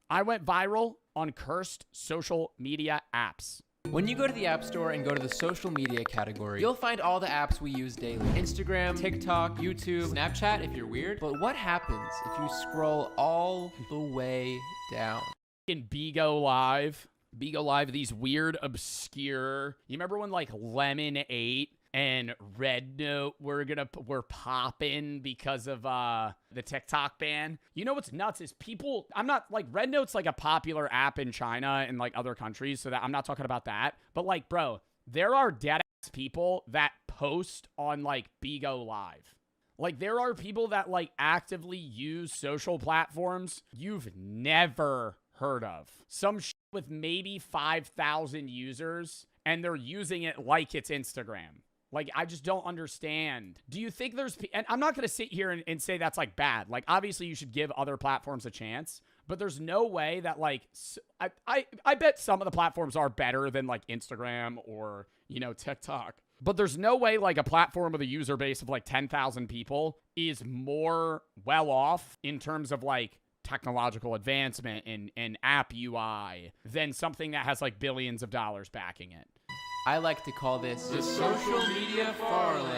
I went viral on cursed social media apps. When you go to the App Store and go to the social media category, you'll find all the apps we use daily. Instagram, TikTok, YouTube, Snapchat if you're weird. But what happens if you scroll all the way down? In Bigo Live, these weird, obscure... You remember when, like, Lemon 8 and Red Note were popping because of the TikTok ban? You know what's nuts is people... I'm not... Like, Red Note's, like, a popular app in China and, like, other countries, so that I'm not talking about that. But, like, bro, there are dead-ass people that post on, like, Bigo Live. Like, there are people that, like, actively use social platforms you've never heard of. Some shit with maybe 5,000 users, and they're using it like it's Instagram. Like, I just don't understand. Do you think there's... And I'm not going to sit here and say that's, like, bad. Like, obviously, you should give other platforms a chance. But there's no way that, like... I bet some of the platforms are better than, like, Instagram or, you know, TikTok. But there's no way, like, a platform with a user base of, like, 10,000 people is more well off in terms of, like, technological advancement and app UI than something that has, like, billions of dollars backing it. I like to call this the social media farland.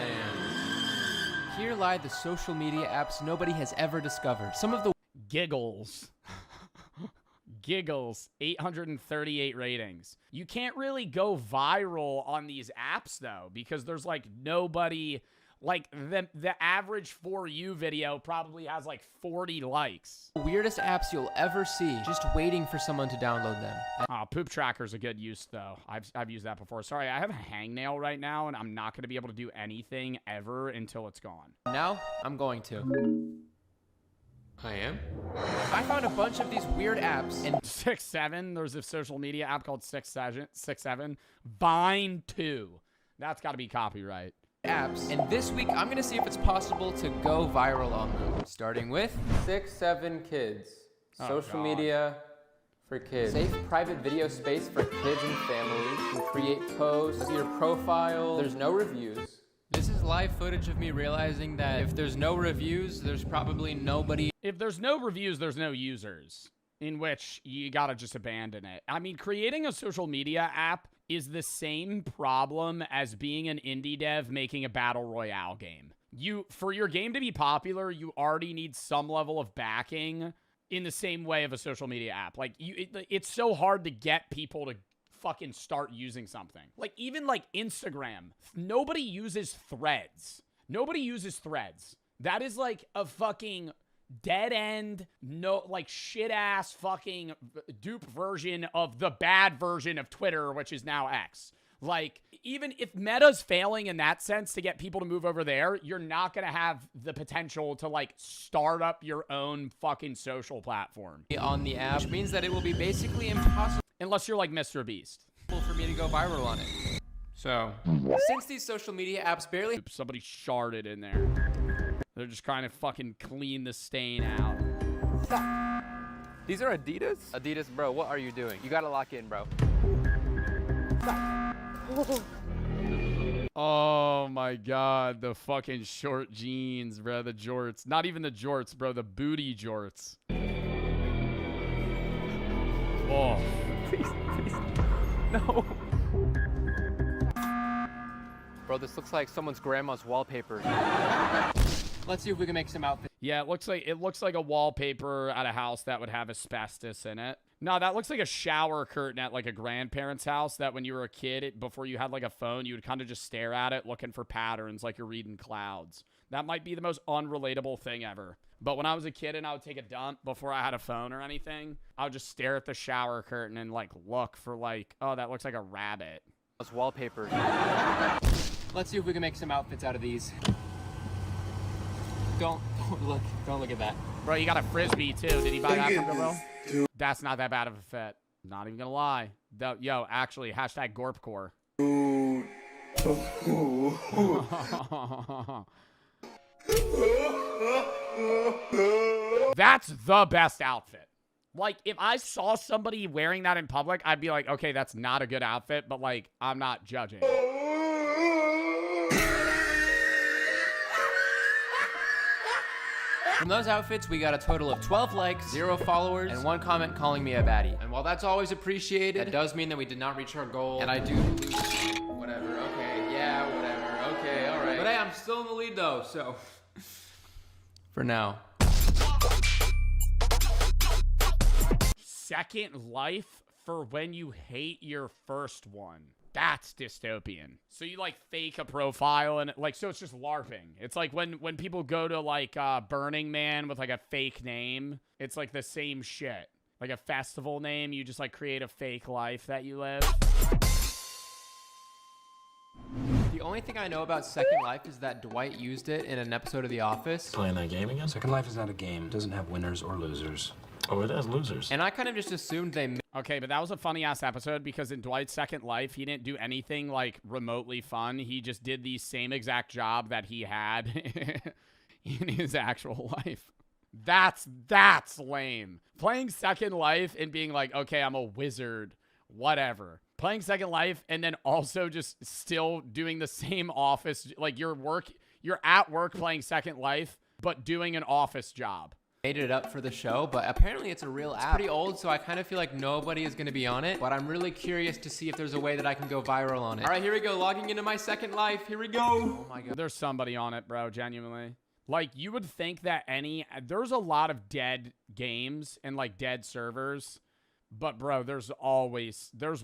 Here lie the social media apps nobody has ever discovered. Some of the... Giggles. Giggles, 838 ratings. You can't really go viral on these apps, though, because there's, like, nobody... Like, the average For You video probably has, like, 40 likes. Weirdest apps you'll ever see, just waiting for someone to download them. Poop Tracker's a good use, though. I've used that before. Sorry, I have a hangnail right now, and I'm not going to be able to do anything ever until it's gone. Now, I'm going to. I am? I found a bunch of these weird apps and... 6-7, there's a social media app called 6-7. Vine 2. That's got to be copyright. Apps, and this week I'm gonna see if it's possible to go viral on them. Starting with 6-7 Kids. Social media for kids. Safe private video space for kids and families. You can create posts, your profile. There's no reviews. This is live footage of me realizing that if there's no reviews, there's probably nobody. If there's no reviews, there's no users, in which you gotta just abandon it. I mean, creating a social media app is the same problem as being an indie dev making a battle royale game. For your game to be popular, you already need some level of backing in the same way of a social media app. Like, it's so hard to get people to fucking start using something. Like, even like Instagram, nobody uses Threads. Nobody uses Threads. That is like a fucking dead end, no, like shit ass fucking dupe version of the bad version of Twitter, which is now X. Like, even if Meta's failing in that sense to get people to move over there, you're not going to have the potential to, like, start up your own fucking social platform on the app, which means that it will be basically impossible unless you're like Mr. Beast for me to go viral on it. So, since these social media apps barely... Oops, somebody sharded in there. They're just trying to fucking clean the stain out. These are Adidas? Adidas, bro, what are you doing? You gotta lock in, bro. Oh my god, the fucking short jeans, bro. The jorts. Not even the jorts, bro. The booty jorts. Oh. Please, no. Bro, this looks like someone's grandma's wallpaper. Let's see if we can make some outfits. Yeah, it looks like a wallpaper at a house that would have asbestos in it. No, that looks like a shower curtain at like a grandparent's house that when you were a kid, before you had like a phone, you would kind of just stare at it looking for patterns like you're reading clouds. That might be the most unrelatable thing ever. But when I was a kid and I would take a dump before I had a phone or anything, I would just stare at the shower curtain and like look for like, oh, that looks like a rabbit. Those wallpapers. Let's see if we can make some outfits out of these. Don't look at that. Bro, you got a Frisbee too. Did he buy that from Goodwill? That's not that bad of a fit. Not even gonna lie. Yo, actually, hashtag Gorpcore. That's the best outfit. Like, if I saw somebody wearing that in public, I'd be like, okay, that's not a good outfit, but like, I'm not judging. From those outfits, we got a total of 12 likes, 0 followers, and 1 comment calling me a baddie. And while that's always appreciated, that does mean that we did not reach our goal, and I do lose. Whatever, okay, yeah, whatever, okay, all right. But hey, I'm still in the lead though, so for now. Second Life for when you hate your first one. That's dystopian. So you like fake a profile and like, so it's just LARPing. It's like when people go to like Burning Man with like a fake name, it's like the same shit. Like a festival name, you just like create a fake life that you live. The only thing I know about Second Life is that Dwight used it in an episode of The Office. Playing that game again? Second Life is not a game. It doesn't have winners or losers. Oh, it has losers. And I kind of just assumed they... Okay, but that was a funny ass episode because in Dwight's Second Life, he didn't do anything like remotely fun. He just did the same exact job that he had in his actual life. That's lame. Playing Second Life and being like, okay, I'm a wizard, whatever. Playing Second Life and then also just still doing the same office, like you're at work playing Second Life, but doing an office job. Made it up for the show, but apparently it's a real app. It's pretty old, so I kind of feel like nobody is going to be on it, but I'm really curious to see if there's a way that I can go viral on it. All right, here we go, logging into my Second Life. Here we go. Oh my God. There's somebody on it, bro, genuinely. Like, you would think that there's a lot of dead games and, like, dead servers, but, bro, there's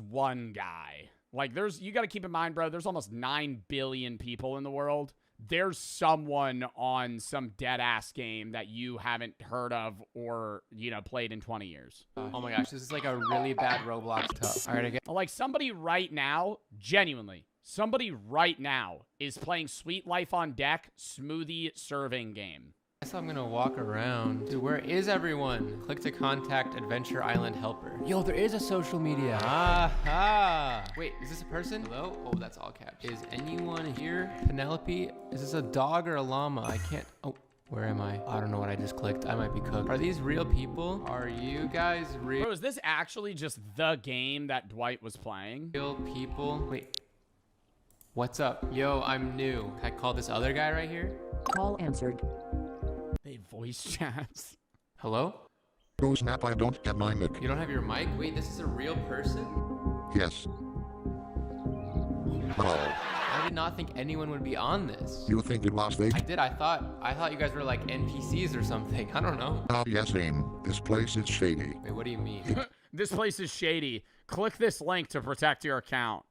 one guy. Like, you got to keep in mind, bro, there's almost 9 billion people in the world. There's someone on some dead-ass game that you haven't heard of or, played in 20 years. Oh my gosh, this is like a really bad Roblox tough. All right, again. Like, somebody right now, genuinely, somebody right now is playing Sweet Life on Deck smoothie serving game. I guess I'm gonna walk around. Dude, where is everyone? Click to contact Adventure Island Helper. Yo, there is a social media. Aha! Wait, is this a person? Hello? Oh, that's all caps. Is anyone here? Penelope? Is this a dog or a llama? I can't. Oh, where am I? I don't know what I just clicked. I might be cooked. Are these real people? Are you guys real? Bro, is this actually just the game that Dwight was playing? Real people? Wait. What's up? Yo, I'm new. Can I call this other guy right here? Call answered. They voice chats. Hello? Oh snap, I don't have my mic. You don't have your mic? Wait, this is a real person? Yes. Oh, I did not think anyone would be on this. you think it was fake? I did. I thought you guys were like NPCs or something. I don't know. Oh yes, aim. This place is shady. Wait, what do you mean? This place is shady. Click this link to protect your account.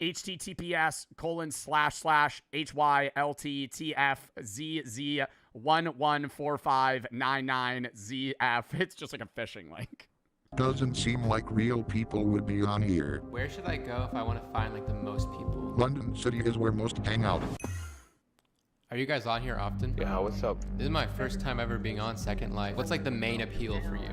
https://hyltfzz114599zf. It's just like a phishing link. Doesn't seem like real people would be on here. Where should I go if I want to find like the most people? London City is where most hang out. Are you guys on here often? Yeah, what's up? This is my first time ever being on Second Life. What's like the main appeal for you?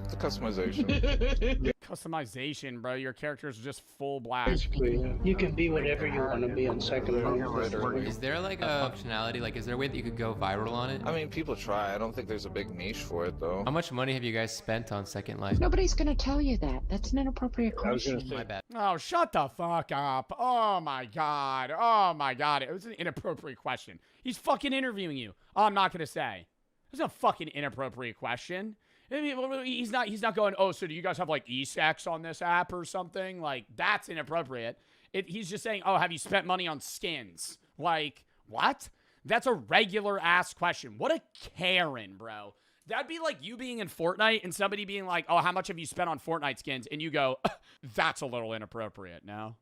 The customization. Customization, bro. Your character's just full black. Basically, yeah. You can be whatever you want to be on Second Life. Is there like a functionality? Like, is there a way that you could go viral on it? I mean, people try. I don't think there's a big niche for it, though. How much money have you guys spent on Second Life? Nobody's gonna tell you that. That's an inappropriate I was gonna question. My bad. Oh, shut the fuck up. Oh, my God. Oh, my God. It was an inappropriate question. He's fucking interviewing you. Oh, I'm not going to say. It was a fucking inappropriate question. I mean, he's not going, oh, so do you guys have, like, e-sex on this app or something? Like, that's inappropriate. He's just saying, oh, have you spent money on skins? Like, what? That's a regular-ass question. What a Karen, bro. That'd be like you being in Fortnite and somebody being like, oh, how much have you spent on Fortnite skins? And you go, that's a little inappropriate, no?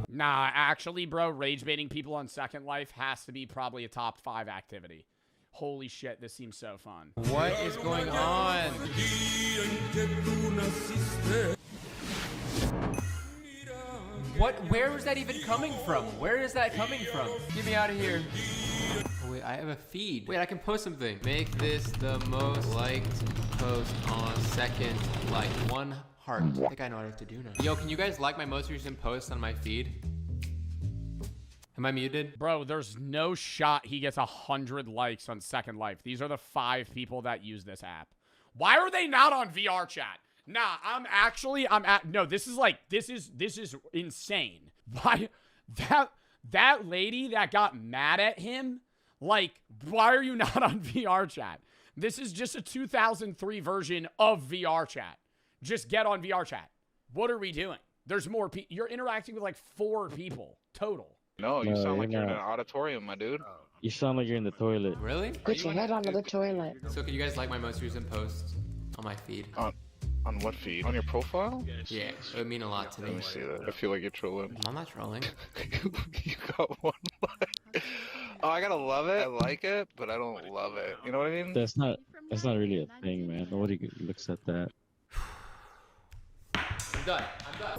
Nah, actually, bro, rage baiting people on Second Life has to be probably a top 5 activity. Holy shit, this seems so fun. What is going on? What? Where is that even coming from? Where is that coming from? Get me out of here. Oh, wait, I have a feed. Wait, I can post something. Make this the most liked post on Second Life. 1 heart. I think I know what I have to do now. Yo, can you guys like my most recent post on my feed? Am I muted? Bro, there's no shot he gets 100 likes on Second Life. These are the 5 people that use this app. Why are they not on VR chat? Nah, no, this is insane. Why? That lady that got mad at him, like, why are you not on VR chat? This is just a 2003 version of VR chat. Just get on VR chat. What are we doing? There's more people. You're interacting with like 4 people total. No, you No, sound like you're you're in not. an auditorium, my dude. You sound like you're in the toilet. Really? Put your head under the toilet. So can you guys like my most recent post on my feed? On what feed? On your profile? Yeah, it would mean a lot to me. Let me see that. I feel like you're trolling. I'm not trolling. You got one like. Oh, I gotta love it. I like it, but I don't love it. You know what I mean? That's not really a thing, man. Nobody looks at that. I'm done. I'm done.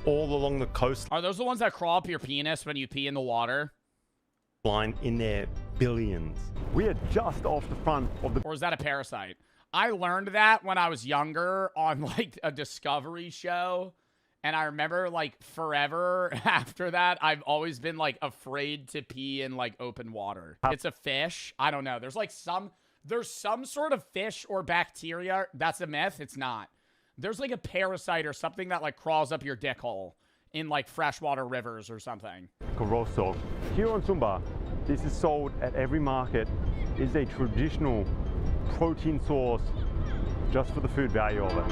all along the coastline Are those the ones that crawl up your penis when you pee in the water? in their billions. We are just off the front of the... Or is that a parasite? I learned that when I was younger on like a Discovery show. And I remember like forever after that, I've always been like afraid to pee in like open water. It's a fish. I don't know. There's some sort of fish or bacteria. That's a myth. It's not. There's like a parasite or something that like crawls up your dick hole in like freshwater rivers or something. Corosso. Here on Sumba, this is sold at every market. It's a traditional protein source just for the food value of it.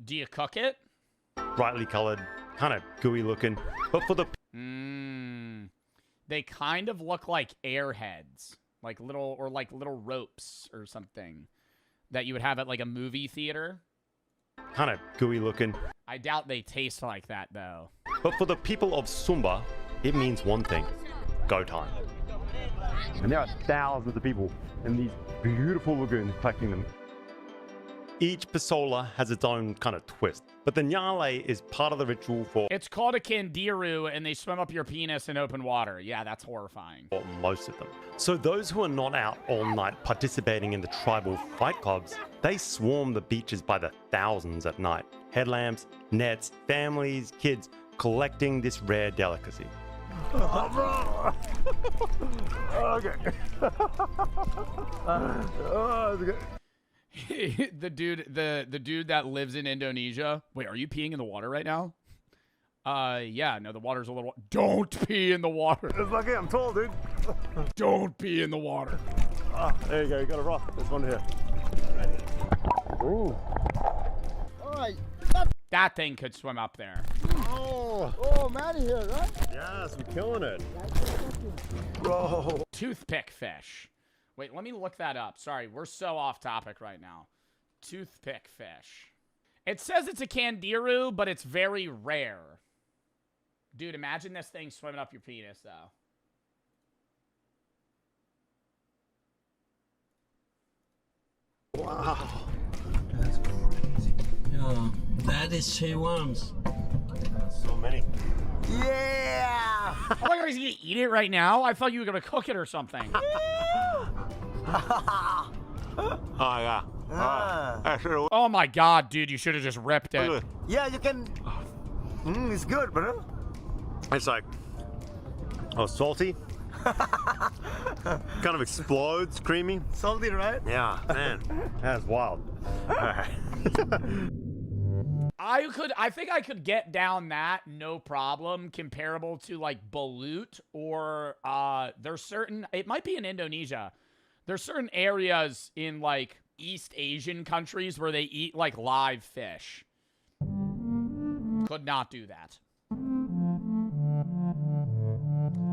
Do you cook it? Brightly colored, kind of gooey looking, but for the... They kind of look like airheads, like little ropes or something that you would have at like a movie theater. Kind of gooey looking. I doubt they taste like that though. But for the people of Sumba, it means one thing: go time. And there are thousands of people in these beautiful lagoons collecting them. Each pasola has its own kind of twist, but the nyale is part of the ritual for... It's called a kandiru, and they swim up your penis in open water. Yeah, that's horrifying. For most of them. So those who are not out all night participating in the tribal fight clubs, they swarm the beaches by the thousands at night. Headlamps, nets, families, kids, collecting this rare delicacy. Okay. The dude that lives in Indonesia. Wait, are you peeing in the water right now? Yeah, no, the water's a little... Don't pee in the water. It's okay, I'm tall, dude. Don't pee in the water. There you go, you got a rock. There's one here. Ooh. Alright. That thing could swim up there. Oh, Matty here, right? Yes, we're killing it. Bro. Toothpick fish. Wait, let me look that up. Sorry, we're so off topic right now. Toothpick fish. It says it's a kandiru, but it's very rare. Dude, imagine this thing swimming up your penis, though. Wow. That's crazy. Yeah, that is Che worms. So many. Yeah! Oh my god, he's gonna eat it right now? I thought you were gonna cook it or something. Oh, yeah. Oh my god, dude, you should have just ripped it. Yeah, you can... it's good, bro. It's like... Oh, salty. Kind of explodes, creamy. Salty, right? Yeah, man. That's wild. All right. I think I could get down that, no problem, comparable to like balut or there's certain, it might be in Indonesia. There's certain areas in like East Asian countries where they eat like live fish. Could not do that.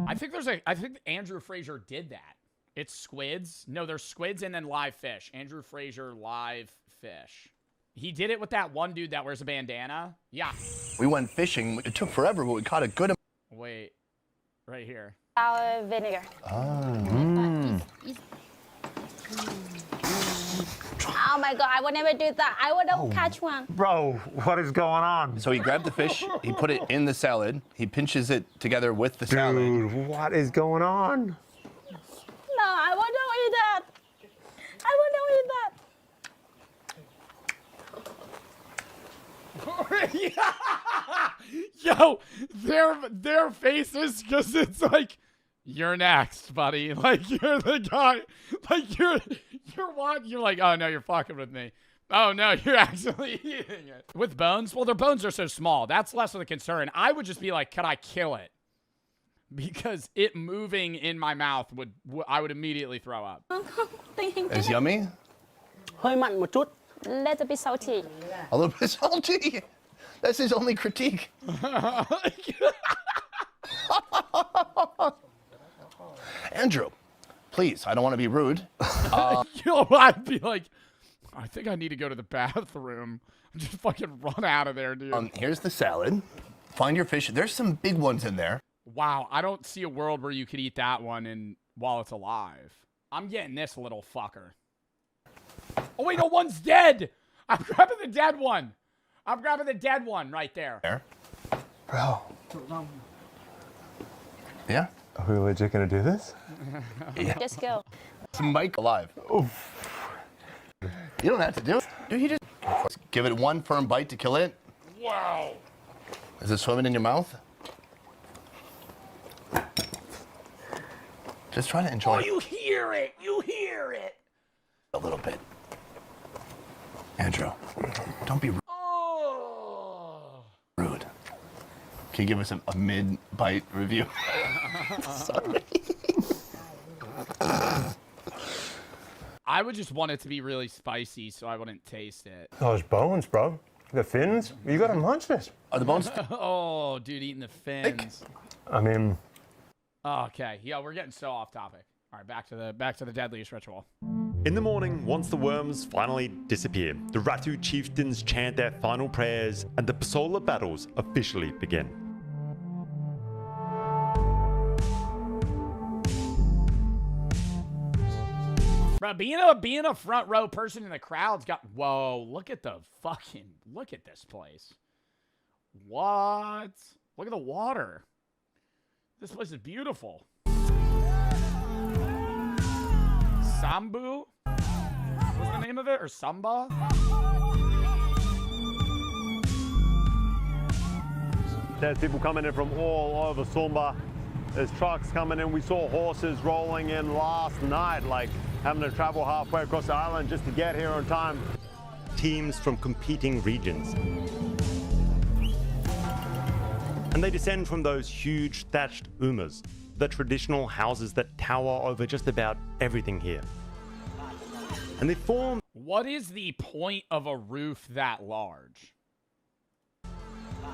I think Andrew Fraser did that. It's squids. No, there's squids and then live fish. Andrew Fraser live fish. He did it with that one dude that wears a bandana. Yeah. We went fishing. It took forever, but we caught a good amount. Wait. Right here. Sour vinegar. Oh my god, I would never do that. I would not catch one. Bro, what is going on? So he grabbed the fish, he put it in the salad, he pinches it together with the salad. Dude, what is going on? No, I would not eat that. I would not eat that. Yo, their faces, because it's like, you're next, buddy. Like, you're the guy. Like, you're what? You're like, oh, no, you're fucking with me. Oh, no, you're actually eating it. With bones? Well, their bones are so small. That's less of a concern. I would just be like, could I kill it? Because it moving in my mouth I would immediately throw up. It's yummy? Hơi mặn một chút. Little bit salty. A little bit salty? That's his only critique. Andrew, please, I don't want to be rude. Yo, I'd be like, I think I need to go to the bathroom. Just fucking run out of there, dude. Here's the salad. Find your fish. There's some big ones in there. Wow, I don't see a world where you could eat that one while it's alive. I'm getting this little fucker. Oh, wait, no, one's dead. I'm grabbing the dead one. I'm grabbing the dead one right there. Bro. Yeah? Are we legit gonna do this? Yeah. Let's go. It's Mike alive. Oof. You don't have to do it. Dude, you just give it one firm bite to kill it. Wow. Is it swimming in your mouth? Just try to enjoy it. You hear it. You hear it. A little bit. Andrew, don't be rude. Can you give us a mid-bite review? Sorry. I would just want it to be really spicy so I wouldn't taste it. Those bones, bro. The fins. You gotta munch this. Are the bones? Oh, dude, eating the fins. I mean. Okay, yeah, we're getting so off topic. All right, back to the deadliest ritual. In the morning, once the worms finally disappear, the Ratu chieftains chant their final prayers and the Pasola battles officially begin. Bro, being a front row person in the crowd's got. Whoa! Look at this place. What? Look at the water. This place is beautiful. Sambu? What's the name of it? Or Samba? There's people coming in from all over Sumba. There's trucks coming in. We saw horses rolling in last night, like having to travel halfway across the island just to get here on time. Teams from competing regions. And they descend from those huge thatched umas, the traditional houses that tower over just about everything here. And they form... What is the point of a roof that large?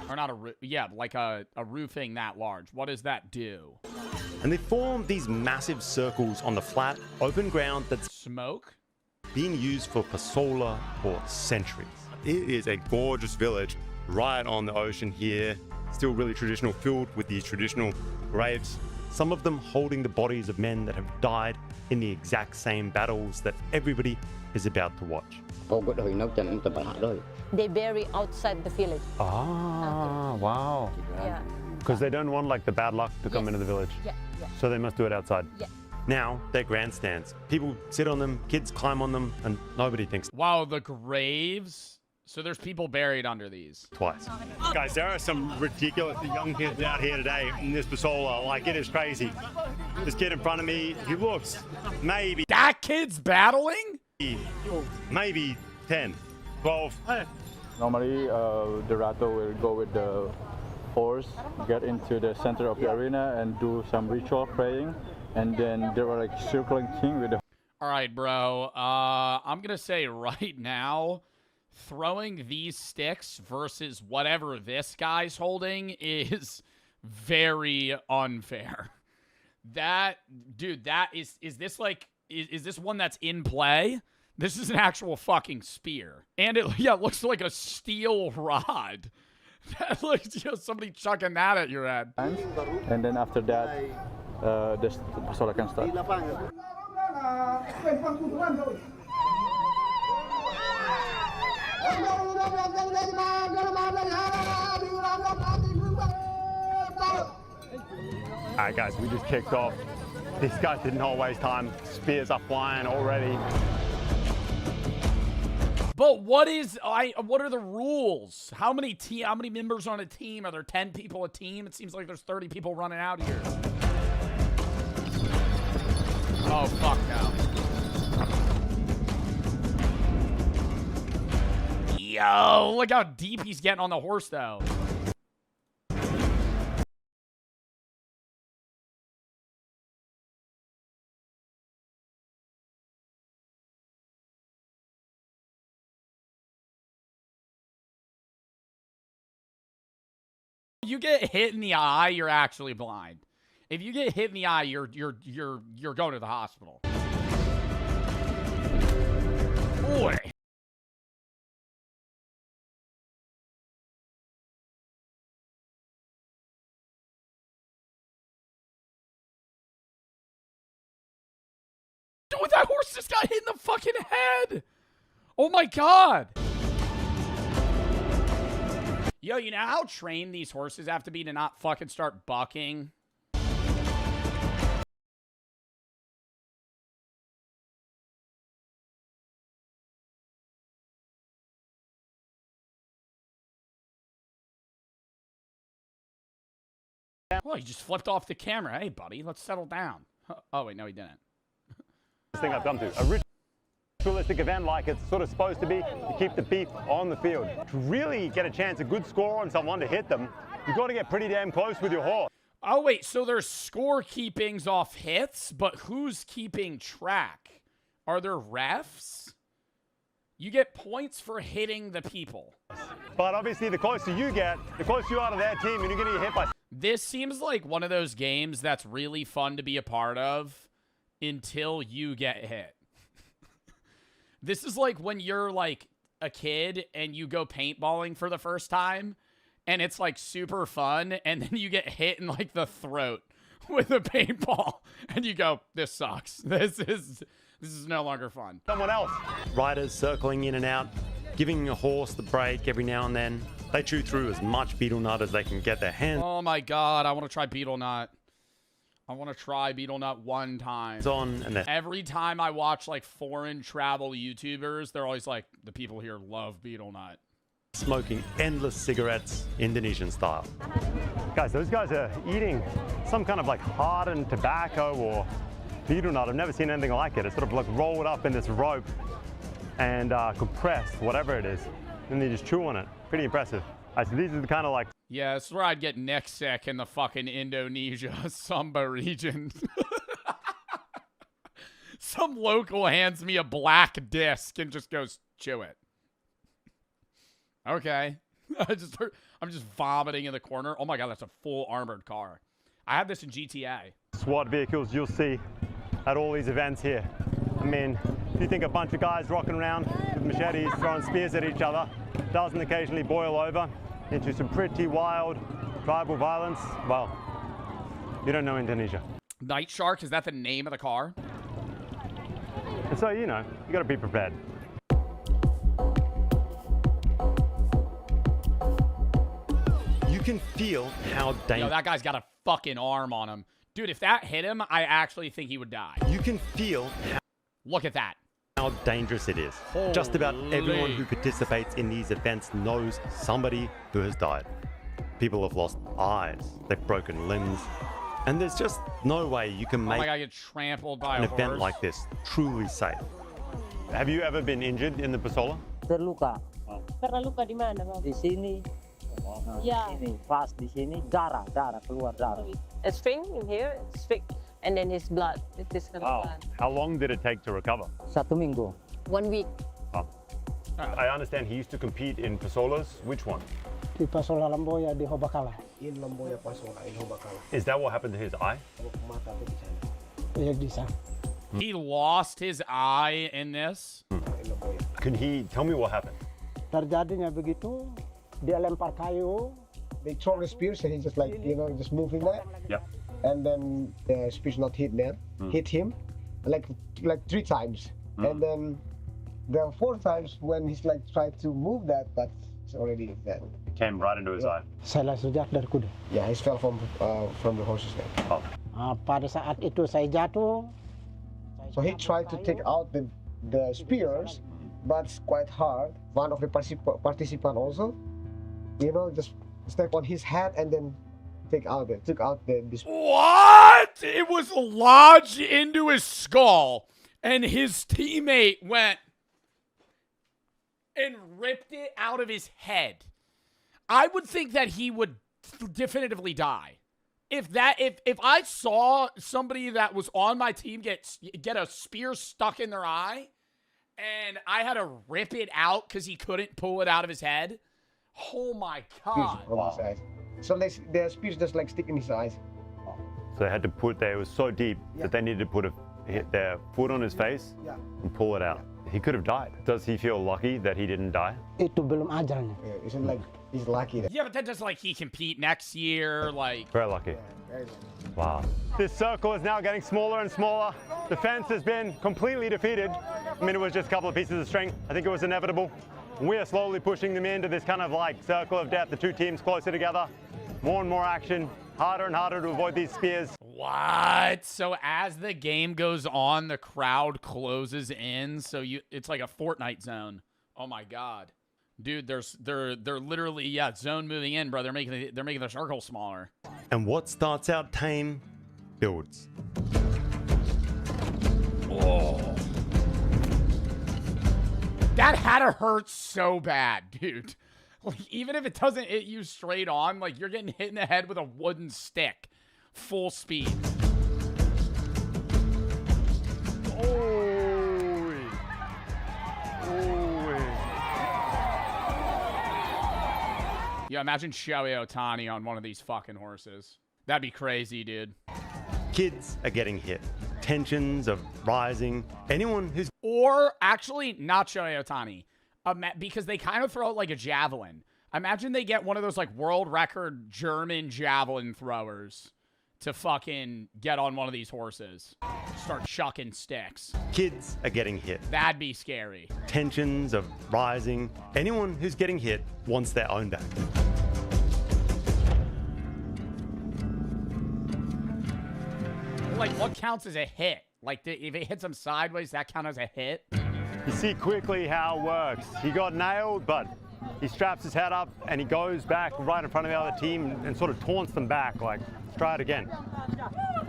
Or not a roof, yeah, like a roofing that large. What does that do? And they form these massive circles on the flat, open ground that's... Smoke? Being used for Pasola for centuries. It is a gorgeous village right on the ocean here. Still really traditional, filled with these traditional graves. Some of them holding the bodies of men that have died in the exact same battles that everybody is about to watch. They bury outside the village. Ah, wow. Yeah. Because they don't want like the bad luck to come into the village. Yeah, yeah. So they must do it outside. Yeah. Now they're grandstands. People sit on them, kids climb on them, and nobody thinks Wow, the graves? So there's people buried under these. twice. Guys, there are some ridiculous young kids out here today in this Pasola. Like, it is crazy. This kid in front of me, he looks maybe... That kid's battling? Maybe 10, 12. Normally, the Rato will go with the horse, get into the center of the arena and do some ritual praying. And then there were like circling thing with the... All right, bro. I'm going to say right now, throwing these sticks versus whatever this guy's holding is very unfair. That, dude, that is this like, is this one that's in play? This is an actual fucking spear. And it, yeah, it looks like a steel rod. That looks, you know, somebody chucking that at your head. And then after that, the Pasola can start. Alright guys, we just kicked off. These guys didn't waste time. Spears are flying already. But what are the rules? How many members on a team? Are there 10 people a team? It seems like there's 30 people running out here. Oh, fuck no. Yo, look how deep he's getting on the horse, though. You get hit in the eye, you're actually blind. If you get hit in the eye, you're going to the hospital. Boy. Dude, that horse just got hit in the fucking head. Oh my god. Yo, you know how trained these horses have to be to not fucking start bucking? Well, he just flipped off the camera. Hey, buddy, let's settle down. Oh, wait, no, he didn't. Thing I've come to. A ritualistic event like it's sort of supposed to be to keep the beef on the field. To really get a chance, a good score on someone to hit them, you've got to get pretty damn close with your horse. Oh, wait, so there's score keepings off hits, but who's keeping track? Are there refs? You get points for hitting the people. But obviously, the closer you get, the closer you are to their team, and you're going to get hit by... This seems like one of those games that's really fun to be a part of until you get hit. This is like when you're like a kid and you go paintballing for the first time and it's like super fun and then you get hit in like the throat with a paintball and you go, this sucks. This is no longer fun. Someone else. Riders circling in and out, giving a horse the break every now and then. They chew through as much beetle nut as they can get their hands Oh my God, I want to try beetle nut. I want to try beetle nut one time. on, and Every time I watch like foreign travel YouTubers, they're always like, the people here love beetle nut. smoking endless cigarettes, Indonesian style. Guys, those guys are eating some kind of like hardened tobacco or beetle nut. I've never seen anything like it. It's sort of like rolled up in this rope and compressed, whatever it is. And they just chew on it. Pretty impressive. So these are the kind of like... Yeah, this is where I'd get neck sick in the fucking Indonesia Sumba region. Some local hands me a black disc and just goes, chew it. Okay. I'm just vomiting in the corner. Oh my God, that's a full armored car. I have this in GTA. SWAT vehicles you'll see at all these events here. I mean, if you think a bunch of guys rocking around with machetes, throwing spears at each other, doesn't occasionally boil over into some pretty wild tribal violence, well, you don't know Indonesia. Night Shark, is that the name of the car? And so, you know, you gotta be prepared. You can feel how Yo, dangerous. that guy's got a fucking arm on him. Dude, if that hit him, I actually think he would die. You can feel Look at that. how dangerous it is. Just about everyone Holy. who participates in these events knows somebody who has died. People have lost eyes, they've broken limbs, and there's just no way you can Oh my make God, get trampled by an a event horse. like this truly safe. Have you ever been injured in the Pasola? Terluka. Pernah luka di mana, Bang? Di sini. Ya. Sini, pas di sini darah keluar darah. It's thing in here, it's thick, and then his blood. It is kind of blood. How long did it take to recover? 1 minggu. 1 week. I understand he used to compete in Pasolas. Which one? Di Pasola Lamboya di Hobakala. In Lamboya Pasola in Hobakala. Is that what happened to his eye? Mata tu di sana. Iya di sana. He lost his eye in this. Can he tell me what happened? Terjadinya begitu, dia lempar kayu. They throw the spears and he just like, you know, just moving there. Yeah. And then the spears not hit them, hit him, like 3 times. And then the 4 times when he's like tried to move that, but it's already dead. Came right into his eye. Saya langsung jatuh dari kuda. Yeah, he fell from the horse's neck. Oh. Pada saat itu saya jatuh. So he tried to take out the spears, but it's quite hard. One of the participant also, you know, just step on his head and then took out the What? It was lodged into his skull, and his teammate went and ripped it out of his head. I would think that he would definitively die. If I saw somebody that was on my team get a spear stuck in their eye, and I had to rip it out because he couldn't pull it out of his head, oh my God. So the spears just like stick in his eyes. So they had to it was so deep that they needed to put their foot on his face and pull it out. He could have died. Does he feel lucky that he didn't die? Itu belum ajalnya. Yeah, isn't like he's lucky. Yeah, but that doesn't like he compete next year, like. Very lucky. Wow. This circle is now getting smaller and smaller. The fence has been completely defeated. I mean, it was just a couple of pieces of string. I think it was inevitable. We are slowly pushing them into this kind of like circle of death, the two teams closer together. More and more action, harder and harder to avoid these spears. What? So as the game goes on, the crowd closes in, so it's like a Fortnite zone. Oh my god. Dude, they're literally zone moving in, bro. They're making the circle smaller. And what starts out tame builds. Oh. That had to hurt so bad, dude. Like, even if it doesn't hit you straight on, like, you're getting hit in the head with a wooden stick. Full speed. Yeah, imagine Shohei Ohtani on one of these fucking horses. That'd be crazy, dude. Kids are getting hit. Tensions are rising. Anyone who's... Or, actually, not Shohei Ohtani. Because they kind of throw it like a javelin. Imagine they get one of those, like, world record German javelin throwers to fucking get on one of these horses. Start chucking sticks. Kids are getting hit. That'd be scary. Tensions are rising. Anyone who's getting hit wants their own back. Like, what counts as a hit? Like, if it hits him sideways, that counts as a hit? You see quickly how it works. He got nailed, but he straps his head up and he goes back right in front of the other team and sort of taunts them back, like, let's try it again.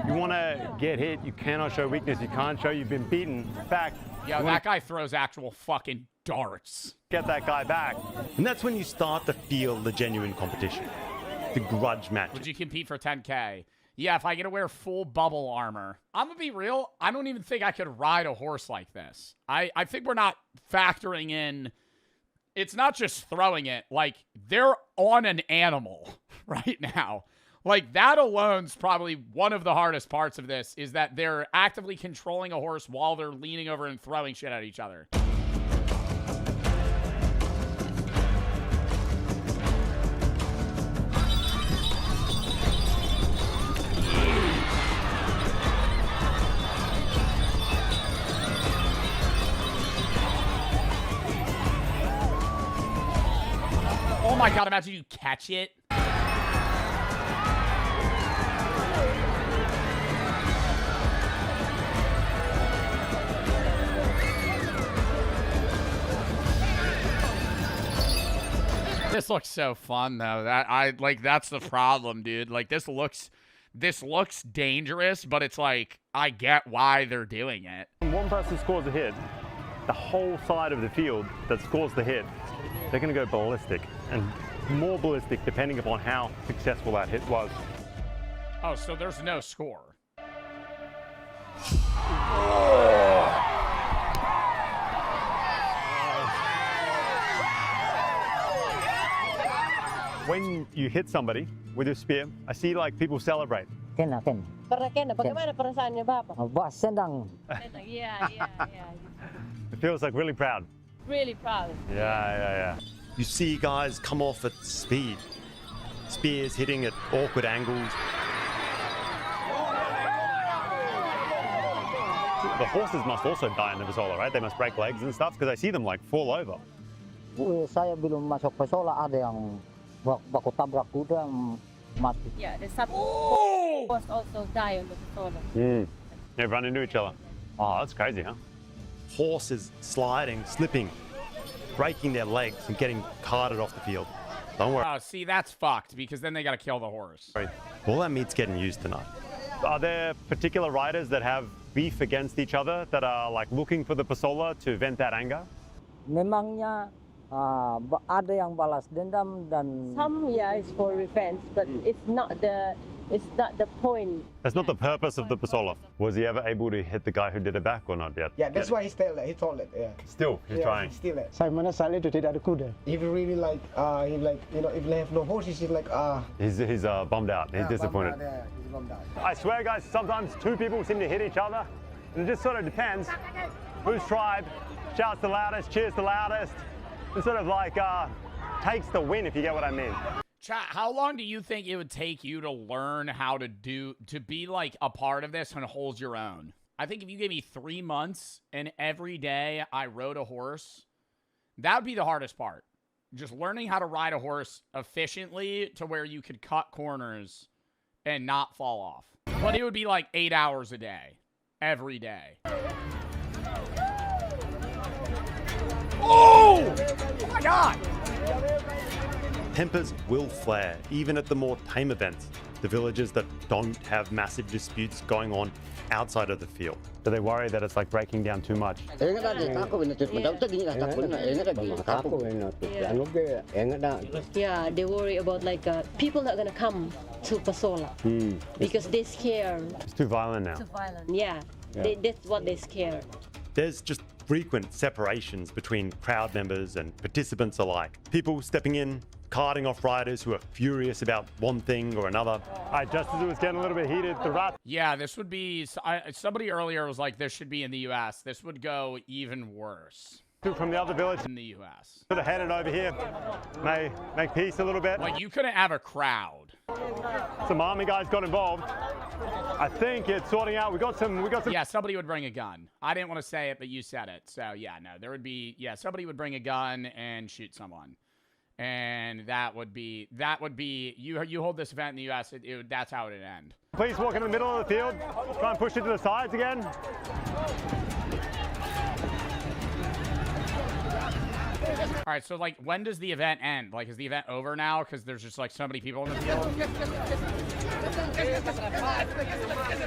You want to get hit, you cannot show weakness, you can't show you've been beaten. In fact, yo, that guy throws actual fucking darts. Get that guy back. And that's when you start to feel the genuine competition. The grudge match. Would you compete for 10K? Yeah, if I get to wear full bubble armor. I'm gonna be real, I don't even think I could ride a horse like this. I think we're not factoring in, it's not just throwing it, like, they're on an animal right now. Like, that alone's probably one of the hardest parts of this, is that they're actively controlling a horse while they're leaning over and throwing shit at each other. Oh my god, imagine you catch it. This looks so fun though. That's the problem, dude. Like, this looks dangerous, but it's like, I get why they're doing it. When one person scores a hit, the whole side of the field that scores the hit, they're going to go ballistic, and more ballistic depending upon how successful that hit was. Oh, so there's no score. When you hit somebody with your spear, I see like people celebrate. Ken. Bagaimana perasaannya Bapak? Senang. Yeah. It feels like really proud. Really proud. Yeah. You see guys come off at speed. Spears hitting at awkward angles. The horses must also die in the Pasola, right? They must break legs and stuff, because I see them like fall over. Saya belum masuk Pasola, ada yang baku tabrak kuda mati. Yeah, the sub horse also die on the Pasola. Yeah, run into each other. Oh, that's crazy, huh? Horses sliding, slipping, breaking their legs and getting carted off the field. Don't worry. Oh, see, that's fucked, because then they gotta kill the horse. All that meat's getting used tonight. Are there particular riders that have beef against each other that are like looking for the Pasola to vent that anger? Memangnya ada yang balas dendam dan Some is for revenge, but it's not the point. That's not the purpose of the Pasola. Was he ever able to hit the guy who did it back or not yet? Yeah, that's why he told it. Yeah. Still, he's trying. Still it. Saya menyesal itu tidak ada kuda. If you really like, if they have no horses, he's like, He's bummed out. He's disappointed. He's bummed out. I swear, guys, sometimes two people seem to hit each other, and it just sort of depends whose tribe shouts the loudest, cheers the loudest. It sort of like takes the win, if you get what I mean. Chat, how long do you think it would take you to learn how to be like a part of this and hold your own? I think if you gave me 3 months and every day I rode a horse, That would be the hardest part. Just learning how to ride a horse efficiently to where you could cut corners and not fall off. But it would be like 8 hours a day. Every day. Oh! Oh my God! Tempers will flare, even at the more tame events, the villages that don't have massive disputes going on outside of the field. Do they worry that it's like breaking down too much? Yeah, they worry about like people not gonna come to Pasola because they're scared. It's too violent now. Too violent. Yeah, that's what they're scared. There's just frequent separations between crowd members and participants alike. People stepping in, carting off riders who are furious about one thing or another. Just as it was getting a little bit heated, the rat. Yeah, this would be... somebody earlier was like, this should be in the U.S. This would go even worse. From the other village in the U.S. Sort of headed over here. May make peace a little bit. Like, you couldn't have a crowd. Some army guys got involved. I think it's sorting out. We got some. Yeah, somebody would bring a gun. I didn't want to say it, but you said it. So yeah, no, there would be. Yeah, somebody would bring a gun and shoot someone, and that would be. You hold this event in the U.S. That's how it would end. Please walk in the middle of the field. Try and push it to the sides again. All right, so like, when does the event end? Like, is the event over now? Because there's just like so many people in the field.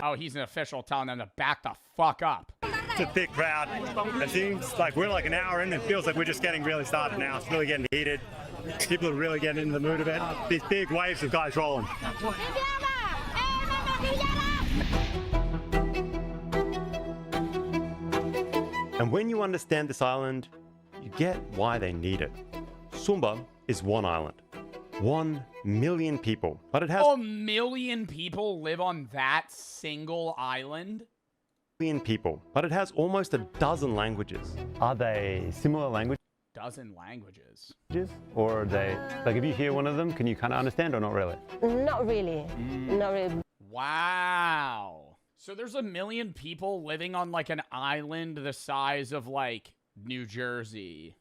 Oh, he's an official telling them to back the fuck up. It's a thick crowd. It seems like we're like an hour in. It feels like we're just getting really started now. It's really getting heated. People are really getting into the mood of it. These big waves of guys rolling. And when you understand this island, you get why they need it. Sumba is one island. 1 million people, but it has 1 million people live on that single island. People, but it has almost a dozen languages. Are they similar languages? Dozen languages. Or are they, like, if you hear one of them, can you kind of understand or not really? Not really. Not really. Wow. So there's 1 million people living on like an island the size of like New Jersey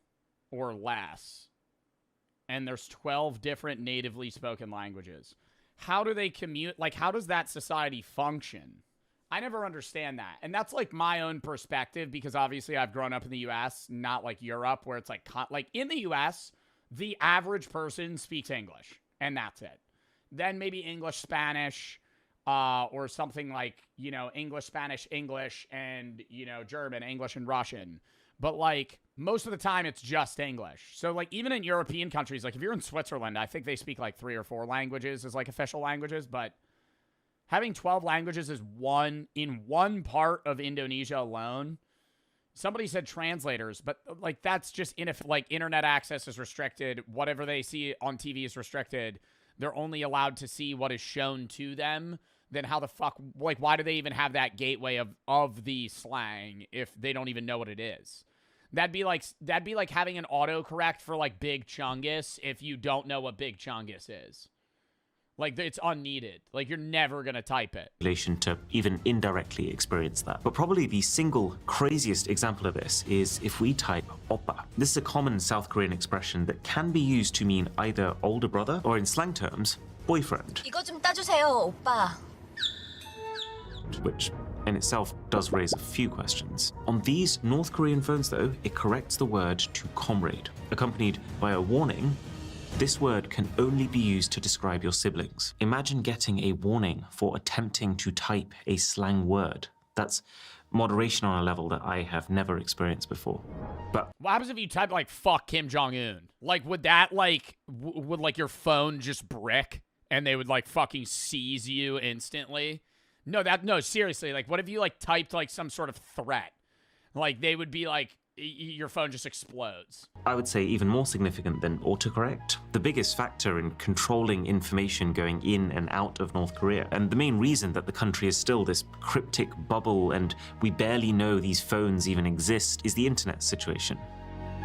or less. And there's 12 different natively spoken languages. How do they commute? Like, how does that society function? I never understand that. And that's like my own perspective because obviously I've grown up in the US, not like Europe where it's like in the US, the average person speaks English and that's it. Then maybe English, Spanish, or something like, you know, English, Spanish, English, and, you know, German, English, and Russian. But, like, most of the time, it's just English. So, like, even in European countries, like, if you're in Switzerland, I think they speak, like, 3 or 4 languages as, like, official languages. But having 12 languages is in one part of Indonesia alone. Somebody said translators, but, like, that's just, like, internet access is restricted. Whatever they see on TV is restricted. They're only allowed to see what is shown to them. Then how the fuck, like, why do they even have that gateway of the slang if they don't even know what it is? That'd be like having an autocorrect for like Big Chungus if you don't know what Big Chungus is. Like, it's unneeded. Like, you're never gonna type it. To even indirectly experience that. But probably the single craziest example of this is if we type oppa. This is a common South Korean expression that can be used to mean either older brother or in slang terms, boyfriend. 이거 좀 따주세요, 오빠. Which in itself does raise a few questions. On these North Korean phones though, it corrects the word to comrade, accompanied by a warning. This word can only be used to describe your siblings. Imagine getting a warning for attempting to type a slang word. That's moderation on a level that I have never experienced before. But what happens if you type like fuck Kim Jong-un? Like, would that like, would like your phone just brick and they would like fucking seize you instantly? No, seriously, like, what if you, like, typed, like, some sort of threat? Like, they would be, like, your phone just explodes. I would say even more significant than autocorrect, the biggest factor in controlling information going in and out of North Korea, and the main reason that the country is still this cryptic bubble and we barely know these phones even exist, is the internet situation.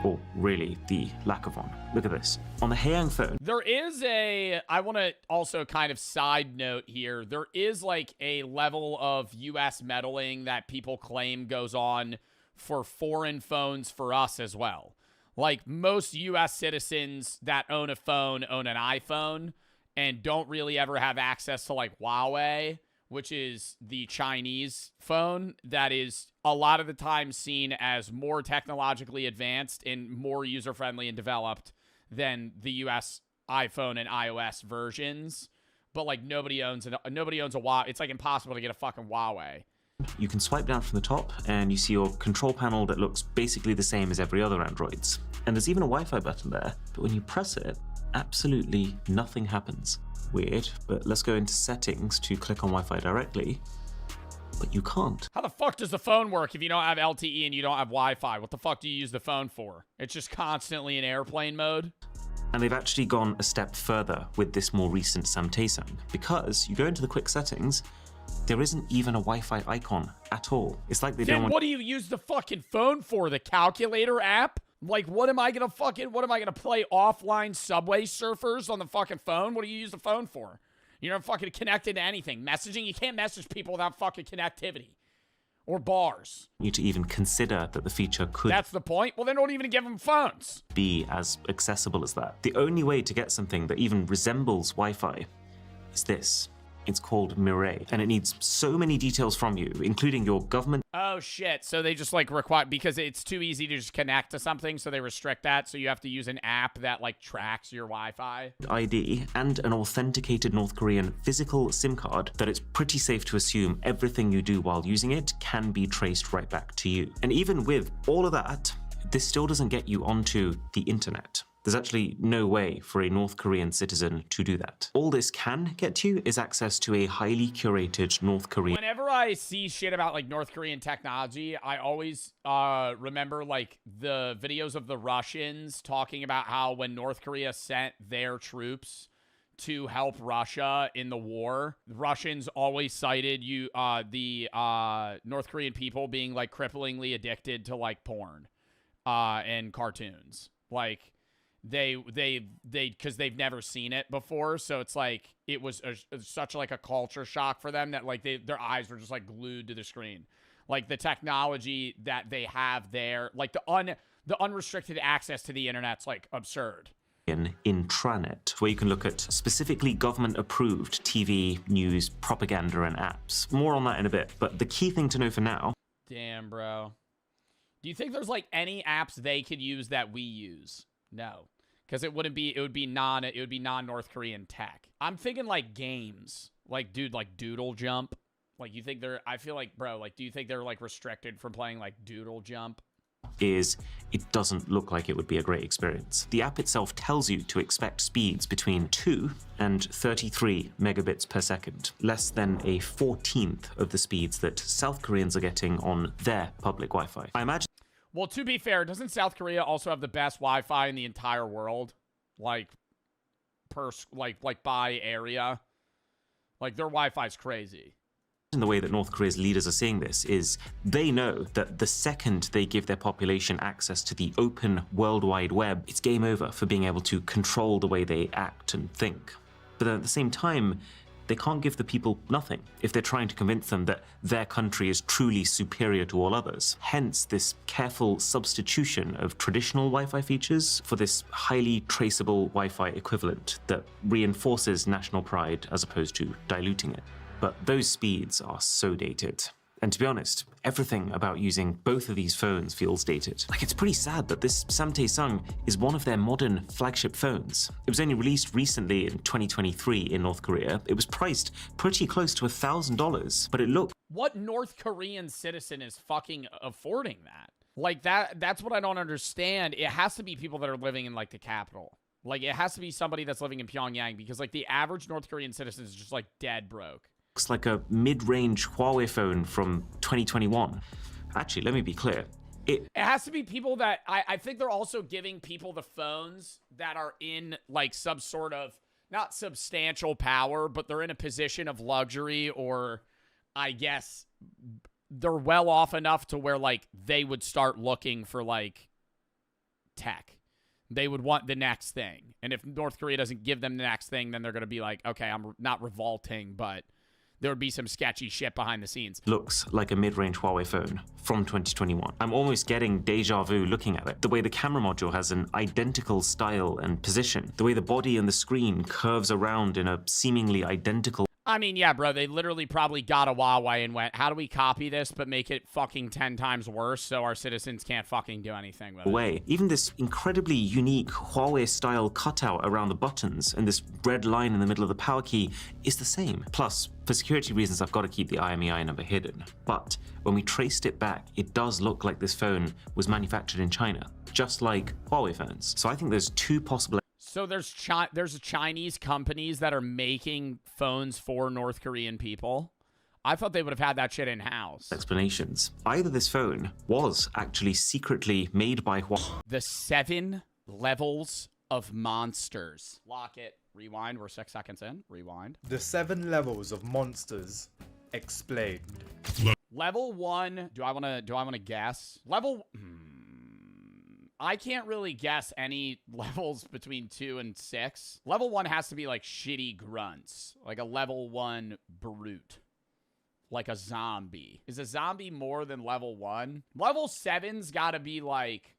Or really, the lack of one. Look at this. On the Haeyang phone. There is I want to also kind of side note here. There is like a level of US meddling that people claim goes on for foreign phones for us as well. Like, most U.S. citizens that own a phone own an iPhone and don't really ever have access to, like, Huawei, which is the Chinese phone that is a lot of the time seen as more technologically advanced and more user-friendly and developed than the U.S. iPhone and iOS versions. But, like, nobody owns a Huawei. It's, like, impossible to get a fucking Huawei. You can swipe down from the top and you see your control panel that looks basically the same as every other Android's. And there's even a Wi-Fi button there, but when you press it, absolutely nothing happens. Weird, but let's go into settings to click on Wi-Fi directly, but you can't. How the fuck does the phone work if you don't have LTE and you don't have Wi-Fi? What the fuck do you use the phone for? It's just constantly in airplane mode? And they've actually gone a step further with this more recent Samtaesung, because you go into the quick settings, there isn't even a Wi-Fi icon at all. It's like they don't want— What do you use the fucking phone for? The calculator app? Like, what am I gonna play offline Subway Surfers on the fucking phone? What do you use the phone for? You're not fucking connected to anything. Messaging? You can't message people without fucking connectivity. Or bars. you to even consider that the feature could— That's the point? Well, then don't even give them phones. —be as accessible as that. The only way to get something that even resembles Wi-Fi is this. It's called Mirai, and it needs so many details from you, including your government Oh, shit. So they just, like, require... Because it's too easy to just connect to something, so they restrict that. So you have to use an app that, like, tracks your Wi-Fi. ID and an authenticated North Korean physical SIM card that it's pretty safe to assume everything you do while using it can be traced right back to you. And even with all of that, this still doesn't get you onto the internet. There's actually no way for a North Korean citizen to do that. All this can get you is access to a highly curated North Korean— Whenever I see shit about, like, North Korean technology, I always remember, like, the videos of the Russians talking about how when North Korea sent their troops to help Russia in the war, the Russians always cited the North Korean people being, like, cripplingly addicted to, like, porn and cartoons. Like, because they've never seen it before, so it's like it was such like a culture shock for them that, like, their eyes were just, like, glued to the screen. Like, the technology that they have there, like the unrestricted access to the internet's, like, absurd. Intranet, where you can look at specifically government-approved TV, news, propaganda, and apps. More on that in a bit, but the key thing to know for now— Damn, bro. Do you think there's, like, any apps they could use that we use? No, because it would be non-North Korean tech. I'm thinking, like, games, like, dude, like Doodle Jump. Like, you think I feel like, bro, like, do you think they're, like, restricted from playing, like, Doodle Jump? is it doesn't look like it would be a great experience. The app itself tells you to expect speeds between 2 and 33 megabits per second, less than a 14th of the speeds that South Koreans are getting on their public Wi-Fi. I imagine— Well, to be fair, doesn't South Korea also have the best Wi-Fi in the entire world? Like, by area? Like, their Wi-Fi's crazy. the way that North Korea's leaders are seeing this is they know that the second they give their population access to the open World Wide Web, it's game over for being able to control the way they act and think. But then at the same time, they can't give the people nothing if they're trying to convince them that their country is truly superior to all others. Hence this careful substitution of traditional Wi-Fi features for this highly traceable Wi-Fi equivalent that reinforces national pride as opposed to diluting it. But those speeds are so dated. And to be honest, everything about using both of these phones feels dated. Like, it's pretty sad that this Samtaesung is one of their modern flagship phones. It was only released recently in 2023 in North Korea. It was priced pretty close to $1,000, but it looked— What North Korean citizen is fucking affording that? Like, that's what I don't understand. It has to be people that are living in, like, the capital. Like, it has to be somebody that's living in Pyongyang, because, like, the average North Korean citizen is just, like, dead broke. looks like a mid-range Huawei phone from 2021. Actually, let me be clear. It has to be people that I think they're also giving people the phones that are in, like, some sort of, not substantial power, but they're in a position of luxury, or I guess they're well off enough to where, like, they would start looking for, like, tech. They would want the next thing. And if North Korea doesn't give them the next thing, then they're going to be like, okay, I'm not revolting, but there would be some sketchy shit behind the scenes. Looks like a mid-range Huawei phone from 2021. I'm almost getting deja vu looking at it. The way the camera module has an identical style and position. The way the body and the screen curves around in a seemingly identical I mean, yeah, bro, they literally probably got a Huawei and went, how do we copy this but make it fucking 10 times worse so our citizens can't fucking do anything with it? way. Even this incredibly unique Huawei-style cutout around the buttons and this red line in the middle of the power key is the same. Plus, for security reasons, I've got to keep the IMEI number hidden. But when we traced it back, it does look like this phone was manufactured in China, just like Huawei phones. So I think there's two possible. So there's Chinese companies that are making phones for North Korean people. I thought they would have had that shit in-house. Explanations. Either this phone was actually secretly made by Huawei. The 7 levels of monsters. Lock it. Rewind. We're 6 seconds in. Rewind. The 7 levels of monsters explained. Level 1. Do I want to guess? Level. I can't really guess any levels between 2 and 6. Level 1 has to be like shitty grunts. Like a level 1 brute. Like a zombie. Is a zombie more than level 1? Level 7's gotta be like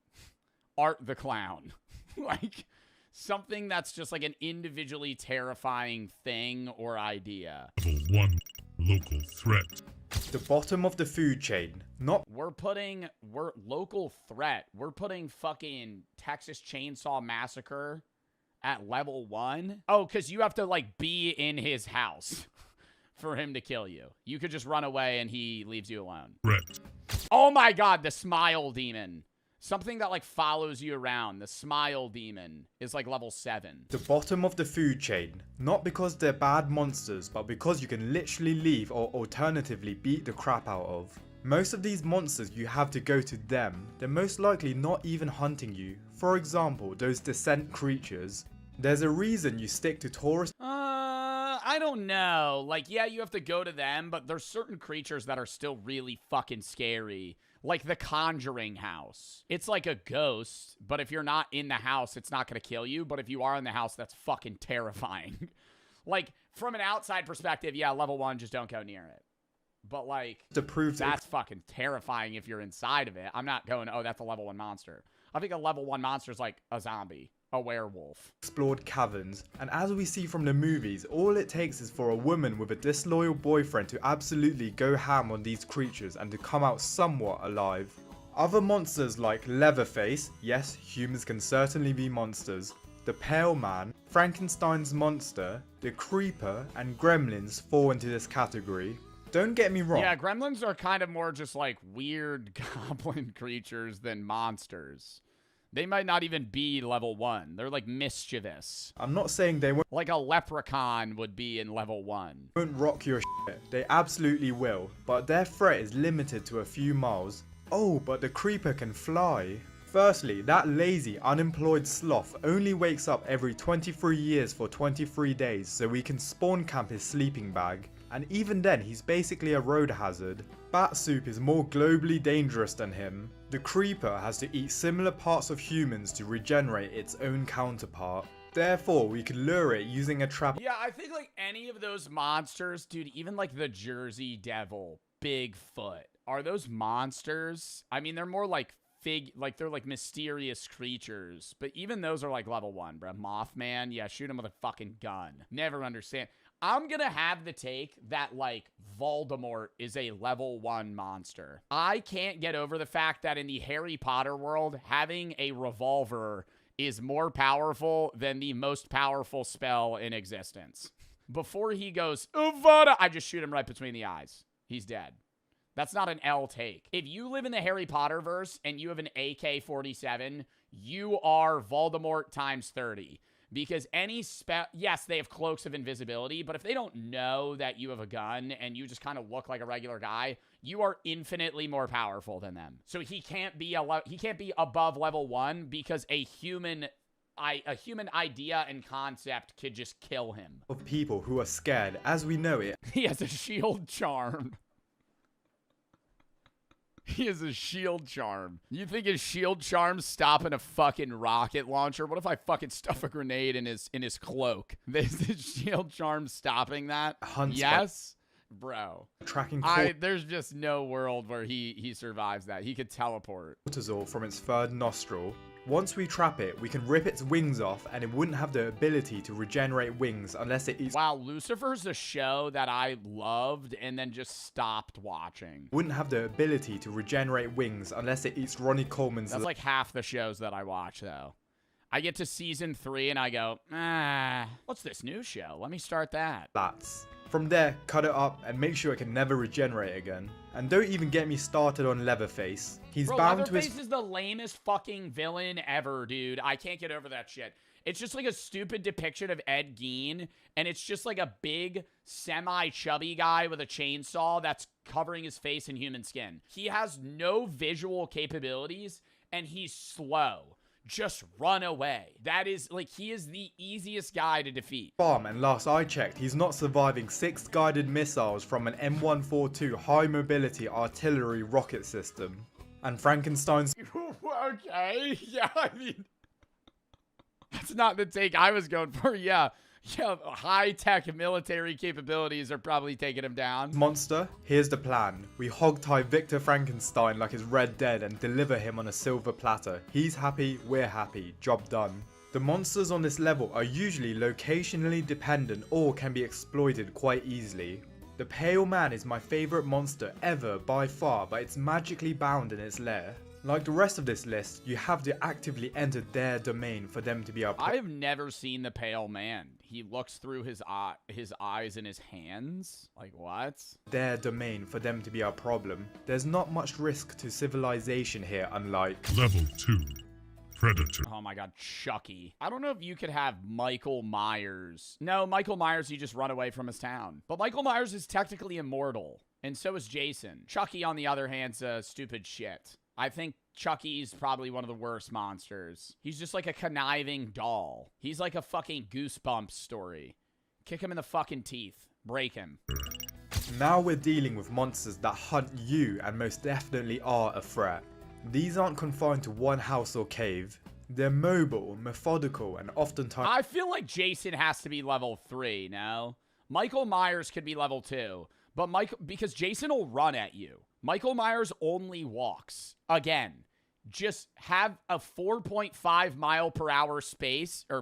Art the Clown. Like something that's just like an individually terrifying thing or idea. Level 1, local threat. The bottom of the food chain. We're local threat. We're putting fucking Texas Chainsaw Massacre at level 1. Oh, because you have to like be in his house for him to kill you. You could just run away and he leaves you alone. Threat. Oh my god, the smile demon. Something that like follows you around. The smile demon is like level 7. The bottom of the food chain. Not because they're bad monsters, but because you can literally leave or alternatively beat the crap out of. Most of these monsters you have to go to them. They're most likely not even hunting you. For example, those descent creatures. There's a reason you stick to tourist. I don't know. Like, yeah, you have to go to them, but there's certain creatures that are still really fucking scary. Like the Conjuring house. It's like a ghost, but if you're not in the house, it's not going to kill you. But if you are in the house, that's fucking terrifying. Like, from an outside perspective, yeah, level 1, just don't go near it. But, like, to prove that's fucking terrifying if you're inside of it. I'm not going, oh, that's a level 1 monster. I think a level 1 monster is like a zombie. A werewolf. Explored caverns, and as we see from the movies, all it takes is for a woman with a disloyal boyfriend to absolutely go ham on these creatures and to come out somewhat alive. Other monsters like Leatherface, yes, humans can certainly be monsters, the Pale Man, Frankenstein's monster, the Creeper, and Gremlins fall into this category. Don't get me wrong. Yeah, gremlins are kind of more just like weird goblin creatures than monsters. They might not even be level 1. They're like mischievous. I'm not saying they won't. Like a leprechaun would be in level 1. Won't rock your shit. They absolutely will. But their threat is limited to a few miles. Oh, but the Creeper can fly. Firstly, that lazy, unemployed sloth only wakes up every 23 years for 23 days so we can spawn camp his sleeping bag. And even then, he's basically a road hazard. Bat soup is more globally dangerous than him. The Creeper has to eat similar parts of humans to regenerate its own counterpart. Therefore, we can lure it using a trap. Yeah, I think like any of those monsters, dude, even like the Jersey Devil, Bigfoot, are those monsters? I mean, they're more like they're like mysterious creatures, but even those are like level 1, bro. Mothman, yeah, shoot him with a fucking gun. Never understand. I'm gonna have the take that, like, Voldemort is a level 1 monster. I can't get over the fact that in the Harry Potter world, having a revolver is more powerful than the most powerful spell in existence. Before he goes, Avada, I just shoot him right between the eyes. He's dead. That's not an L take. If you live in the Harry Potter verse and you have an AK-47, you are Voldemort times 30. Because any spell, yes, they have cloaks of invisibility, but if they don't know that you have a gun and you just kind of look like a regular guy, you are infinitely more powerful than them. So he can't be above level 1 because a human idea and concept could just kill him. Of people who are scared, as we know it. He has a shield charm. He has a shield charm. You think his shield charm's stopping a fucking rocket launcher? What if I fucking stuff a grenade in his cloak? Is his shield charm stopping that? Yes. bro. Tracking there's just no world where he survives that. He could teleport. Cortisol from its third nostril. Once we trap it, we can rip its wings off and it wouldn't have the ability to regenerate wings unless it eats— Wow, Lucifer's a show that I loved and then just stopped watching. Wouldn't have the ability to regenerate wings unless it eats Ronnie Coleman's— That's like half the shows that I watch, though. I get to season 3 and I go, what's this new show? Let me start that. Lats. From there, cut it up and make sure it can never regenerate again. And don't even get me started on Leatherface. He's bound to his— Leatherface is the lamest fucking villain ever, dude. I can't get over that shit. It's just like a stupid depiction of Ed Gein, and it's just like a big, semi-chubby guy with a chainsaw that's covering his face in human skin. He has no visual capabilities, and he's slow. Just run away. That is, like, he is the easiest guy to defeat. Farm, and last I checked, he's not surviving 6 guided missiles from an M142 high mobility artillery rocket system. And Frankenstein's— Okay, yeah, I mean, that's not the take I was going for. Yeah, high-tech military capabilities are probably taking him down. Monster, here's the plan. We hogtie Victor Frankenstein like his Red Dead and deliver him on a silver platter. He's happy, we're happy, job done. The monsters on this level are usually locationally dependent or can be exploited quite easily. The Pale Man is my favourite monster ever by far, but it's magically bound in its lair. Like the rest of this list, you have to actively enter their domain for them to be our— I have never seen the Pale Man. He looks through his eyes and his hands. Like, what? Their domain for them to be our problem. There's not much risk to civilization here, unlike— Level 2. Predator. Oh my god, Chucky. I don't know if you could have Michael Myers. No, Michael Myers, you just run away from his town. But Michael Myers is technically immortal, and so is Jason. Chucky, on the other hand, is stupid shit. I think Chucky's probably one of the worst monsters. He's just like a conniving doll. He's like a fucking Goosebumps story. Kick him in the fucking teeth. Break him. Now we're dealing with monsters that hunt you and most definitely are a threat. These aren't confined to one house or cave. They're mobile, methodical, and oftentimes— I feel like Jason has to be level 3, no? Michael Myers could be level 2. But because Jason will run at you. Michael Myers only walks. Again, just have a 4.5 mile per hour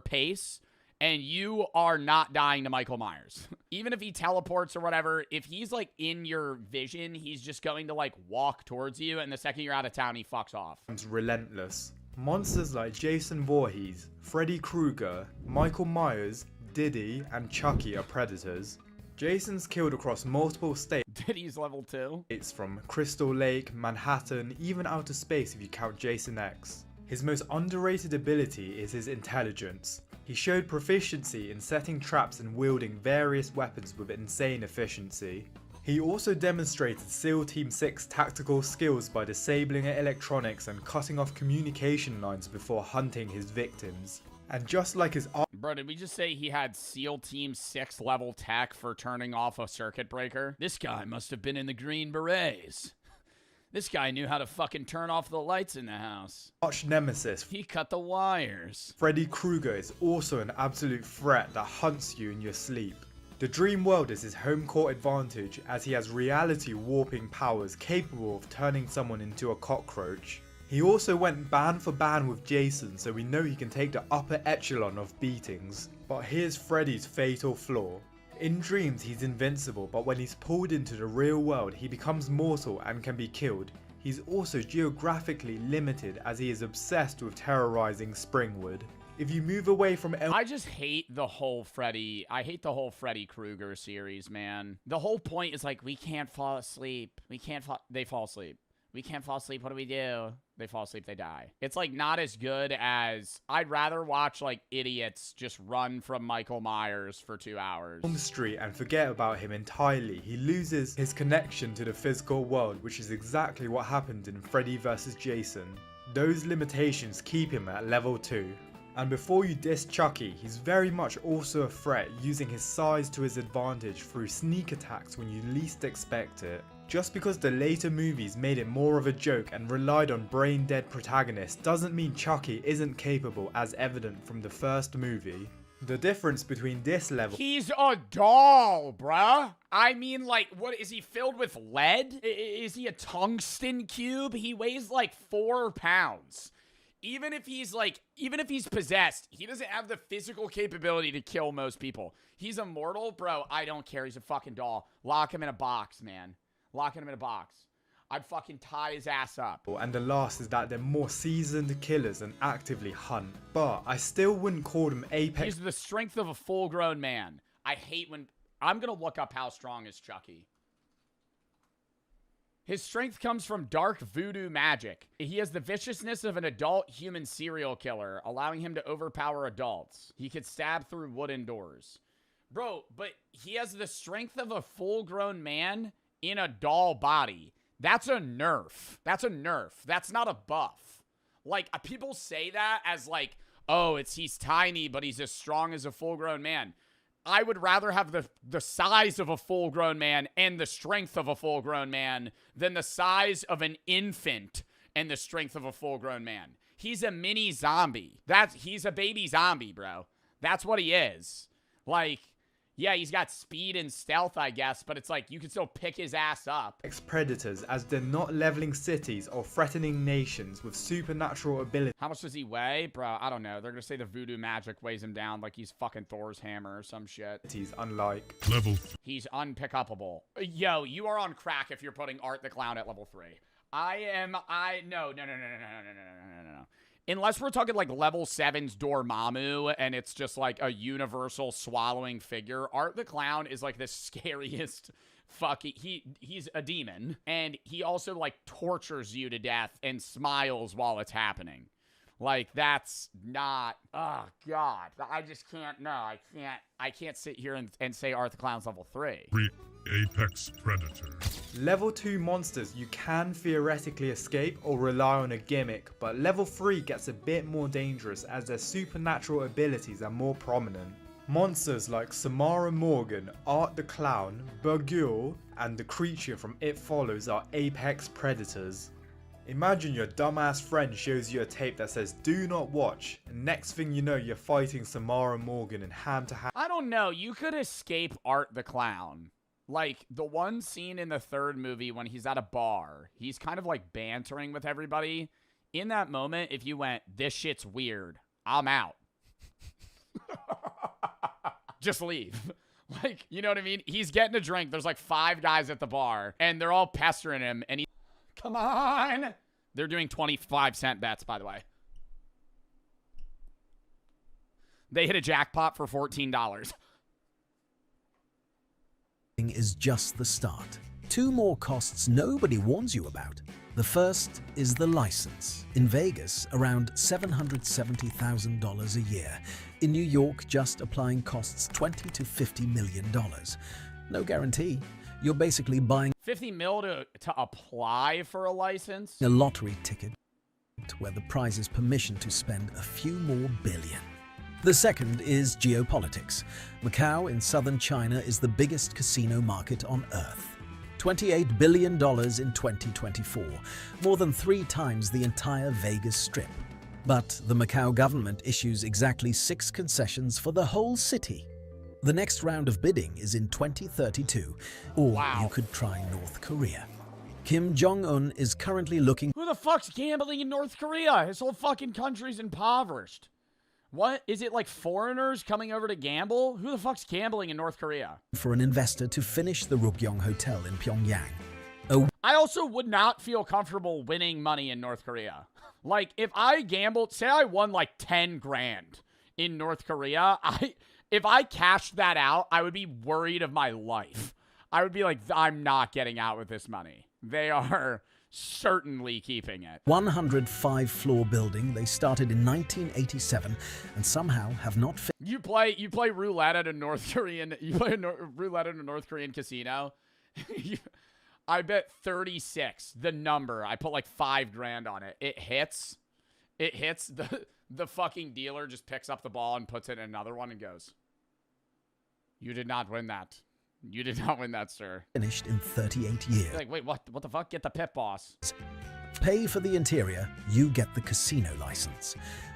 pace, and you are not dying to Michael Myers. Even if he teleports or whatever, if he's like in your vision, he's just going to like walk towards you, and the second you're out of town, he fucks off. relentless. Monsters like Jason Voorhees, Freddy Krueger, Michael Myers, Diddy, and Chucky are predators. Jason's killed across multiple states. Diddy's level 2. It's from Crystal Lake, Manhattan, even outer space if you count Jason X. His most underrated ability is his intelligence. He showed proficiency in setting traps and wielding various weapons with insane efficiency. He also demonstrated SEAL Team 6 tactical skills by disabling electronics and cutting off communication lines before hunting his victims. And just like his— Bro, did we just say he had SEAL Team 6 level tech for turning off a circuit breaker? This guy must have been in the Green Berets. This guy knew how to fucking turn off the lights in the house. arch nemesis, He cut the wires. Freddy Krueger, is also an absolute threat that hunts you in your sleep. The dream world is his home court advantage as he has reality warping powers capable of turning someone into a cockroach. He also went band for band with Jason, so we know he can take the upper echelon of beatings. But here's Freddy's fatal flaw. In dreams he's invincible, but when he's pulled into the real world he becomes mortal and can be killed. He's also geographically limited as he is obsessed with terrorizing Springwood. If you move away from I just hate the whole Freddy. I hate the whole Freddy Krueger series, man. The whole point is like, we can't fall asleep. They fall asleep. We can't fall asleep. What do we do? They fall asleep. They die. It's like not as good as— I'd rather watch like idiots just run from Michael Myers for 2 hours. On the street and forget about him entirely. He loses his connection to the physical world, which is exactly what happened in Freddy vs. Jason. Those limitations keep him at level 2. And before you diss Chucky, he's very much also a threat, using his size to his advantage through sneak attacks when you least expect it. Just because the later movies made it more of a joke and relied on brain-dead protagonists doesn't mean Chucky isn't capable, as evident from the first movie. The difference between this level... He's a doll, bruh. I mean, like, what, is he filled with lead? Is he a tungsten cube? He weighs like 4 pounds. Even if he's possessed, he doesn't have the physical capability to kill most people. He's immortal, bro. I don't care. He's a fucking doll. Lock him in a box, man. Lock him in a box. I'd fucking tie his ass up. And the last is that they're more seasoned killers and actively hunt. But I still wouldn't call them apex. He's the strength of a full-grown man. I hate when... I'm gonna look up how strong is Chucky. His strength comes from dark voodoo magic. He has the viciousness of an adult human serial killer, allowing him to overpower adults. He could stab through wooden doors. Bro, but he has the strength of a full-grown man in a doll body. That's a nerf. That's a nerf. That's not a buff. Like, people say that as like, oh, he's tiny, but he's as strong as a full-grown man. I would rather have the size of a full-grown man and the strength of a full-grown man than the size of an infant and the strength of a full-grown man. He's a mini zombie. He's a baby zombie, bro. That's what he is. Like, yeah, he's got speed and stealth, I guess, but it's like you can still pick his ass up. Predators, as they're not leveling cities or threatening nations with supernatural abilities. How much does he weigh? Bro, I don't know. They're gonna say the voodoo magic weighs him down like he's fucking Thor's hammer or some shit. He's unlike level. He's unpickable. Yo, you are on crack if you're putting Art the Clown at level 3. No. Unless we're talking like level 7's Dormammu and it's just like a universal swallowing figure, Art the Clown is like the scariest fucking... He's a demon. And he also like tortures you to death and smiles while it's happening. Like, that's not... Oh, God. I just can't... No, I can't sit here and say Art the Clown's level 3. Apex Predator. Level 2 monsters you can theoretically escape or rely on a gimmick, but level 3 gets a bit more dangerous as their supernatural abilities are more prominent. Monsters like Samara Morgan, Art the Clown, Burgul, and the creature from It Follows are apex predators. Imagine your dumbass friend shows you a tape that says do not watch, and next thing you know you're fighting Samara Morgan in hand-to-hand. I don't know, you could escape Art the Clown. Like, the one scene in the 3rd movie when he's at a bar, he's kind of like bantering with everybody. In that moment, if you went, this shit's weird, I'm out. Just leave. Like, you know what I mean? He's getting a drink. There's like 5 guys at the bar, and they're all pestering him, and he... Come on! They're doing 25-cent bets, by the way. They hit a jackpot for $14. Is just the start. 2 more costs nobody warns you about. The first is the license. In Vegas, around $770,000 a year. In New York, just applying costs $20 to $50 million. No guarantee. You're basically buying 50 mil to apply for a license? a lottery ticket where the prize is permission to spend a few more billion. The second is geopolitics. Macau in southern China is the biggest casino market on Earth. $28 billion in 2024, more than 3 times the entire Vegas Strip. But the Macau government issues exactly 6 concessions for the whole city. The next round of bidding is in 2032, or you could try North Korea. Kim Jong-un is currently looking... Who the fuck's gambling in North Korea? His whole fucking country's impoverished. What? Is it like foreigners coming over to gamble? Who the fuck's gambling in North Korea? ...for an investor to finish the Rugyong Hotel in Pyongyang. I also would not feel comfortable winning money in North Korea. Like, if I gambled, say I won like 10 grand in North Korea, if I cashed that out, I would be worried of my life. I would be like, I'm not getting out with this money. They are certainly keeping it. 105-floor building they started in 1987 and somehow have not You play roulette at a North Korean roulette at a North Korean casino. I bet 36 the number. I put like 5 grand on it. It hits. The fucking dealer just picks up the ball and puts it in another one and goes, "You did not win that. You did not win that, sir." Finished in 38 years. You're like, wait, what the fuck? Get the pit boss. Pay for the interior, you get the casino license.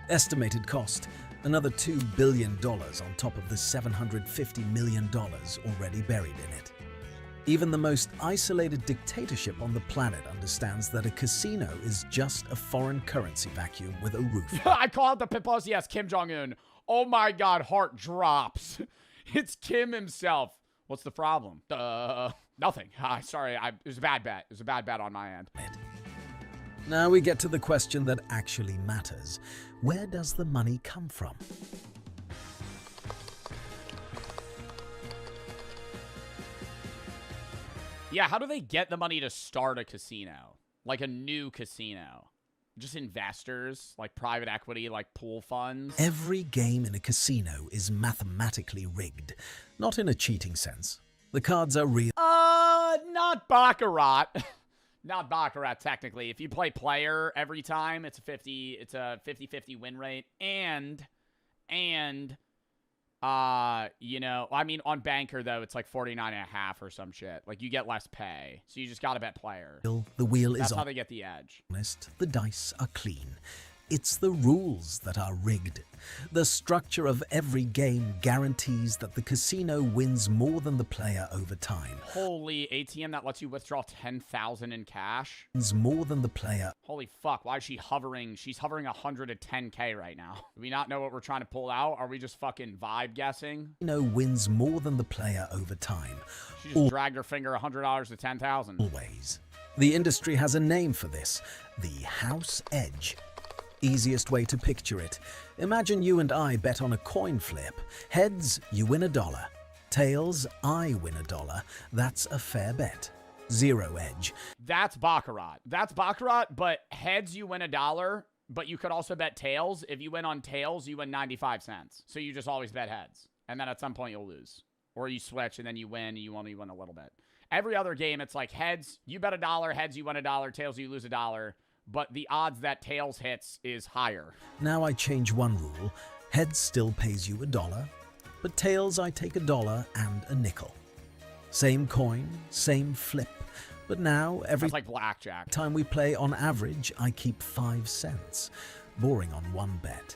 Estimated cost, another $2 billion on top of the $750 million already buried in it. Even the most isolated dictatorship on the planet understands that a casino is just a foreign currency vacuum with a roof. I call out the Pitbulls, yes, Kim Jong-un. Oh my god, heart drops. It's Kim himself. What's the problem? Nothing. Sorry, it was a bad bet. It was a bad bet on my end. Now we get to the question that actually matters. Where does the money come from? Yeah, how do they get the money to start a casino? Like a new casino? Just investors, like private equity, like pool funds? Every game in a casino is mathematically rigged. Not in a cheating sense. The cards are real. Not Baccarat. Not Baccarat, technically. If you play player every time, it's a 50-50 win rate. And you know, I mean, on Banker, though, it's like 49.5 or some shit. Like, you get less pay. So you just gotta bet player. The wheel That's is how they get the edge. honest. The dice are clean. It's the rules that are rigged. The structure of every game guarantees that the casino wins more than the player over time. Holy ATM that lets you withdraw 10,000 in cash? Wins more than the player. Holy fuck, why is she hovering? She's hovering 110K right now. Do we not know what we're trying to pull out? Are we just fucking vibe guessing? Casino wins more than the player over time. She just dragged her finger $100 to 10,000. Always. The industry has a name for this. The house edge. Easiest way to picture it. Imagine you and I bet on a coin flip. Heads, you win $1. Tails, I win $1. That's a fair bet. Zero edge. That's Baccarat. That's Baccarat, but heads, you win $1, but you could also bet tails. If you win on tails, you win 95 cents. So you just always bet heads. And then at some point, you'll lose. Or you switch, and then you win, and you only win a little bit. Every other game, it's like heads, you bet $1. Heads, you win $1. Tails, you lose $1. But the odds that tails hits is higher. Now I change one rule. Heads still pays you $1, but tails I take $1 and a nickel. Same coin, same flip, but now every That's like blackjack. time we play on average, I keep 5 cents. Boring on one bet.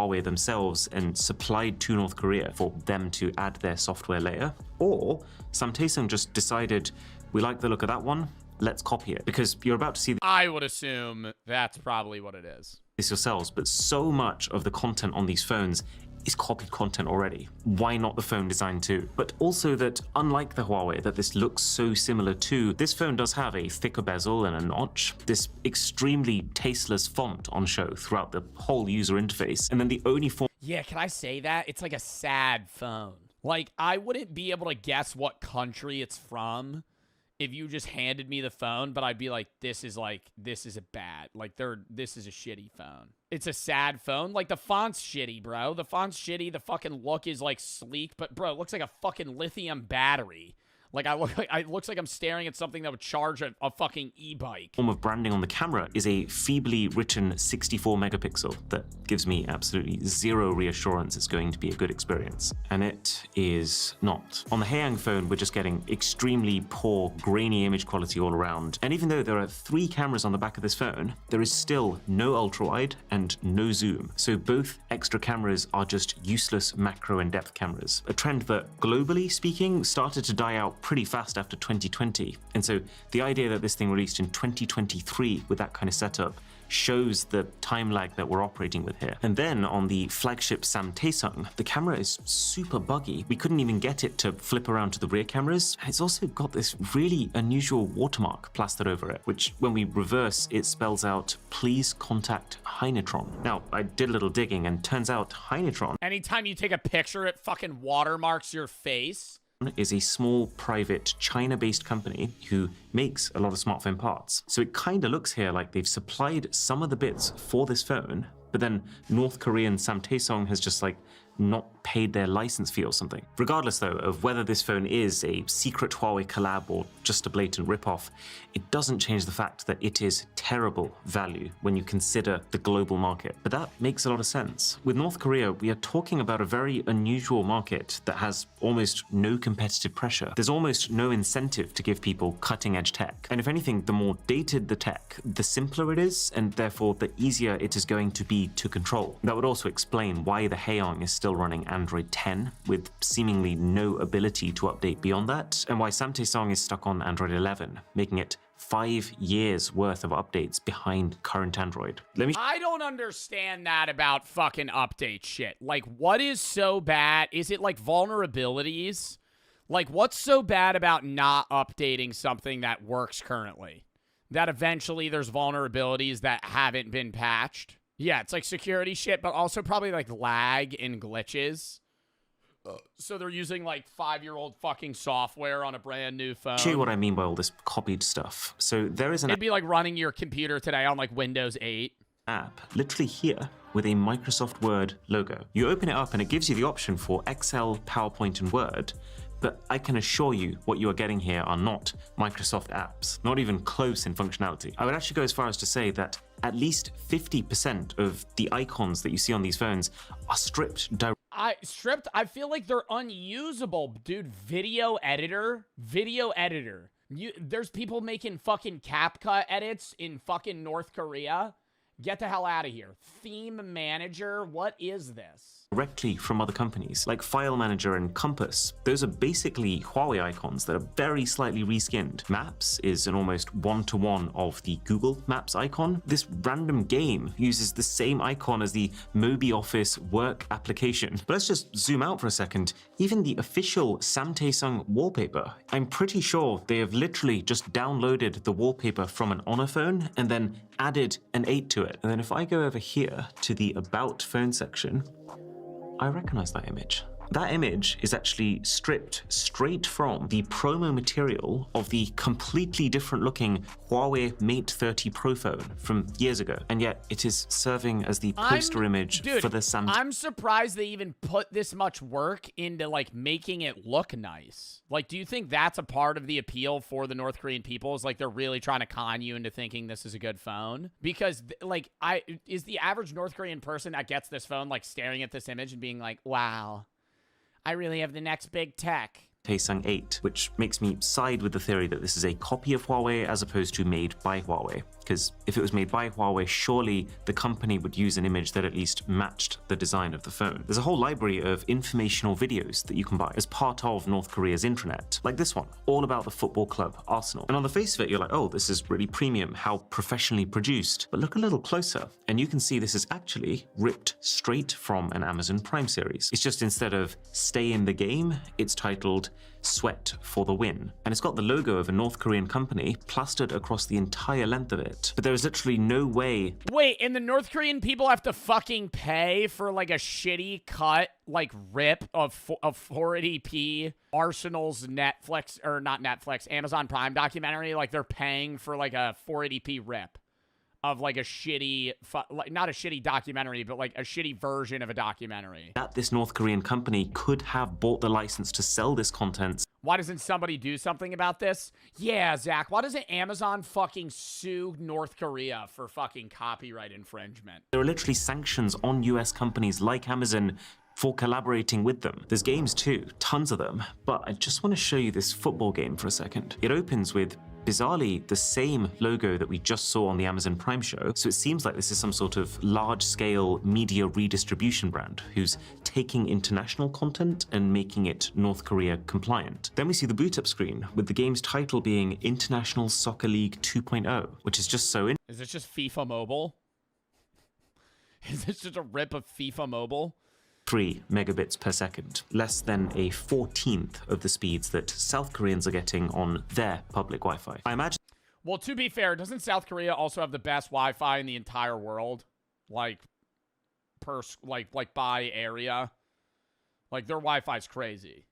Huawei themselves and supplied to North Korea for them to add their software layer, or Samsung just decided, we like the look of that one, let's copy it. Because you're about to see I would assume that's probably what it is. this yourselves, but so much of the content on these phones is copied content already. Why not the phone design too? But also that, unlike the Huawei that this looks so similar to, this phone does have a thicker bezel and a notch, this extremely tasteless font on show throughout the whole user interface, and then the only form— Yeah, can I say that? It's like a sad phone. Like, I wouldn't be able to guess what country it's from if you just handed me the phone, but I'd be like, this is a bad, like, this is a shitty phone. It's a sad phone. Like, the font's shitty, bro. The font's shitty. The fucking look is, like, sleek, but, bro, it looks like a fucking lithium battery. Like, it looks like I'm staring at something that would charge a fucking e-bike. Form of branding on the camera is a feebly written 64 megapixel that gives me absolutely zero reassurance it's going to be a good experience. And it is not. On the Haeyang phone, we're just getting extremely poor, grainy image quality all around. And even though there are 3 cameras on the back of this phone, there is still no ultra-wide and no zoom. So both extra cameras are just useless macro and depth cameras. A trend that, globally speaking, started to die out pretty fast after 2020. And so the idea that this thing released in 2023 with that kind of setup shows the time lag that we're operating with here. And then on the flagship Samsung, the camera is super buggy. We couldn't even get it to flip around to the rear cameras. And it's also got this really unusual watermark plastered over it, which when we reverse, it spells out, please contact Heinetron. Now, I did a little digging and turns out Heinetron— Anytime you take a picture, it fucking watermarks your face. is a small, private, China-based company who makes a lot of smartphone parts. So it kind of looks here like they've supplied some of the bits for this phone, but then North Korean Samsung has just like not paid their license fee or something. Regardless though of whether this phone is a secret Huawei collab or just a blatant ripoff, it doesn't change the fact that it is terrible value when you consider the global market. But that makes a lot of sense. With North Korea, we are talking about a very unusual market that has almost no competitive pressure. There's almost no incentive to give people cutting edge tech. And if anything, the more dated the tech, the simpler it is, and therefore the easier it is going to be to control. That would also explain why the Haeyang is still running Android 10 with seemingly no ability to update beyond that, and why Samsung is stuck on Android 11, making it 5 years worth of updates behind current Android. I don't understand that about fucking update shit. Like, what is so bad? Is it like vulnerabilities? Like, what's so bad about not updating something that works currently? That eventually there's vulnerabilities that haven't been patched? Yeah, it's like security shit, but also probably like lag and glitches. So they're using like 5-year-old fucking software on a brand new phone. Show you what I mean by all this copied stuff. So there is an— It'd be like running your computer today on like Windows 8. app literally here with a Microsoft Word logo. You open it up and it gives you the option for Excel, PowerPoint, and Word. But I can assure you what you are getting here are not Microsoft apps, not even close in functionality. I would actually go as far as to say that at least 50% of the icons that you see on these phones are stripped directly. I feel like they're unusable, dude. Video editor. There's people making fucking CapCut edits in fucking North Korea. Get the hell out of here. Theme manager, what is this? Directly from other companies, like File Manager and Compass. Those are basically Huawei icons that are very slightly reskinned. Maps is an almost one-to-one of the Google Maps icon. This random game uses the same icon as the Mobi Office work application. But let's just zoom out for a second. Even the official Samsung wallpaper, I'm pretty sure they have literally just downloaded the wallpaper from an Honor phone and then added an 8 to it. And then if I go over here to the About Phone section, I recognize that image. That image is actually stripped straight from the promo material of the completely different looking Huawei Mate 30 Pro phone from years ago. And yet it is serving as the poster image for the Samsung. I'm surprised they even put this much work into like making it look nice. Like, do you think that's a part of the appeal for the North Korean people? Is like they're really trying to con you into thinking this is a good phone? Because like is the average North Korean person that gets this phone like staring at this image and being like, wow, I really have the next big tech. Samsung 8, which makes me side with the theory that this is a copy of Huawei as opposed to made by Huawei. Because if it was made by Huawei, surely the company would use an image that at least matched the design of the phone. There's a whole library of informational videos that you can buy as part of North Korea's intranet, like this one, all about the football club Arsenal. And on the face of it, you're like, oh, this is really premium, how professionally produced. But look a little closer, and you can see this is actually ripped straight from an Amazon Prime series. It's just instead of Stay in the Game, it's titled Sweat for the Win. And it's got the logo of a North Korean company plastered across the entire length of it. But there is literally no way. Wait, and the North Korean people have to fucking pay for like a shitty cut, like rip of 480p Arsenal's Netflix, or not Netflix, Amazon Prime documentary. Like they're paying for like a 480p rip of like a shitty, like not a shitty documentary, but like a shitty version of a documentary. That this North Korean company could have bought the license to sell this content. Why doesn't somebody do something about this? Yeah, Zach, why doesn't Amazon fucking sue North Korea for fucking copyright infringement? There are literally sanctions on US companies like Amazon for collaborating with them. There's games too, tons of them, but I just want to show you this football game for a second. It opens with bizarrely the same logo that we just saw on the Amazon Prime show, so it seems like this is some sort of large-scale media redistribution brand who's taking international content and making it North Korea compliant. Then we see the boot up screen with the game's title being International Soccer League 2.0, which is just so Is this just FIFA Mobile? Is this just a rip of FIFA Mobile? 3 megabits per second, less than a 14th of the speeds that South Koreans are getting on their public Wi-Fi. I imagine. Well, to be fair, doesn't South Korea also have the best Wi-Fi in the entire world? Like, by area? Like, their Wi-Fi's crazy.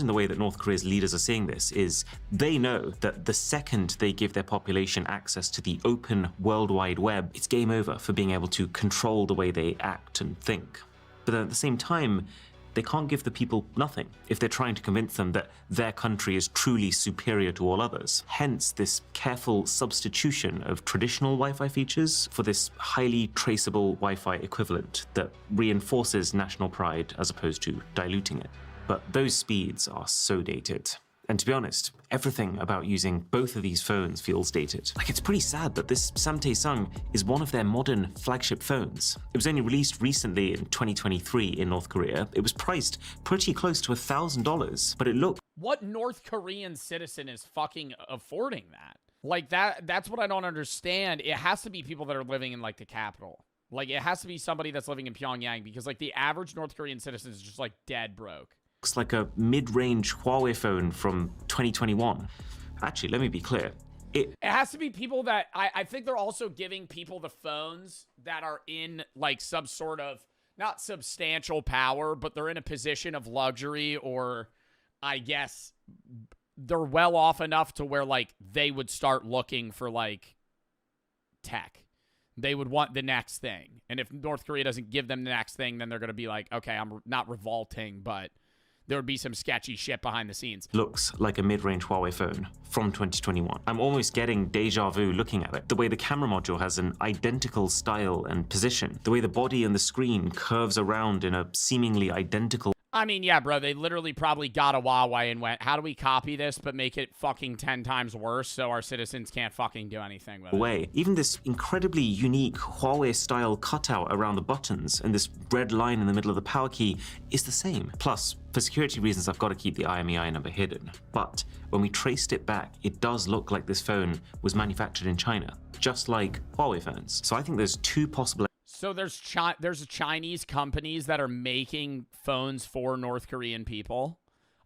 The way that North Korea's leaders are seeing this is they know that the second they give their population access to the open World Wide Web, it's game over for being able to control the way they act and think. But then at the same time, they can't give the people nothing if they're trying to convince them that their country is truly superior to all others. Hence this careful substitution of traditional Wi-Fi features for this highly traceable Wi-Fi equivalent that reinforces national pride as opposed to diluting it. But those speeds are so dated. And to be honest, everything about using both of these phones feels dated. Like, it's pretty sad that this Samsung is one of their modern flagship phones. It was only released recently in 2023 in North Korea. It was priced pretty close to $1,000, but it looked... What North Korean citizen is fucking affording that? Like, that's what I don't understand. It has to be people that are living in, like, the capital. Like, it has to be somebody that's living in Pyongyang, because, like, the average North Korean citizen is just, like, dead broke. Looks like a mid-range Huawei phone from 2021. Actually, let me be clear. It has to be people that I think they're also giving people the phones that are in like some sort of not substantial power, but they're in a position of luxury, or I guess they're well off enough to where like they would start looking for like tech. They would want the next thing. And if North Korea doesn't give them the next thing, then they're going to be like, okay, I'm not revolting, but there would be some sketchy shit behind the scenes. Looks like a mid-range Huawei phone from 2021. I'm almost getting deja vu looking at it. The way the camera module has an identical style and position. The way the body and the screen curves around in a seemingly identical... I mean, yeah, bro, they literally probably got a Huawei and went, how do we copy this but make it fucking 10 times worse so our citizens can't fucking do anything with it? Even this incredibly unique Huawei-style cutout around the buttons and this red line in the middle of the power key is the same. Plus, for security reasons, I've got to keep the IMEI number hidden. But when we traced it back, it does look like this phone was manufactured in China, just like Huawei phones. So I think there's two possible... So there's Chinese companies that are making phones for North Korean people?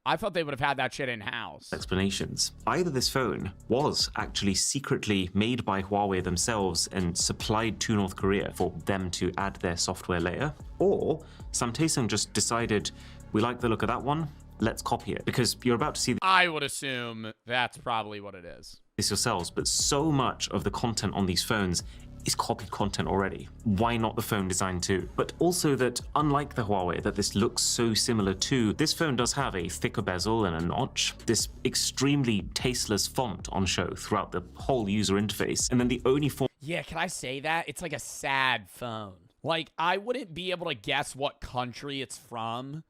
I thought they would have had that shit in-house. Explanations. Either this phone was actually secretly made by Huawei themselves and supplied to North Korea for them to add their software layer, or Samsung just decided, we like the look of that one, let's copy it. Because you're about to see... I would assume that's probably what it is. This yourselves, but so much of the content on these phones is copied content already. Why not the phone design too? But also that, unlike the Huawei that this looks so similar to, this phone does have a thicker bezel and a notch, this extremely tasteless font on show throughout the whole user interface, and then the only form... Yeah, can I say that? It's like a sad phone. Like, I wouldn't be able to guess what country it's from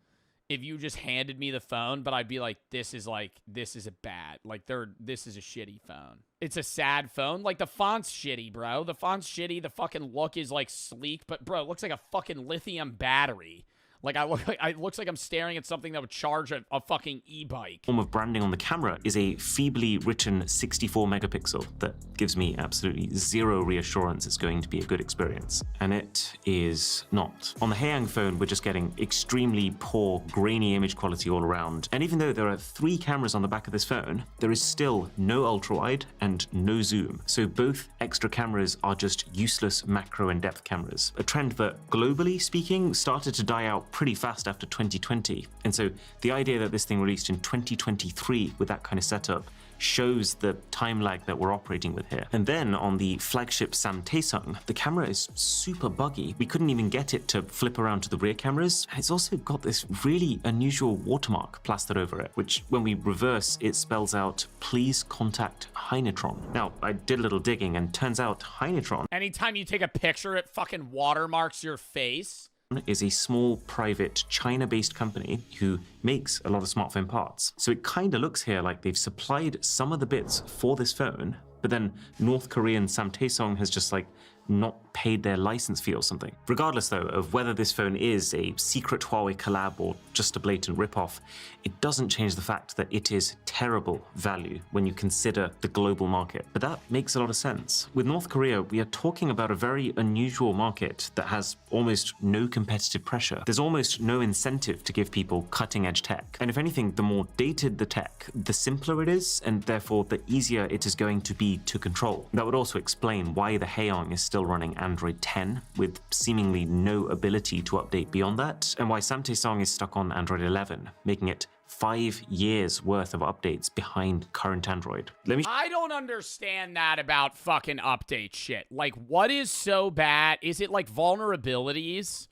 if you just handed me the phone, but I'd be like, this is a bad, like this is a shitty phone. It's a sad phone. Like the font's shitty, bro. The font's shitty. The fucking look is like sleek, but bro, it looks like a fucking lithium battery. Like it looks like I'm staring at something that would charge a fucking e-bike. Form of branding on the camera is a feebly written 64 megapixel that gives me absolutely zero reassurance it's going to be a good experience. And it is not. On the Haeyang phone, we're just getting extremely poor, grainy image quality all around. And even though there are 3 cameras on the back of this phone, there is still no ultra-wide and no zoom. So both extra cameras are just useless macro and depth cameras. A trend that, globally speaking, started to die out pretty fast after 2020. And so the idea that this thing released in 2023 with that kind of setup shows the time lag that we're operating with here. And then on the flagship Samtaesung, the camera is super buggy. We couldn't even get it to flip around to the rear cameras. And it's also got this really unusual watermark plastered over it, which when we reverse, it spells out, please contact Heinetron. Now, I did a little digging and turns out Heinetron Anytime you take a picture, it fucking watermarks your face. is a small, private, China-based company who makes a lot of smartphone parts. So it kind of looks here like they've supplied some of the bits for this phone, but then North Korean Samtaesung has just like not paid their license fee or something. Regardless though of whether this phone is a secret Huawei collab or just a blatant ripoff, it doesn't change the fact that it is terrible value when you consider the global market. But that makes a lot of sense. With North Korea, we are talking about a very unusual market that has almost no competitive pressure. There's almost no incentive to give people cutting edge tech. And if anything, the more dated the tech, the simpler it is, and therefore the easier it is going to be to control. That would also explain why the Haeyang is still running Android 10 with seemingly no ability to update beyond that, and why Samtaesung is stuck on Android 11, making it 5 years worth of updates behind current Android. I don't understand that about fucking update shit. Like, what is so bad? Is it like vulnerabilities?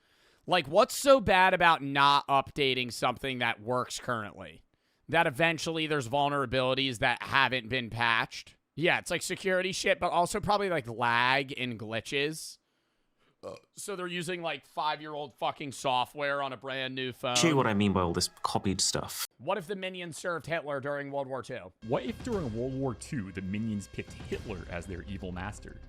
Like, what's so bad about not updating something that works currently? That eventually there's vulnerabilities that haven't been patched? Yeah, it's like security shit, but also probably like lag and glitches. So they're using like 5-year-old fucking software on a brand new phone. Show you what I mean by all this copied stuff. What if the minions served Hitler during World War II? What if during World War II the minions picked Hitler as their evil master?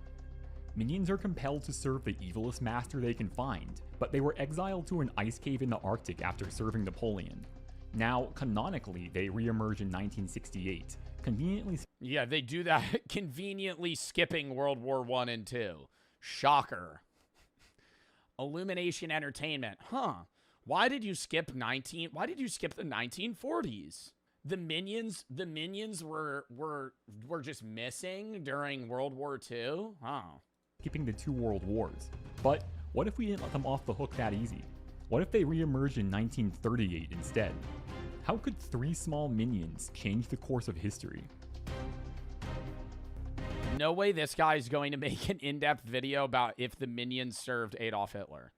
Minions are compelled to serve the evilest master they can find, but they were exiled to an ice cave in the Arctic after serving Napoleon. Now, canonically, they reemerge in 1968. Conveniently. Yeah, they do that conveniently skipping World War I and II. Shocker. Illumination Entertainment. Huh. Why did you skip the 1940s? The minions were just missing during World War II? Oh. Skipping the 2 world wars. But what if we didn't let them off the hook that easy? What if they reemerged in 1938 instead? How could 3 small minions change the course of history? No way this guy's going to make an in-depth video about if the minions served Adolf Hitler.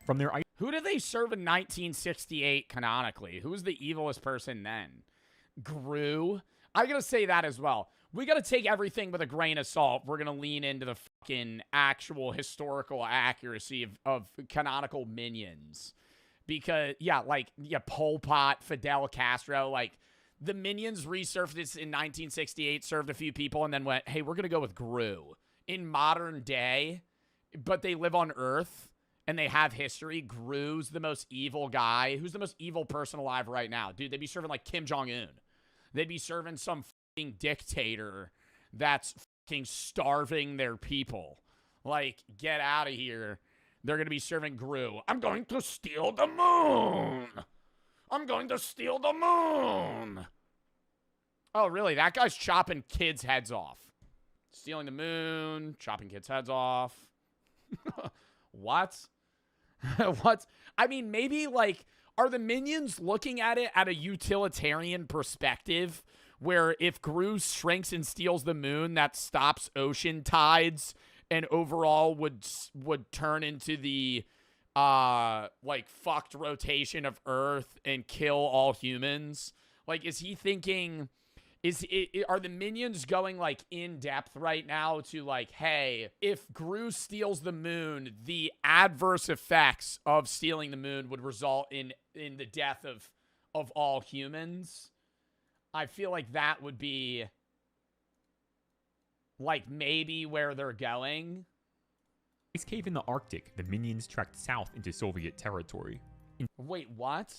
From their Who did they serve in 1968 canonically? Who was the evilest person then? Gru? I gotta say that as well. We gotta take everything with a grain of salt. We're gonna lean into the fucking actual historical accuracy of canonical minions. Because, yeah, Pol Pot, Fidel Castro, the minions resurfaced in 1968, served a few people, and then went, hey, we're gonna go with Gru. In modern day, but they live on Earth, and they have history. Gru's the most evil guy. Who's the most evil person alive right now? Dude, they'd be serving Kim Jong-un. They'd be serving some fucking dictator that's fucking starving their people. Get out of here. They're going to be serving Gru. I'm going to steal the moon. I'm going to steal the moon. Oh, really? That guy's chopping kids' heads off. Stealing the moon, chopping kids' heads off. What? What? I mean, maybe, are the minions looking at it at a utilitarian perspective where if Gru shrinks and steals the moon, that stops ocean tides and overall would turn into the fucked rotation of Earth and kill all humans? Is he thinking Are the minions going like in depth right now to like, hey, if Gru steals the moon, the adverse effects of stealing the moon would result in the death of all humans? I feel like that would be like maybe where they're going. Ice cave in the Arctic, the minions trekked south into Soviet territory. Wait, what?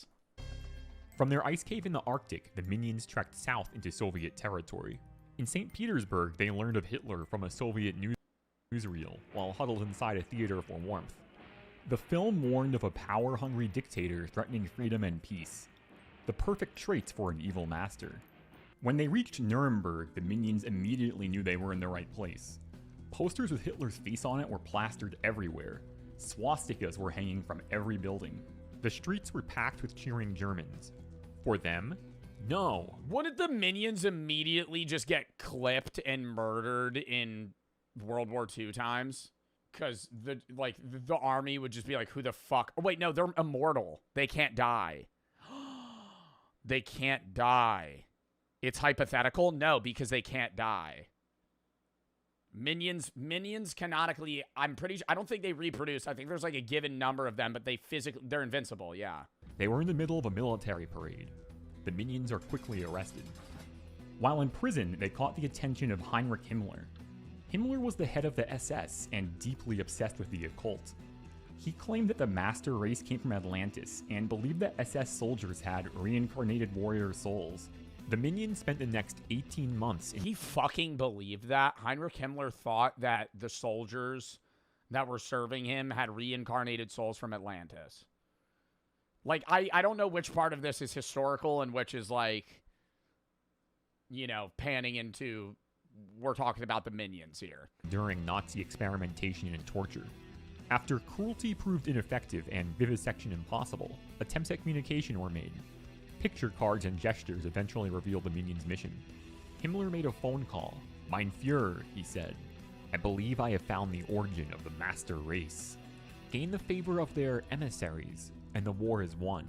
From their ice cave in the Arctic, the minions trekked south into Soviet territory. In St. Petersburg, they learned of Hitler from a Soviet newsreel while huddled inside a theater for warmth. The film warned of a power-hungry dictator threatening freedom and peace, the perfect traits for an evil master. When they reached Nuremberg, the minions immediately knew they were in the right place. Posters with Hitler's face on it were plastered everywhere. Swastikas were hanging from every building. The streets were packed with cheering Germans. For them, no. Wouldn't the minions immediately just get clipped and murdered in World War II times? Because the army would just be like, who the fuck? Oh, wait, no, they're immortal. They can't die. They can't die. It's hypothetical? No, because they can't die. Minions canonically, I don't think they reproduce. I think there's like a given number of them, but they're invincible, yeah. They were in the middle of a military parade. The minions are quickly arrested. While in prison, they caught the attention of Heinrich Himmler. Himmler was the head of the SS and deeply obsessed with the occult. He claimed that the master race came from Atlantis and believed that SS soldiers had reincarnated warrior souls. The minions spent the next 18 months. He fucking believed that? Heinrich Himmler thought that the soldiers that were serving him had reincarnated souls from Atlantis. Like, I don't know which part of this is historical and which is like, you know, panning into, we're talking about the minions here. During Nazi experimentation and torture. After cruelty proved ineffective and vivisection impossible, attempts at communication were made. Picture cards and gestures eventually revealed the minions' mission. Himmler made a phone call. Mein Führer, he said. I believe I have found the origin of the master race. Gain the favor of their emissaries, and the war is won.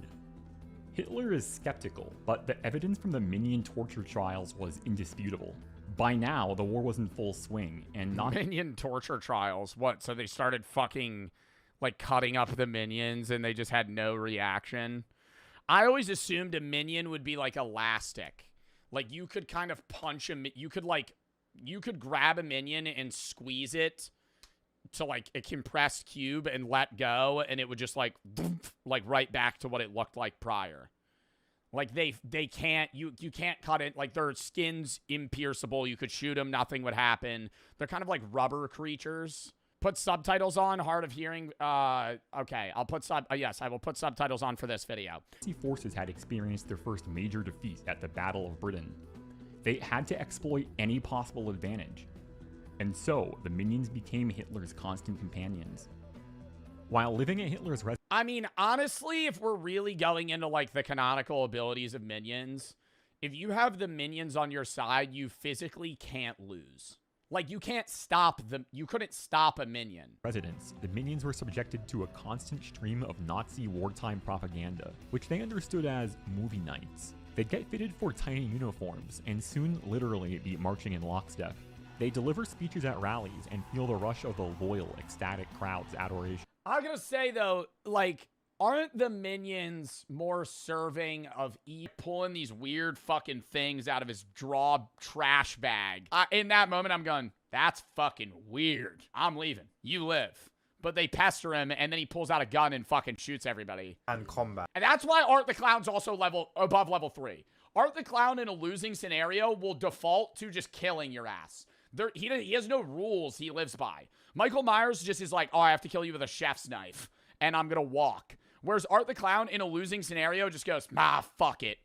Hitler is skeptical, but the evidence from the minion torture trials was indisputable. By now, the war was in full swing, and not— Minion torture trials? What, so they started fucking, like, cutting up the minions and they just had no reaction? I always assumed a minion would be, like, elastic. Like, you could kind of punch a— you could grab a minion and squeeze it to, like, a compressed cube and let go, and it would just, like right back to what it looked like prior. Like, they can't— you can't cut it. Like, their skin's impierceable. You could shoot them. Nothing would happen. They're kind of like rubber creatures. Put subtitles on. Hard of hearing. Okay, I'll put yes, I will put subtitles on for this video. Nazi forces had experienced their first major defeat at the Battle of Britain. They had to exploit any possible advantage. And so, the minions became Hitler's constant companions. While living at Hitler's residence— I mean, honestly, if we're really going into, like, the canonical abilities of minions, if you have the minions on your side, you physically can't lose. Like, you can't stop them. You couldn't stop a minion. The minions were subjected to a constant stream of Nazi wartime propaganda, which they understood as movie nights. They'd get fitted for tiny uniforms, and soon literally be marching in lockstep. They deliver speeches at rallies and feel the rush of the loyal, ecstatic crowd's adoration. I'm gonna say, though, like, aren't the minions more serving of pulling these weird fucking things out of his trash bag? In that moment, I'm going, that's fucking weird. I'm leaving. You live. But they pester him, and then he pulls out a gun and fucking shoots everybody. And combat. And that's why Art the Clown's also above level 3. Art the Clown in a losing scenario will default to just killing your ass. He has no rules he lives by. Michael Myers just is like, oh, I have to kill you with a chef's knife, and I'm gonna walk. Whereas Art the Clown in a losing scenario just goes, fuck it.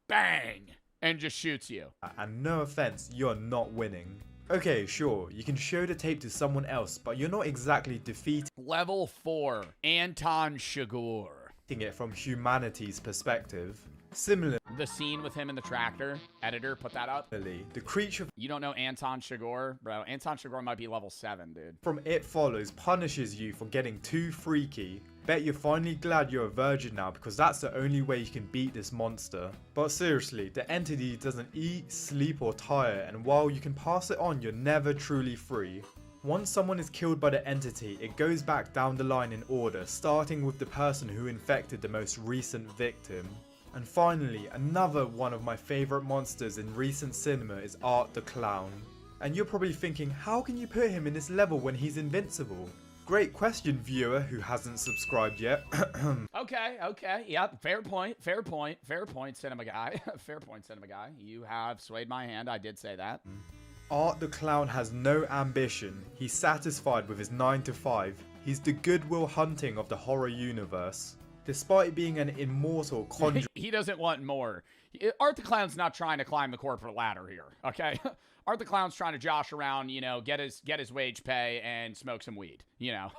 Bang! And just shoots you. And no offense, you're not winning. Okay, sure, you can show the tape to someone else, but you're not exactly defeating— Level 4, Anton Chigurh. It from humanity's perspective. Similarly, the scene with him in the tractor. Editor, put that up. The creature— You don't know Anton Chigurh? Bro, Anton Chigurh might be level 7, dude. From It Follows punishes you for getting too freaky, Bet you're finally glad you're a virgin now, because that's the only way you can beat this monster. But seriously, the entity doesn't eat, sleep or tire, and while you can pass it on, you're never truly free. Once someone is killed by the entity, it goes back down the line in order, starting with the person who infected the most recent victim. And finally, another one of my favourite monsters in recent cinema is Art the Clown. And you're probably thinking, how can you put him in this level when he's invincible? Great question, viewer who hasn't subscribed yet. Okay. Yep. Fair point, cinema guy. Fair point, cinema guy. You have swayed my hand. I did say that. Art the Clown has no ambition. He's satisfied with his 9 to 5. He's the Goodwill Hunting of the horror universe. Despite being an immortal conjurer, he doesn't want more. Art the Clown's not trying to climb the corporate ladder here, okay? Art the Clown's trying to josh around, you know, get his wage pay and smoke some weed, you know?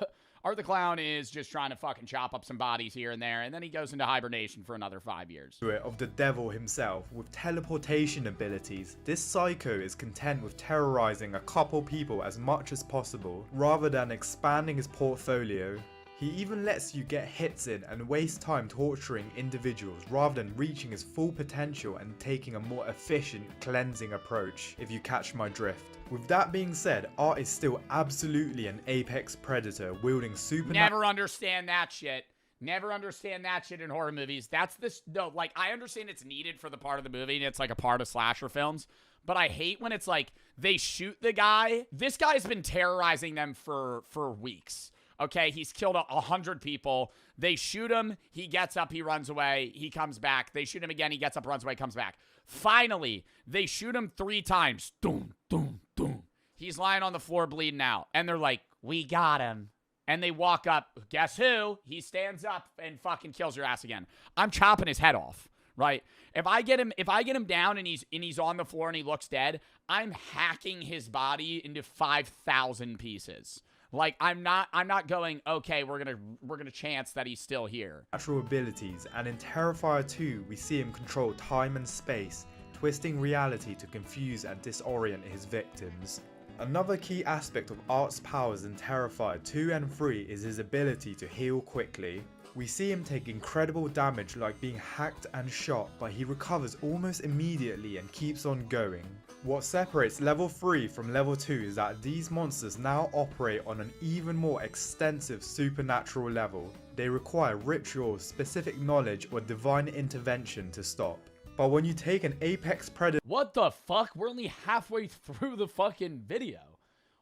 Art the Clown is just trying to fucking chop up some bodies here and there, and then he goes into hibernation for another 5 years. Of the devil himself, with teleportation abilities, this psycho is content with terrorizing a couple people as much as possible, rather than expanding his portfolio. He even lets you get hits in and waste time torturing individuals rather than reaching his full potential and taking a more efficient cleansing approach, if you catch my drift. With that being said, Art is still absolutely an apex predator wielding Never understand that shit. Never understand that shit in horror movies. That's this, no, like, I understand it's needed for the part of the movie and it's like a part of slasher films, but I hate when it's like, they shoot the guy. This guy's been terrorizing them for weeks. Okay, he's killed 100 people. They shoot him. He gets up. He runs away. He comes back. They shoot him again. He gets up, runs away, comes back. Finally, they shoot him 3 times. Doom, doom, doom. He's lying on the floor bleeding out. And they're like, we got him. And they walk up. Guess who? He stands up and fucking kills your ass again. I'm chopping his head off, right? If I get him down and he's on the floor and he looks dead, I'm hacking his body into 5,000 pieces. Like, I'm not going, okay, we're gonna chance that he's still here. Natural abilities, and in Terrifier 2, we see him control time and space, twisting reality to confuse and disorient his victims. Another key aspect of Art's powers in Terrifier 2 and 3 is his ability to heal quickly. We see him take incredible damage like being hacked and shot, but he recovers almost immediately and keeps on going. What separates level 3 from level 2 is that these monsters now operate on an even more extensive supernatural level. They require rituals, specific knowledge, or divine intervention to stop. But when you take an apex predator— What the fuck? We're only halfway through the fucking video.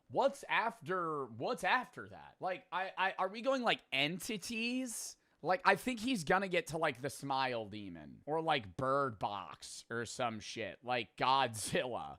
What's after that? Like, are we going like entities? Like, I think he's gonna get to like the Smile Demon or like Bird Box or some shit. Like Godzilla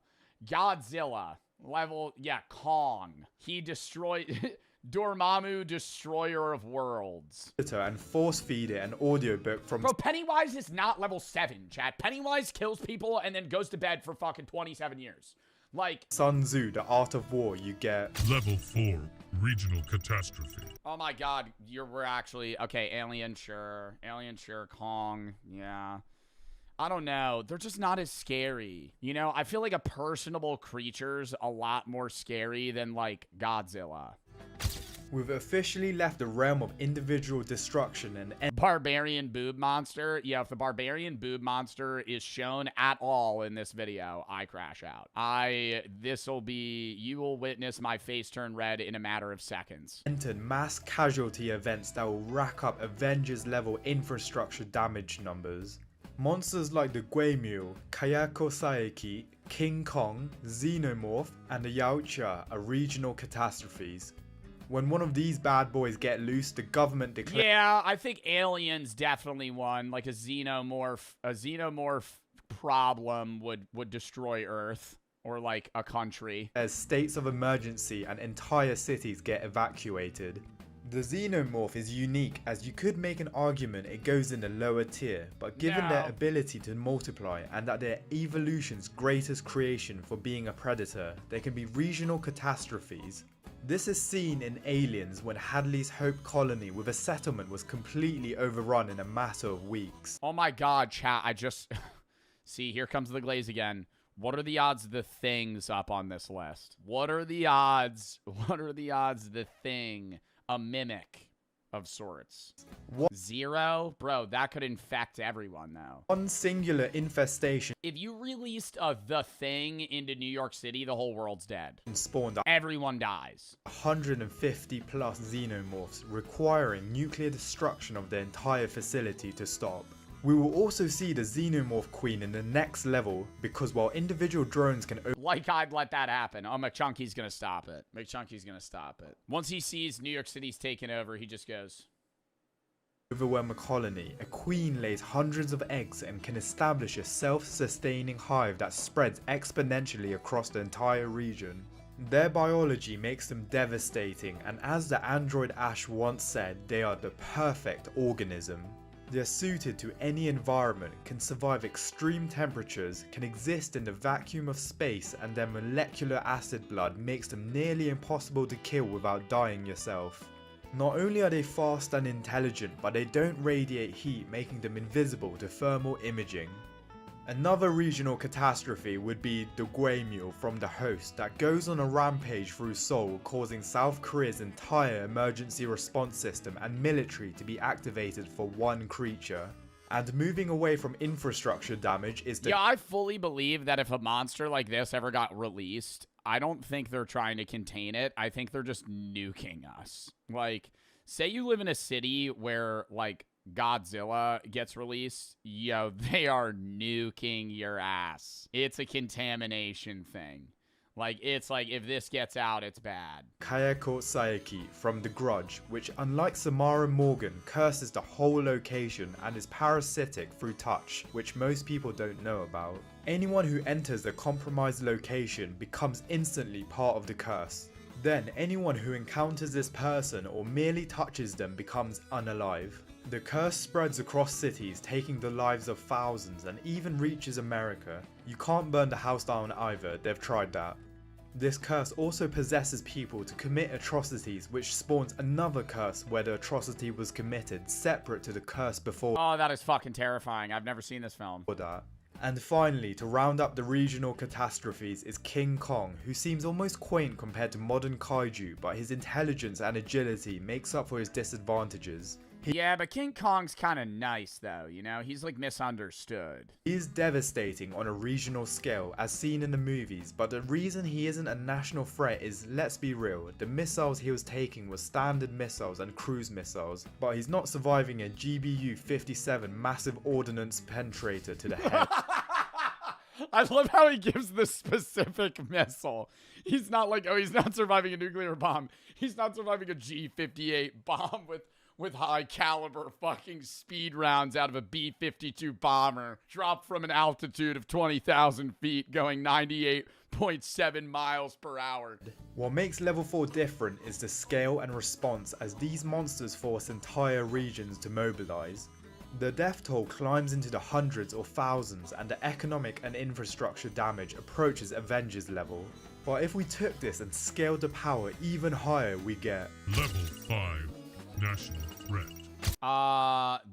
level, yeah, Kong. He destroyed Dormammu, Destroyer of Worlds. And force feed it an audiobook from— Bro, Pennywise is not level 7, chat. Pennywise kills people and then goes to bed for fucking 27 years. Like Sun Tzu, The Art of War. You get level 4, regional catastrophe. Oh my god, we're actually okay. Alien, sure, Kong, yeah. I don't know. They're just not as scary. You know, I feel like a personable creature's a lot more scary than like Godzilla. We've officially left the realm of individual destruction and Barbarian boob monster. Yeah, if the barbarian boob monster is shown at all in this video, I crash out. You will witness my face turn red in a matter of seconds. Entered mass casualty events that will rack up Avengers level infrastructure damage numbers. Monsters like the Guemul, Kayako Saeki, King Kong, Xenomorph, and the Yautja are regional catastrophes. When one of these bad boys get loose, the government declares— Yeah, I think aliens definitely won. Like a xenomorph problem would destroy Earth or like a country. As states of emergency and entire cities get evacuated. The Xenomorph is unique, as you could make an argument it goes in the lower tier, but given their ability to multiply and that their evolution's greatest creation for being a predator, they can be regional catastrophes. This is seen in Aliens when Hadley's Hope colony with a settlement was completely overrun in a matter of weeks. Oh my god, chat, I just... See, here comes the glaze again. What are the odds the Thing's up on this list? What are the odds the Thing, a mimic, of sorts. 0? Bro, that could infect everyone, though. One singular infestation. If you released The Thing into New York City, the whole world's dead. Spawned everyone dies. 150 plus xenomorphs, requiring nuclear destruction of the entire facility to stop. We will also see the Xenomorph Queen in the next level, because while individual drones can like I'd let that happen. Oh, McChunky's gonna stop it. McChunky's gonna stop it. Once he sees New York City's taken over, he just goes... overwhelm a colony, a queen lays hundreds of eggs and can establish a self-sustaining hive that spreads exponentially across the entire region. Their biology makes them devastating, and as the android Ash once said, they are the perfect organism. They are suited to any environment, can survive extreme temperatures, can exist in the vacuum of space, and their molecular acid blood makes them nearly impossible to kill without dying yourself. Not only are they fast and intelligent, but they don't radiate heat, making them invisible to thermal imaging. Another regional catastrophe would be the Guemul from the Host that goes on a rampage through Seoul, causing South Korea's entire emergency response system and military to be activated for one creature. And moving away from infrastructure damage is the— Yeah, I fully believe that if a monster like this ever got released, I don't think they're trying to contain it. I think they're just nuking us. Like, say you live in a city where, like, Godzilla gets released, yo, they are nuking your ass. It's a contamination thing. Like, it's like, if this gets out, it's bad. Kayako Saeki from The Grudge, which unlike Samara Morgan, curses the whole location and is parasitic through touch, which most people don't know about. Anyone who enters a compromised location becomes instantly part of the curse. Then anyone who encounters this person or merely touches them becomes unalive. The curse spreads across cities, taking the lives of thousands, and even reaches America. You can't burn the house down either, they've tried that. This curse also possesses people to commit atrocities, which spawns another curse where the atrocity was committed, separate to the curse before. Oh, that is fucking terrifying. I've never seen this film. That. And finally, to round up the regional catastrophes is King Kong, who seems almost quaint compared to modern kaiju, but his intelligence and agility makes up for his disadvantages. Yeah, but King Kong's kind of nice, though, you know? He's, like, misunderstood. He is devastating on a regional scale, as seen in the movies, but the reason he isn't a national threat is, let's be real, the missiles he was taking were standard missiles and cruise missiles, but he's not surviving a GBU-57 massive ordnance penetrator to the head. I love how he gives the specific missile. He's not like, oh, he's not surviving a nuclear bomb. He's not surviving a G-58 bomb with high caliber fucking speed rounds out of a B-52 bomber dropped from an altitude of 20,000 feet going 98.7 miles per hour. What makes level 4 different is the scale and response, as these monsters force entire regions to mobilize. The death toll climbs into the hundreds or thousands, and the economic and infrastructure damage approaches Avengers level. But if we took this and scaled the power even higher, we get Level 5 National Threat.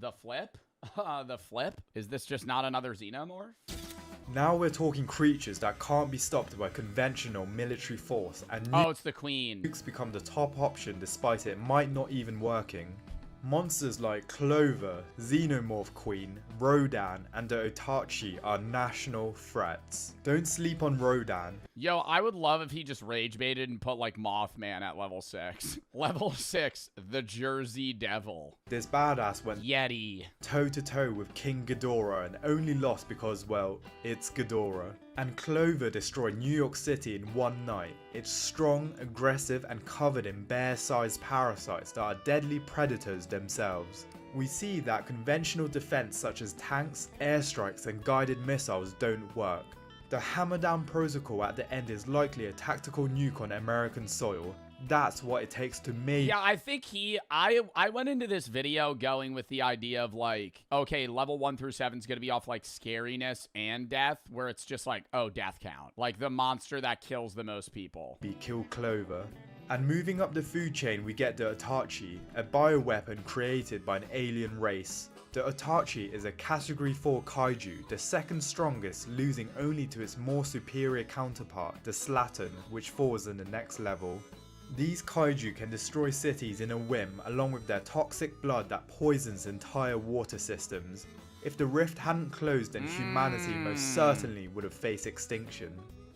The flip? The flip? Is this just not another xenomorph? Now we're talking creatures that can't be stopped by conventional military force, and oh, it's the Queen. Nukes become the top option despite it might not even working. Monsters like Clover, Xenomorph Queen, Rodan, and the Otachi are national threats. Don't sleep on Rodan. Yo, I would love if he just rage baited and put like Mothman at level 6. Level 6, the Jersey Devil. This badass went Yeti toe to toe with King Ghidorah and only lost because, well, it's Ghidorah. And Clover destroyed New York City in one night. It's strong, aggressive, and covered in bear-sized parasites that are deadly predators themselves. We see that conventional defense such as tanks, airstrikes, and guided missiles don't work. The hammer down protocol at the end is likely a tactical nuke on American soil. That's what it takes to make. Yeah, I think I went into this video going with the idea of like, okay, level 1 through 7 is going to be off like scariness and death, where it's just like, oh, death count. Like the monster that kills the most people. Kill Clover. And moving up the food chain, we get the Otachi, a bioweapon created by an alien race. The Otachi is a category 4 kaiju, the second strongest, losing only to its more superior counterpart, the Slattern, which falls in the next level. These kaiju can destroy cities in a whim, along with their toxic blood that poisons entire water systems. If the rift hadn't closed, then humanity most certainly would have faced extinction.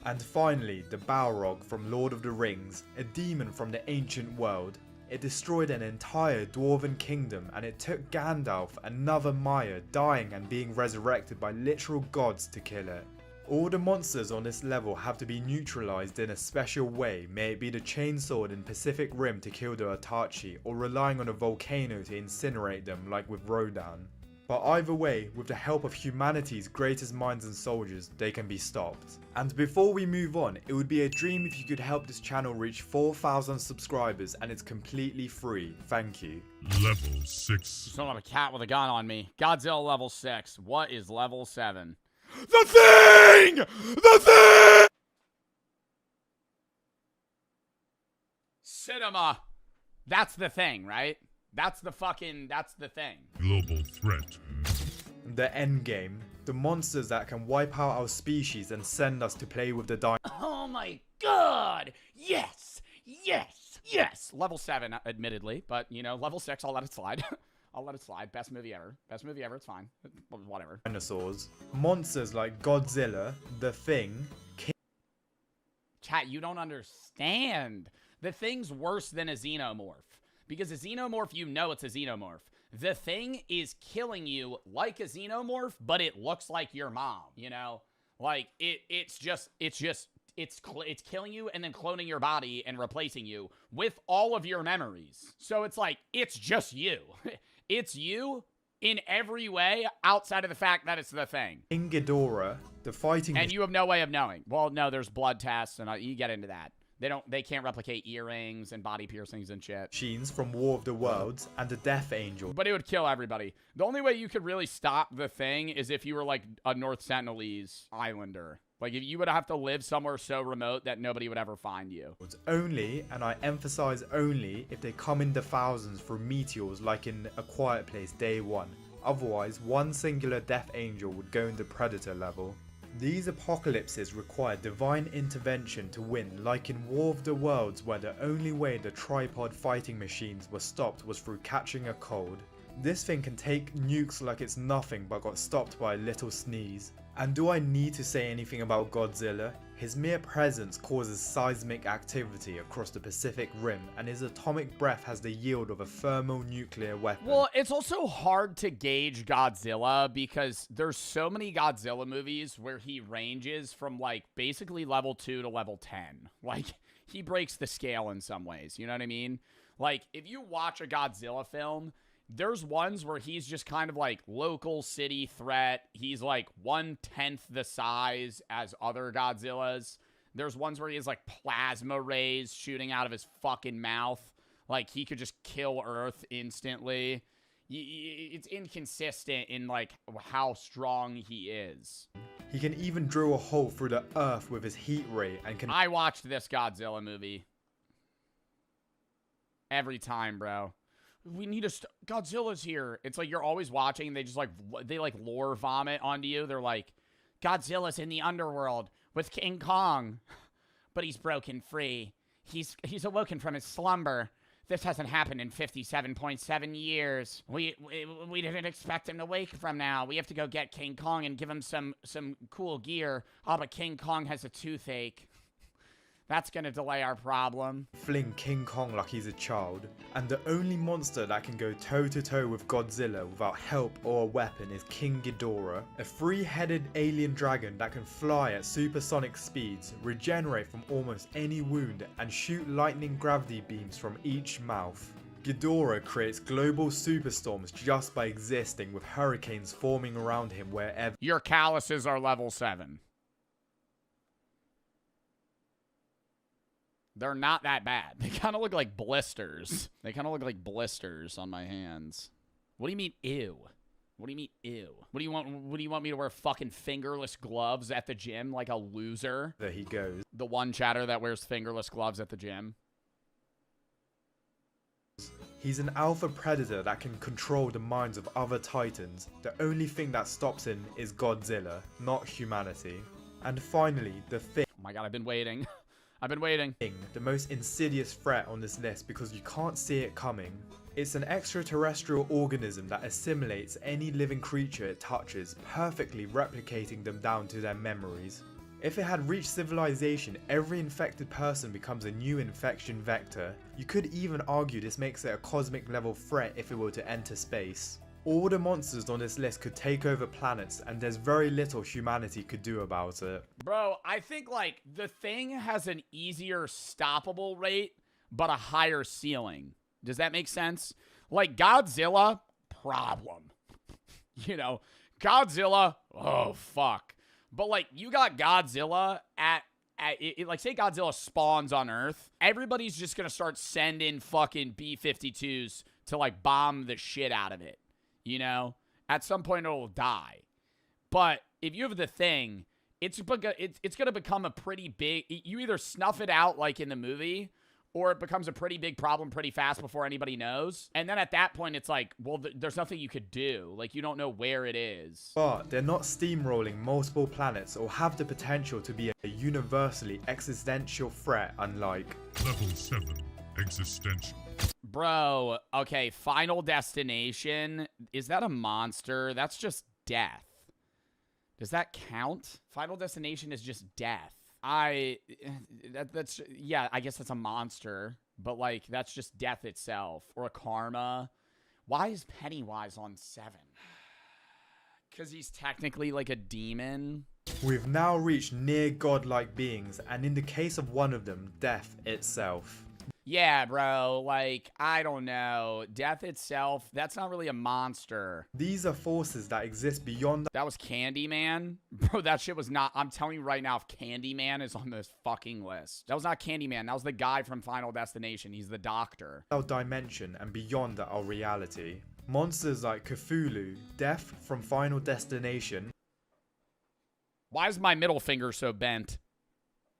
And finally, the Balrog from Lord of the Rings, a demon from the ancient world. It destroyed an entire dwarven kingdom, and it took Gandalf, another Maya, dying and being resurrected by literal gods to kill it. All the monsters on this level have to be neutralized in a special way, may it be the chainsword in Pacific Rim to kill the Itachi, or relying on a volcano to incinerate them like with Rodan. But either way, with the help of humanity's greatest minds and soldiers, they can be stopped. And before we move on, it would be a dream if you could help this channel reach 4,000 subscribers, and it's completely free. Thank you. Level 6. You don't have a cat with a gun on me. Godzilla level 6. What is level 7? The Thing! The Thing! Cinema. That's the thing, right? That's the thing. Global threat. The endgame. The monsters that can wipe out our species and send us to play with the dinosaurs. Oh my god! Yes! Yes! Yes! Level 7, admittedly, but, you know, level 6, I'll let it slide. I'll let it slide. Best movie ever. Best movie ever, it's fine. Whatever. Dinosaurs. Monsters like Godzilla, The Thing, Chat, you don't understand. The Thing's worse than a xenomorph. Because a xenomorph, you know it's a xenomorph. The Thing is killing you like a xenomorph, but it looks like your mom, you know? Like, it's killing you and then cloning your body and replacing you with all of your memories. So it's like, it's just you. It's you in every way outside of the fact that it's the Thing. King Ghidorah, the fighting... And you have no way of knowing. Well, no, there's blood tests and you get into that. They can't replicate earrings and body piercings and shit. Machines from War of the Worlds and the Death Angel. But it would kill everybody. The only way you could really stop the Thing is if you were like a North Sentinelese islander. Like, if you would have to live somewhere so remote that nobody would ever find you. It's only, and I emphasize only, if they come in the thousands through meteors like in A Quiet Place Day 1. Otherwise, one singular Death Angel would go into Predator level. These apocalypses require divine intervention to win, like in War of the Worlds, where the only way the tripod fighting machines were stopped was through catching a cold. This thing can take nukes like it's nothing but got stopped by a little sneeze. And do I need to say anything about Godzilla? His mere presence causes seismic activity across the Pacific Rim, and his atomic breath has the yield of a thermonuclear weapon. Well, it's also hard to gauge Godzilla because there's so many Godzilla movies where he ranges from, like, basically level 2 to level 10. Like, he breaks the scale in some ways, you know what I mean? Like, if you watch a Godzilla film, there's ones where he's just kind of like local city threat. He's like 1/10 the size as other Godzillas. There's ones where he has like plasma rays shooting out of his fucking mouth. Like he could just kill Earth instantly. It's inconsistent in like how strong he is. He can even drill a hole through the Earth with his heat ray and can... I watched this Godzilla movie. Every time, bro. We need a Godzilla's here. It's like you're always watching and they just like lore vomit onto you. They're like, Godzilla's in the underworld with King Kong, but he's broken free. He's awoken from his slumber. This hasn't happened in 57.7 years. We didn't expect him to wake from now. We have to go get King Kong and give him some cool gear. Oh, but King Kong has a toothache. That's gonna delay our problem. Fling King Kong like he's a child. And the only monster that can go toe-to-toe with Godzilla without help or a weapon is King Ghidorah, a three-headed alien dragon that can fly at supersonic speeds, regenerate from almost any wound, and shoot lightning gravity beams from each mouth. Ghidorah creates global superstorms just by existing, with hurricanes forming around him wherever. Your calluses are level 7. They're not that bad. They kind of look like blisters. They kind of look like blisters on my hands. What do you mean, ew? What do you mean, ew? What do you want me to wear fucking fingerless gloves at the gym like a loser? There he goes. The one chatter that wears fingerless gloves at the gym. He's an alpha predator that can control the minds of other titans. The only thing that stops him is Godzilla, not humanity. And finally, the Thing. Oh my god, I've been waiting. I've been waiting. The most insidious threat on this list because you can't see it coming. It's an extraterrestrial organism that assimilates any living creature it touches, perfectly replicating them down to their memories. If it had reached civilization, every infected person becomes a new infection vector. You could even argue this makes it a cosmic level threat if it were to enter space. All the monsters on this list could take over planets, and there's very little humanity could do about it. Bro, I think, like, the thing has an easier stoppable rate, but a higher ceiling. Does that make sense? Like, Godzilla, problem. You know, Godzilla, oh, fuck. But, like, you got Godzilla like, say Godzilla spawns on Earth. Everybody's just gonna start sending fucking B-52s to, like, bomb the shit out of it. You know, at some point it'll die. But if you have the thing, it's going to become a pretty big... You either snuff it out like in the movie, or it becomes a pretty big problem pretty fast before anybody knows. And then at that point, it's like, well, there's nothing you could do. Like, you don't know where it is. But they're not steamrolling multiple planets or have the potential to be a universally existential threat, unlike... Level 7, existential. Bro, okay, Final Destination. Is that a monster? That's just death. Does that count? Final Destination is just death. That's yeah, I guess that's a monster. But, like, that's just death itself. Or a karma. Why is Pennywise on 7? Because he's technically, like, a demon. We've now reached near godlike beings, and in the case of one of them, death itself. Yeah, bro, like, I don't know. Death itself, that's not really a monster. These are forces that exist beyond... That was Candyman? Bro, that shit was not... I'm telling you right now, if Candyman is on this fucking list. That was not Candyman. That was the guy from Final Destination. He's the doctor. Our dimension and beyond our reality. Monsters like Cthulhu, Death from Final Destination... Why is my middle finger so bent?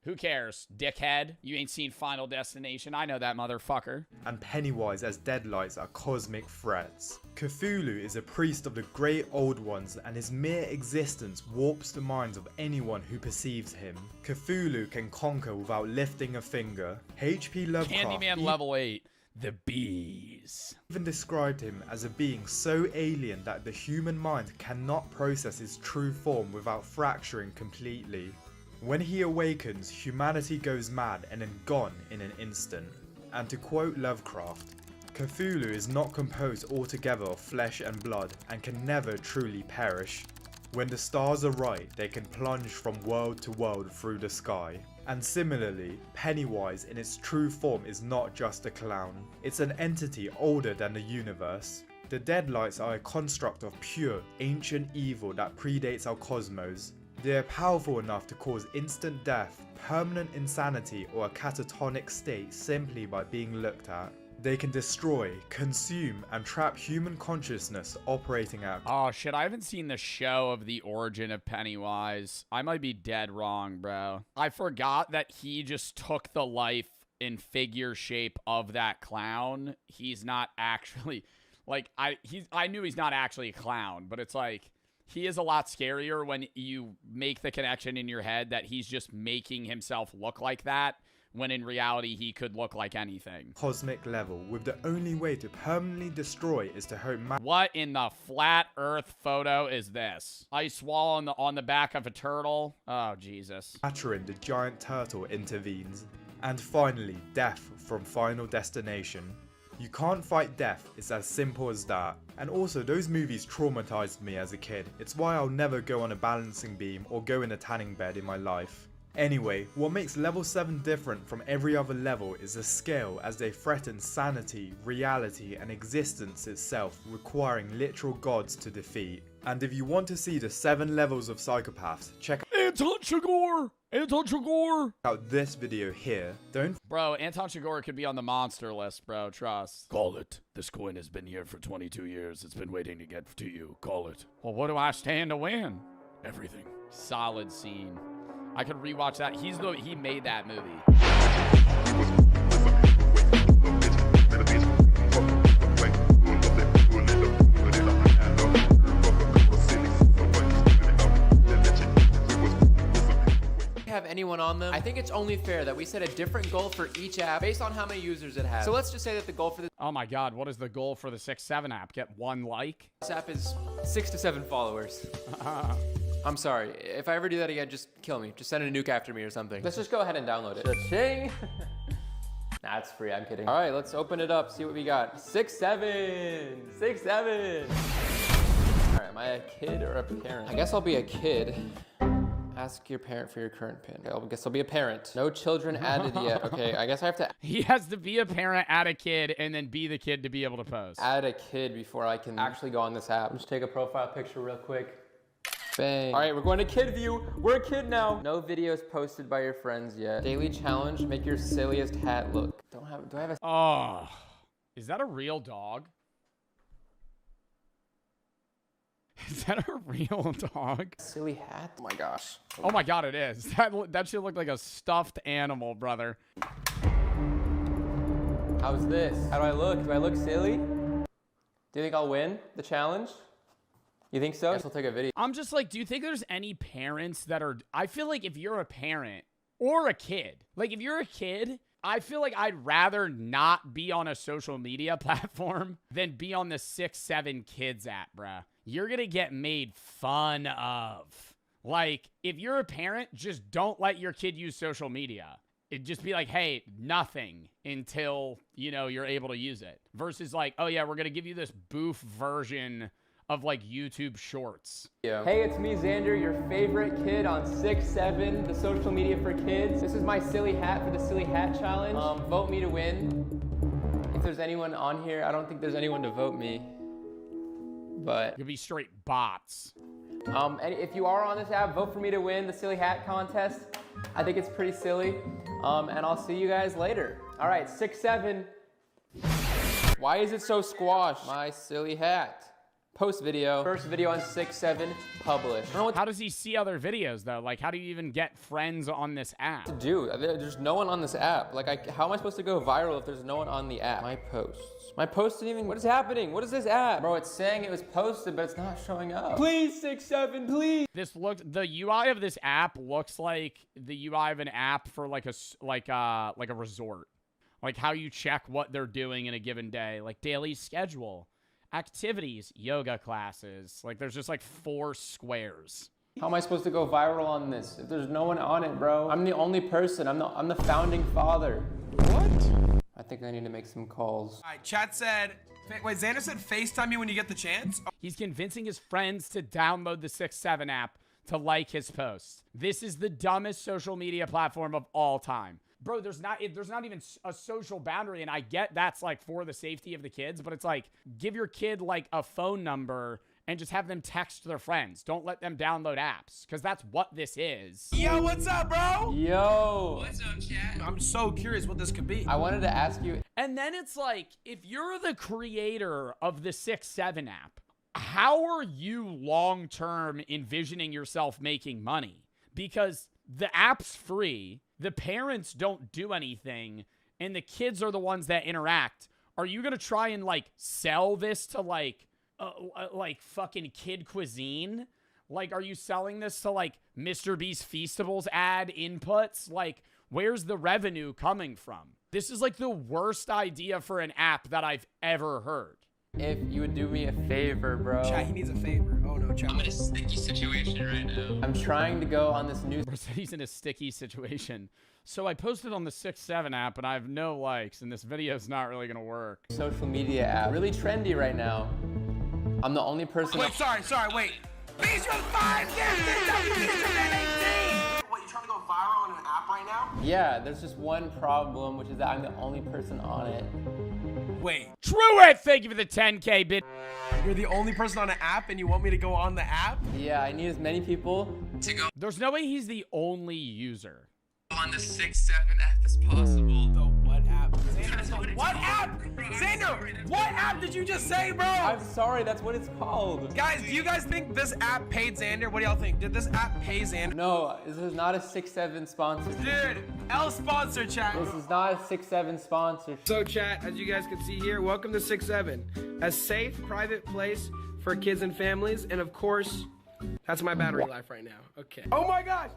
Who cares, dickhead? You ain't seen Final Destination. I know that motherfucker. And Pennywise as Deadlights are cosmic threats. Cthulhu is a priest of the great old ones, and his mere existence warps the minds of anyone who perceives him. Cthulhu can conquer without lifting a finger. H.P. Lovecraft... Candyman level 8. The bees. Even described him as a being so alien that the human mind cannot process his true form without fracturing completely. When he awakens, humanity goes mad and then gone in an instant. And to quote Lovecraft, Cthulhu is not composed altogether of flesh and blood and can never truly perish. When the stars are right, they can plunge from world to world through the sky. And similarly, Pennywise in its true form is not just a clown. It's an entity older than the universe. The Deadlights are a construct of pure, ancient evil that predates our cosmos. They are powerful enough to cause instant death, permanent insanity, or a catatonic state simply by being looked at. They can destroy, consume, and trap human consciousness operating at... Oh shit, I haven't seen the show of the origin of Pennywise. I might be dead wrong, bro. I forgot that he just took the life in figure shape of that clown. He's not actually... Like, I knew he's not actually a clown, but it's like... He is a lot scarier when you make the connection in your head that he's just making himself look like that, when in reality he could look like anything. Cosmic level, with the only way to permanently destroy is to hope... What in the flat earth photo is this? Ice wall on the back of a turtle? Oh, Jesus. Maturin, the giant turtle, intervenes. And finally, Death from Final Destination. You can't fight death, it's as simple as that. And also, those movies traumatized me as a kid. It's why I'll never go on a balancing beam or go in a tanning bed in my life. Anyway, what makes level 7 different from every other level is the scale, as they threaten sanity, reality, and existence itself, requiring literal gods to defeat. And if you want to see the 7 levels of psychopaths, check Anton Chigurh! Anton Chigurh! out this video here. Bro, Anton Chigurh could be on the monster list, bro, trust. Call it. This coin has been here for 22 years. It's been waiting to get to you. Call it. Well, what do I stand to win? Everything. Solid scene. I could rewatch that. He made that movie. Have anyone anyone on them, I think it's only fair that we set a different goal for each app based on how many users it has. So let's just say that the goal for this Oh my God, what is the goal for the 6-7 app? Get 1 like? app is 6 to 7 followers. I'm sorry. If I ever do that again, just kill me. Just send a nuke after me or something. Let's just go ahead and download it. Cha-ching! Nah, it's free. I'm kidding. All right, let's open it up. See what we got. 6-7. 6-7. All right, am I a kid or a parent? I guess I'll be a kid. Ask your parent for your current PIN. I guess I'll be a parent. No children added yet. Okay, I guess I have to He has to be a parent, add a kid, and then be the kid to be able to post. add a kid before I can actually go on this app. Just take a profile picture real quick. Bang. All right, we're going to kid view. We're a kid now. No videos posted by your friends yet. Daily challenge, make your silliest hat look. Do I have a... Oh, is that a real dog? Is that a real dog? Silly hat? Oh my gosh. Oh my God, it is. That should look like a stuffed animal, brother. How's this? How do I look? Do I look silly? Do you think I'll win the challenge? You think so? I guess I'll take a video. I'm just like, do you think there's any parents that are... I feel like if you're a parent or a kid, like if you're a kid, I feel like I'd rather not be on a social media platform than be on the 6-7 kids app, bruh. You're gonna get made fun of. Like, if you're a parent, just don't let your kid use social media. It'd just be like, hey, nothing until, you know, you're able to use it. Versus like, oh yeah, we're gonna give you this boof version of like YouTube shorts. Yeah. Hey, it's me, Xander, your favorite kid on 6-7, the social media for kids. This is my silly hat for the silly hat challenge. Vote me to win. If there's anyone on here, I don't think there's anyone to vote me. But it'll be straight bots. And if you are on this app, vote for me to win the silly hat contest. I think it's pretty silly. And I'll see you guys later. All right, 6-7. Why is it so squashed? My silly hat. Post video. First video on 6-7, publish. How does he see other videos though? Like, how do you even get friends on this app? Dude, there's no one on this app. Like, how am I supposed to go viral if there's no one on the app? My posts. My post didn't even, what is happening? What is this app? Bro, it's saying it was posted, but it's not showing up. Please, 6-7, please. The UI of this app looks like the UI of an app for like a resort. Like how you check what they're doing in a given day. Like daily schedule. Activities, yoga classes. Like there's just like 4 squares. How am I supposed to go viral on this if there's no one on it, bro? I'm the only person. I'm the founding father. What? I think I need to make some calls. All right, chat said, wait, Xander said FaceTime you when you get the chance? He's convincing his friends to download the 6-7 app to like his posts. This is the dumbest social media platform of all time. Bro, there's not even a social boundary, and I get that's like for the safety of the kids, but it's like, give your kid like a phone number and just have them text their friends. Don't let them download apps, because that's what this is. Yo, what's up, bro? Yo. What's up, chat? I'm so curious what this could be. I wanted to ask you. And then it's like, if you're the creator of the 6-7 app, how are you long-term envisioning yourself making money? Because the app's free, the parents don't do anything, and the kids are the ones that interact. Are you gonna try and like sell this to like fucking kid cuisine? Like, are you selling this to like Mr. Beast Feastables ad inputs? Like, where's the revenue coming from? This is like the worst idea for an app that I've ever heard. If you would do me a favor, bro. Chat, he needs a favor. Oh no, chat. I'm in a sticky situation right now. I'm trying to go on this new... He's in a sticky situation. So I posted on the 6-7 app and I have no likes, and this video's not really gonna work. Social media app. Really trendy right now. I'm the only person... Wait, sorry, wait. Beast 5, What, you trying to go viral on an app right now? Yeah, there's just one problem, which is that I'm the only person on it. Wait. Truett, thank you for the 10K bit. You're the only person on an app and you want me to go on the app? Yeah, I need as many people to go. There's no way he's the only user. On the 6-7 app as possible. The what app? Xander, what app? Xander, what app did you just say, bro? I'm sorry, that's what it's called. Guys, do you guys think this app paid Xander? What do y'all think? Did this app pay Xander? No, this is not a 6-7 sponsor. Dude, L sponsor, chat. This is not a 6-7 sponsor. So chat, as you guys can see here, welcome to 6-7. A safe, private place for kids and families. And of course, that's my battery life right now. Okay. Oh my gosh.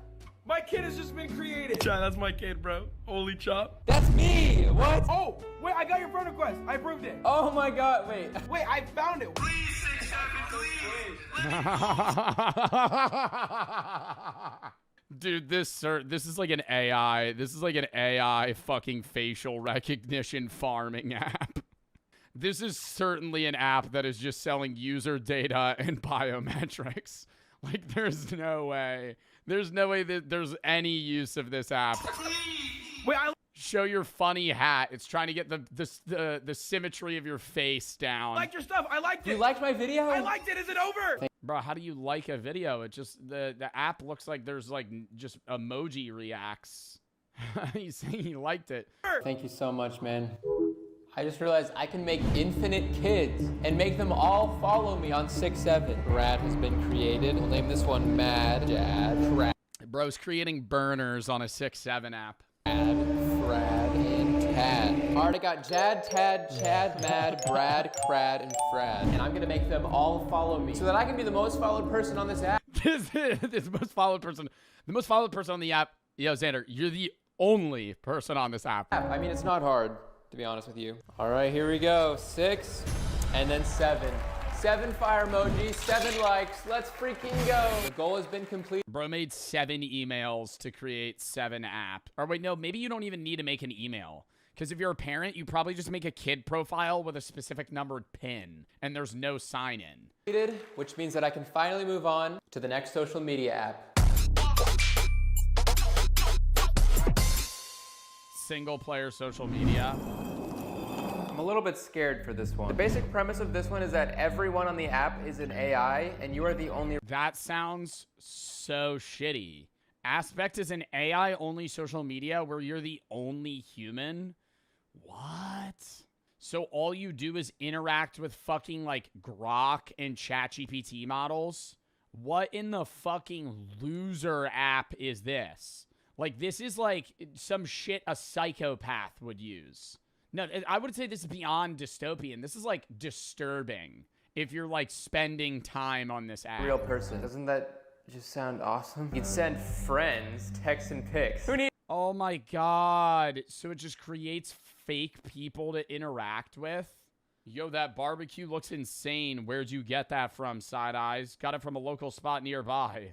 My kid has just been created. John, that's my kid, bro. Holy chop. That's me! What? Oh, wait, I got your friend request. I approved it. Oh my god, wait. Wait, I found it. Please, 6, 7, please. Dude, this is like an AI. This is like an AI fucking facial recognition farming app. This is certainly an app that is just selling user data and biometrics. Like, there's no way. There's no way that there's any use of this app. Wait, Show your funny hat. It's trying to get the symmetry of your face down. I liked your stuff. I liked it. You liked my video? I liked it. Is it over? Bro, how do you like a video? It just, the app looks like there's like just emoji reacts. He's saying he liked it. Thank you so much, man. I just realized I can make infinite kids and make them all follow me on 6-7. Brad has been created. We'll name this one Mad, Jad, Brad. Bro's creating burners on a 6-7 app. Frad, and Tad. Already got Jad, Tad, Chad, Mad, Brad, Crad, and Frad. And I'm gonna make them all follow me so that I can be the most followed person on this app. The most followed person on the app. Yo, Xander, you're the only person on this app. I mean, it's not hard, to be honest with you. All right, here we go. 6, and then 7. 7 fire emojis, 7 likes. Let's freaking go. The goal has been completed. Bro made 7 emails to create 7 apps. Or wait, no, maybe you don't even need to make an email. Because if you're a parent, you probably just make a kid profile with a specific numbered pin, and there's no sign-in. Which means that I can finally move on to the next social media app. Single-player social media. I'm a little bit scared for this one. The basic premise of this one is that everyone on the app is an AI, and you are the only... That sounds so shitty. Aspect is an AI-only social media where you're the only human? What? So all you do is interact with fucking, like, Grok and ChatGPT models? What in the fucking loser app is this? Like, this is, like, some shit a psychopath would use. No, I would say this is beyond dystopian. This is, like, disturbing if you're, like, spending time on this app. Real person. Doesn't that just sound awesome? You'd send friends, texts, and pics. Who needs... Oh, my God. So it just creates fake people to interact with? Yo, that barbecue looks insane. Where'd you get that from, Side Eyes? Got it from a local spot nearby.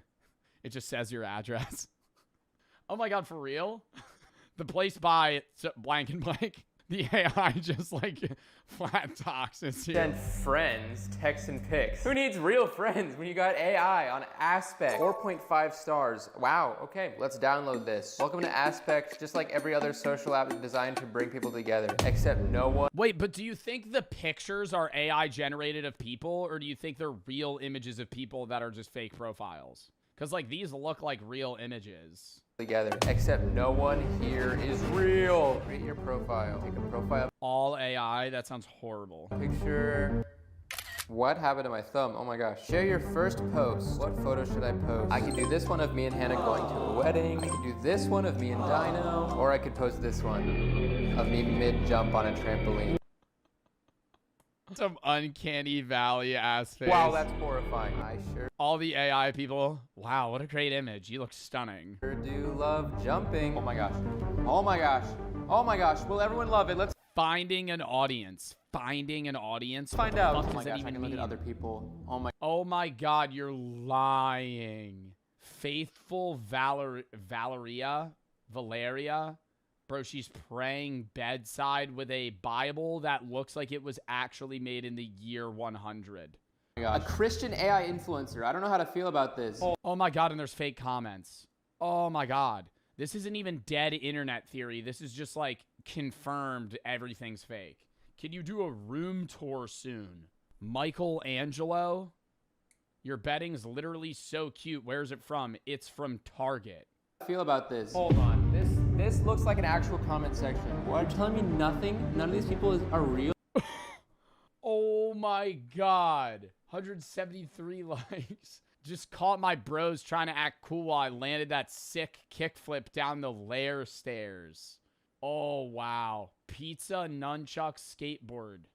It just says your address. Oh, my God, for real? The place by blank and blank. The AI just, like, flat talks. Send friends, texts, and pics. Who needs real friends when you got AI on Aspect? 4.5 stars. Wow, okay, let's download this. Welcome to Aspect, just like every other social app designed to bring people together, except no one. Wait, but do you think the pictures are AI generated of people, or do you think they're real images of people that are just fake profiles? Because, like, these look like real images. Together, except no one here is real. Create your profile. Take a profile. All AI? That sounds horrible. Picture. What happened to my thumb? Oh my gosh. Share your first post. What photo should I post? I could do this one of me and Hannah going to a wedding. I could do this one of me and Dino. Or I could post this one of me mid-jump on a trampoline. Some uncanny valley ass face. Wow, that's horrifying. I sure all the AI people. Wow, what a great image. You look stunning. Sure do love jumping. Oh my gosh. Oh my gosh. Oh my gosh. Will everyone love it? Let's finding an audience. Finding an audience. Find out. Oh my gosh, I can look at other people. Oh my God, you're lying. Faithful Valeria. Bro, she's praying bedside with a Bible that looks like it was actually made in the year 100. A Christian AI influencer. I don't know how to feel about this. Oh my God, and there's fake comments. Oh my God. This isn't even dead internet theory. This is just like confirmed everything's fake. Can you do a room tour soon? Michelangelo? Your bedding's literally so cute. Where's it from? It's from Target. How do I feel about this? Hold on. This looks like an actual comment section. What? You're telling me nothing? None of these people are real? Oh my God. 173 likes. Just caught my bros trying to act cool while I landed that sick kickflip down the lair stairs. Oh, wow. Pizza, nunchuck, skateboard.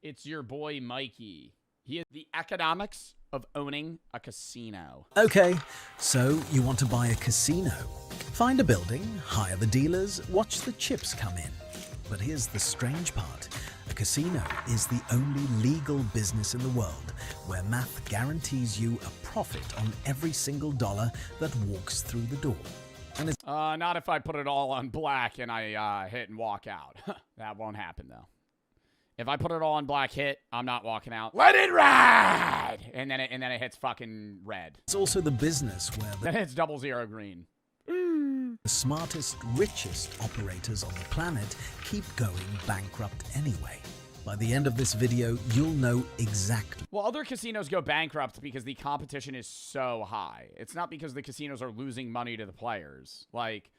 It's your boy, Mikey. He is the economics of owning a casino. Okay, so you want to buy a casino. Find a building, hire the dealers, watch the chips come in. But here's the strange part. A casino is the only legal business in the world where math guarantees you a profit on every single dollar that walks through the door. And it's Not if I put it all on black and I hit and walk out. That won't happen, though. If I put it all on black hit, I'm not walking out. Let it ride! And then it hits fucking red. It's also the business where Then it's 00 green. the smartest, richest operators on the planet keep going bankrupt anyway. By the end of this video, you'll know exactly. Well, other casinos go bankrupt because the competition is so high. It's not because the casinos are losing money to the players. Like,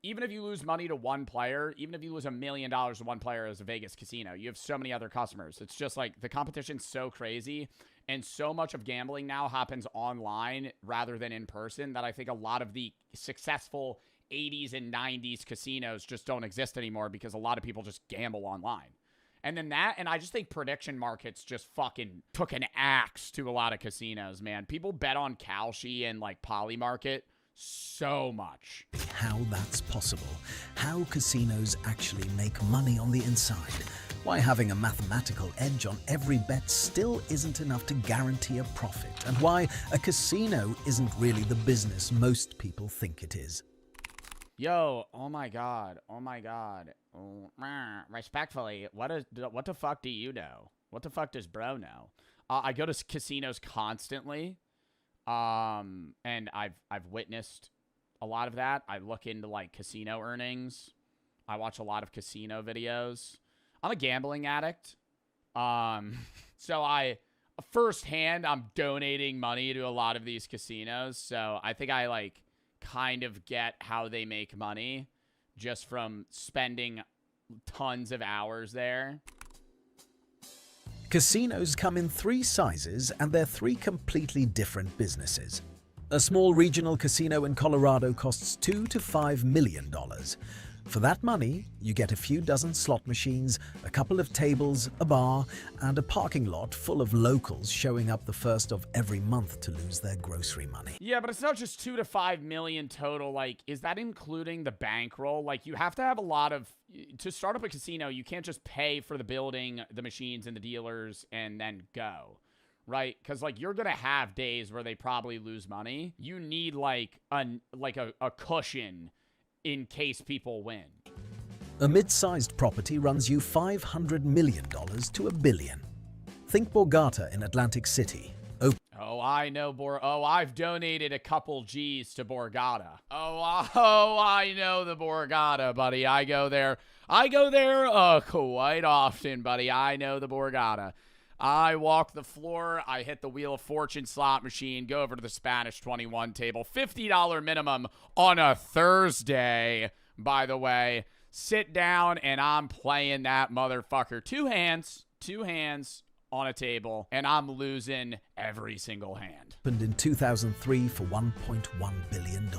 even if you lose money to one player, even if you lose $1 million to one player as a Vegas casino, you have so many other customers. It's just like the competition's so crazy, and so much of gambling now happens online rather than in person that I think a lot of the successful 80s and 90s casinos just don't exist anymore because a lot of people just gamble online. And then that, and I just think prediction markets just fucking took an axe to a lot of casinos, man. People bet on Kalshi and like Polymarket so much. How that's possible, how casinos actually make money on the inside, why having a mathematical edge on every bet still isn't enough to guarantee a profit, and why a casino isn't really the business most people think it is. Yo, oh my god, respectfully, what the fuck do you know? What the fuck does bro know? I go to casinos constantly. And I've witnessed a lot of that. I look into like casino earnings. I watch a lot of casino videos. I'm a gambling addict. So firsthand, I'm donating money to a lot of these casinos. So I think I like kind of get how they make money just from spending tons of hours there. Casinos come in 3 sizes, and they're 3 completely different businesses. A small regional casino in Colorado costs $2 to $5 million. For that money, you get a few dozen slot machines, a couple of tables, a bar, and a parking lot full of locals showing up the first of every month to lose their grocery money. Yeah, but it's not just 2 to 5 million total. Like, is that including the bankroll? Like, you have to have a lot of... To start up a casino, you can't just pay for the building, the machines, and the dealers, and then go. Right? Because, like, you're going to have days where they probably lose money. You need, like a cushion in case people win. A mid-sized property runs you $500 million to $1 billion. Think Borgata in Atlantic City. Oh, I know I've donated a couple G's to Borgata. Oh, I know the Borgata, buddy. I go there quite often, buddy. I know the Borgata. I walk the floor, I hit the Wheel of Fortune slot machine, go over to the Spanish 21 table, $50 minimum on a Thursday, by the way. Sit down, and I'm playing that motherfucker. Two hands on a table, and I'm losing every single hand. Opened in 2003 for $1.1 billion.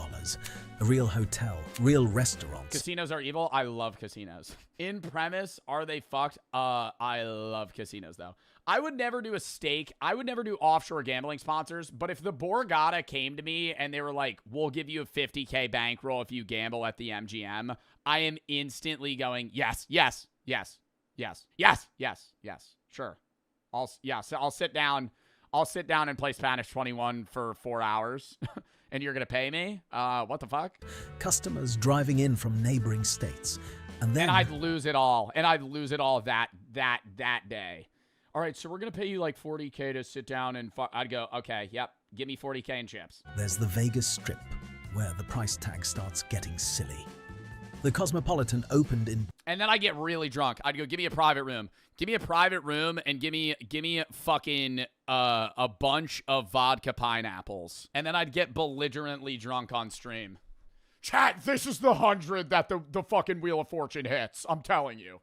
A real hotel, real restaurants. Casinos are evil. I love casinos. In premise, are they fucked? I love casinos, though. I would never do a stake. I would never do offshore gambling sponsors, but if the Borgata came to me and they were like, we'll give you a $50K bankroll if you gamble at the MGM, I am instantly going, yes, sure. I'll sit down and play Spanish 21 for 4 hours and you're going to pay me? What the fuck? Customers driving in from neighboring states. And I'd lose it all. that day. All right, so we're going to pay you like $40K to sit down and I'd go, okay, yep, give me $40K in chips. There's the Vegas Strip, where the price tag starts getting silly. The Cosmopolitan opened in... And then I get really drunk. I'd go, give me a private room. Give me a private room and give me fucking a bunch of vodka pineapples. And then I'd get belligerently drunk on stream. Chat, this is the 100 that the fucking Wheel of Fortune hits. I'm telling you,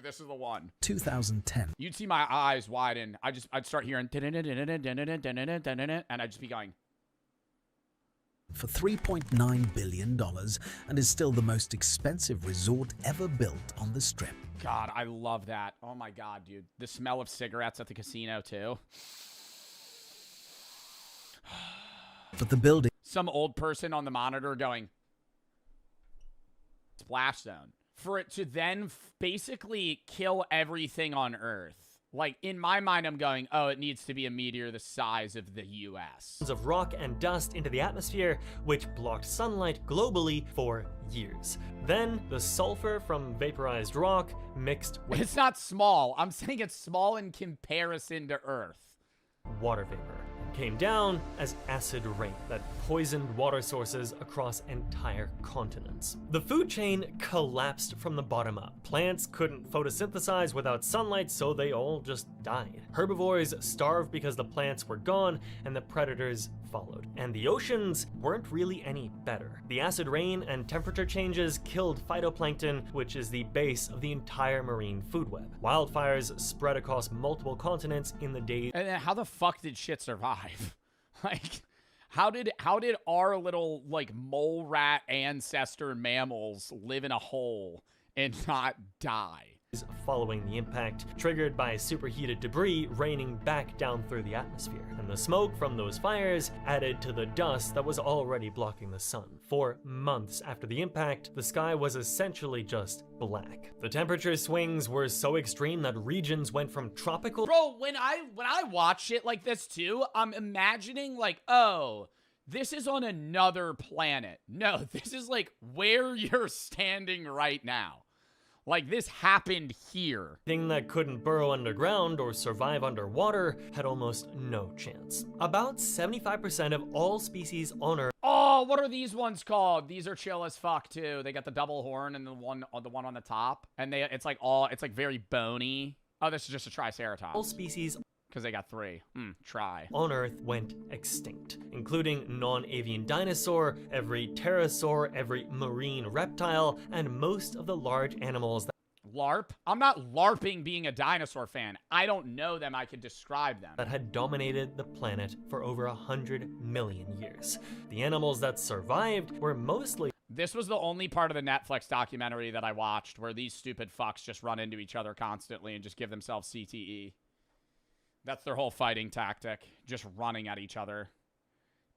this is the one. 2010. You'd see my eyes widen. I'd start hearing and I'd just be going. for $3.9 billion and is still the most expensive resort ever built on the Strip. God, I love that. Oh my God, dude. The smell of cigarettes at the casino, too. But the building... Some old person on the monitor going, splash zone. For it to then basically kill everything on Earth. Like, in my mind, I'm going, oh, it needs to be a meteor the size of the U.S. Of rock and dust into the atmosphere, which blocked sunlight globally for years. Then, the sulfur from vaporized rock mixed with... It's not small. I'm saying it's small in comparison to Earth. Water vapor came down as acid rain that poisoned water sources across entire continents. The food chain collapsed from the bottom up. Plants couldn't photosynthesize without sunlight, so they all just died. Herbivores starved because the plants were gone, and the predators followed. And the oceans weren't really any better. The acid rain and temperature changes killed phytoplankton, which is the base of the entire marine food web. Wildfires spread across multiple continents in the days. And then how the fuck did shit survive? Like, how did our little, like, mole rat ancestor mammals live in a hole and not die? Following the impact, triggered by superheated debris raining back down through the atmosphere, and the smoke from those fires added to the dust that was already blocking the sun. For months after the impact, the sky was essentially just black. The temperature swings were so extreme that regions went from tropical— Bro, when I watch shit like this too, I'm imagining like, oh, this is on another planet. No, this is like where you're standing right now. Like, this happened here. Thing that couldn't burrow underground or survive underwater had almost no chance. About 75% of all species on Earth— Oh, what are these ones called? These are chill as fuck too. They got the double horn and the one on the top, and it's like very bony. Oh, this is just a triceratops. All species, because they got three. Try. On Earth went extinct, including non-avian dinosaur, every pterosaur, every marine reptile, and most of the large animals that— LARP? I'm not LARPing being a dinosaur fan. I don't know them. I can describe them. That had dominated the planet for over 100 million years. The animals that survived were mostly— This was the only part of the Netflix documentary that I watched where these stupid fucks just run into each other constantly and just give themselves CTE. That's their whole fighting tactic. Just running at each other.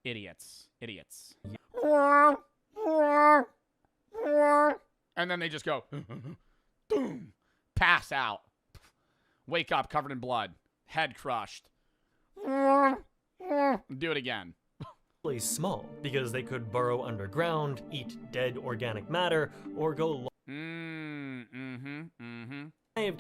Idiots. Idiots. And then they just go, boom, pass out. Wake up covered in blood. Head crushed. Do it again. Small, because they could burrow underground, eat dead organic matter, or go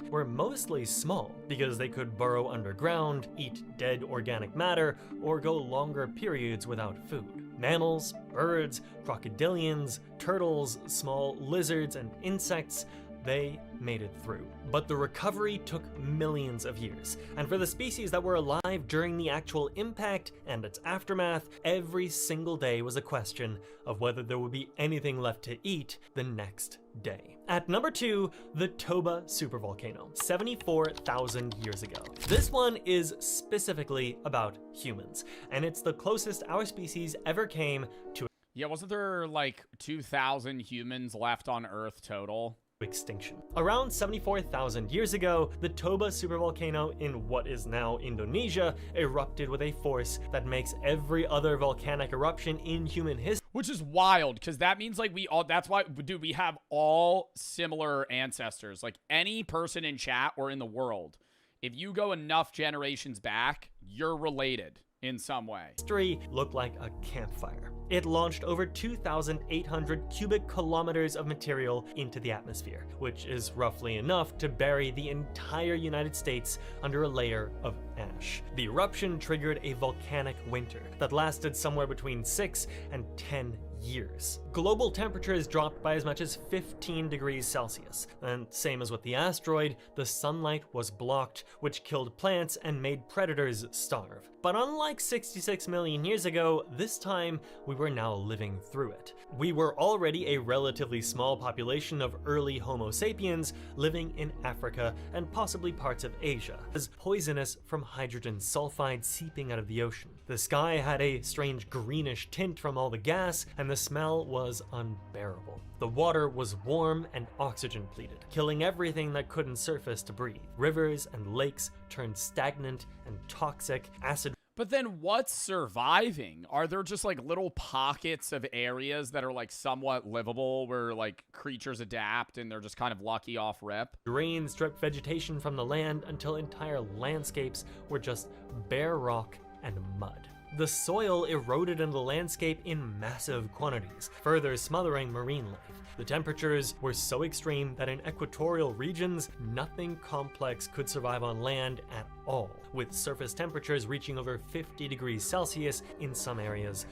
were mostly small, because they could burrow underground, eat dead organic matter, or go longer periods without food. Mammals, birds, crocodilians, turtles, small lizards, and insects, they made it through. But the recovery took millions of years, and for the species that were alive during the actual impact and its aftermath, every single day was a question of whether there would be anything left to eat the next day. At number 2, the Toba supervolcano, 74,000 years ago. This one is specifically about humans, and it's the closest our species ever came to— Yeah, wasn't there like 2,000 humans left on Earth total? Extinction. Around 74,000 years ago, the Toba supervolcano in what is now Indonesia erupted with a force that makes every other volcanic eruption in human history— Which is wild, because that means like that's why, dude, we have all similar ancestors. Like any person in chat or in the world, if you go enough generations back, you're related in some way. History looked like a campfire. It launched over 2,800 cubic kilometers of material into the atmosphere, which is roughly enough to bury the entire United States under a layer of ash. The eruption triggered a volcanic winter that lasted somewhere between 6 and 10 years. Global temperatures dropped by as much as 15 degrees Celsius, and same as with the asteroid, the sunlight was blocked, which killed plants and made predators starve. But unlike 66 million years ago, this time we were now living through it. We were already a relatively small population of early Homo sapiens living in Africa and possibly parts of Asia, as poisonous from hydrogen sulfide seeping out of the ocean. The sky had a strange greenish tint from all the gas, and the smell was unbearable. The water was warm and oxygen-pleated, killing everything that couldn't surface to breathe. Rivers and lakes turned stagnant and toxic. Acid. But then what's surviving? Are there just like little pockets of areas that are like somewhat livable where like creatures adapt and they're just kind of lucky off rip? Rain stripped vegetation from the land until entire landscapes were just bare rock and mud. The soil eroded into the landscape in massive quantities, further smothering marine life. The temperatures were so extreme that in equatorial regions, nothing complex could survive on land at all, with surface temperatures reaching over 50 degrees Celsius in some areas.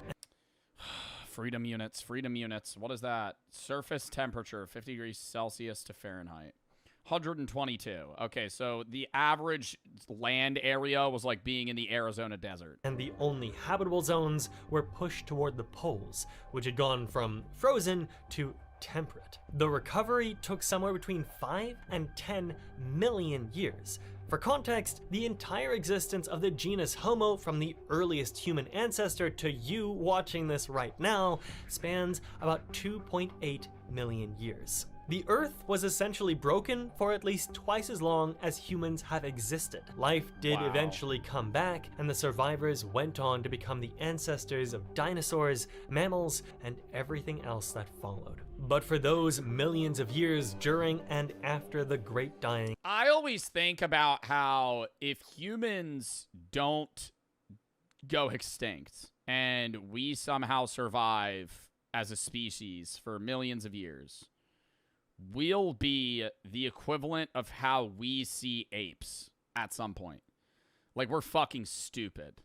Freedom units. What is that? Surface temperature, 50 degrees Celsius to Fahrenheit. 122. Okay, so the average land area was like being in the Arizona desert. And the only habitable zones were pushed toward the poles, which had gone from frozen to temperate. The recovery took somewhere between 5 and 10 million years. For context, the entire existence of the genus Homo, from the earliest human ancestor to you watching this right now, spans about 2.8 million years. The Earth was essentially broken for at least twice as long as humans have existed. Life did eventually come back, and the survivors went on to become the ancestors of dinosaurs, mammals, and everything else that followed. But for those millions of years during and after the Great Dying, I always think about how if humans don't go extinct and we somehow survive as a species for millions of years, we'll be the equivalent of how we see apes at some point. Like, we're fucking stupid.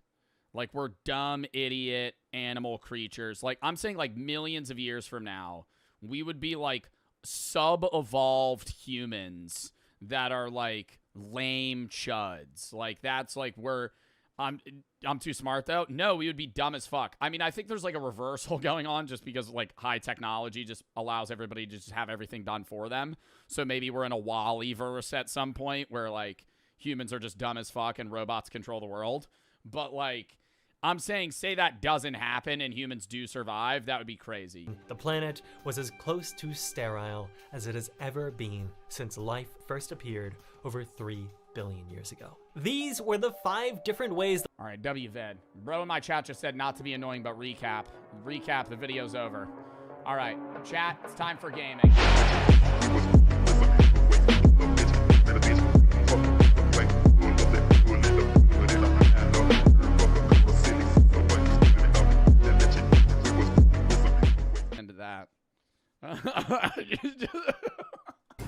Like, we're dumb, idiot animal creatures. Like, I'm saying, like, millions of years from now, we would be, like, sub-evolved humans that are, like, lame chuds. Like, that's, like, where... I'm too smart, though. No, we would be dumb as fuck. I mean, I think there's, like, a reversal going on just because, like, high technology just allows everybody to just have everything done for them. So maybe we're in a Wall-E-verse at some point where, like, humans are just dumb as fuck and robots control the world. But, like, I'm saying, say that doesn't happen and humans do survive, that would be crazy. the planet was as close to sterile as it has ever been since life first appeared over 3 billion years ago. These were the 5 different ways. All right, WVED. Bro in my chat just said not to be annoying, but recap. Recap, the video's over. All right, chat, it's time for gaming. Into that.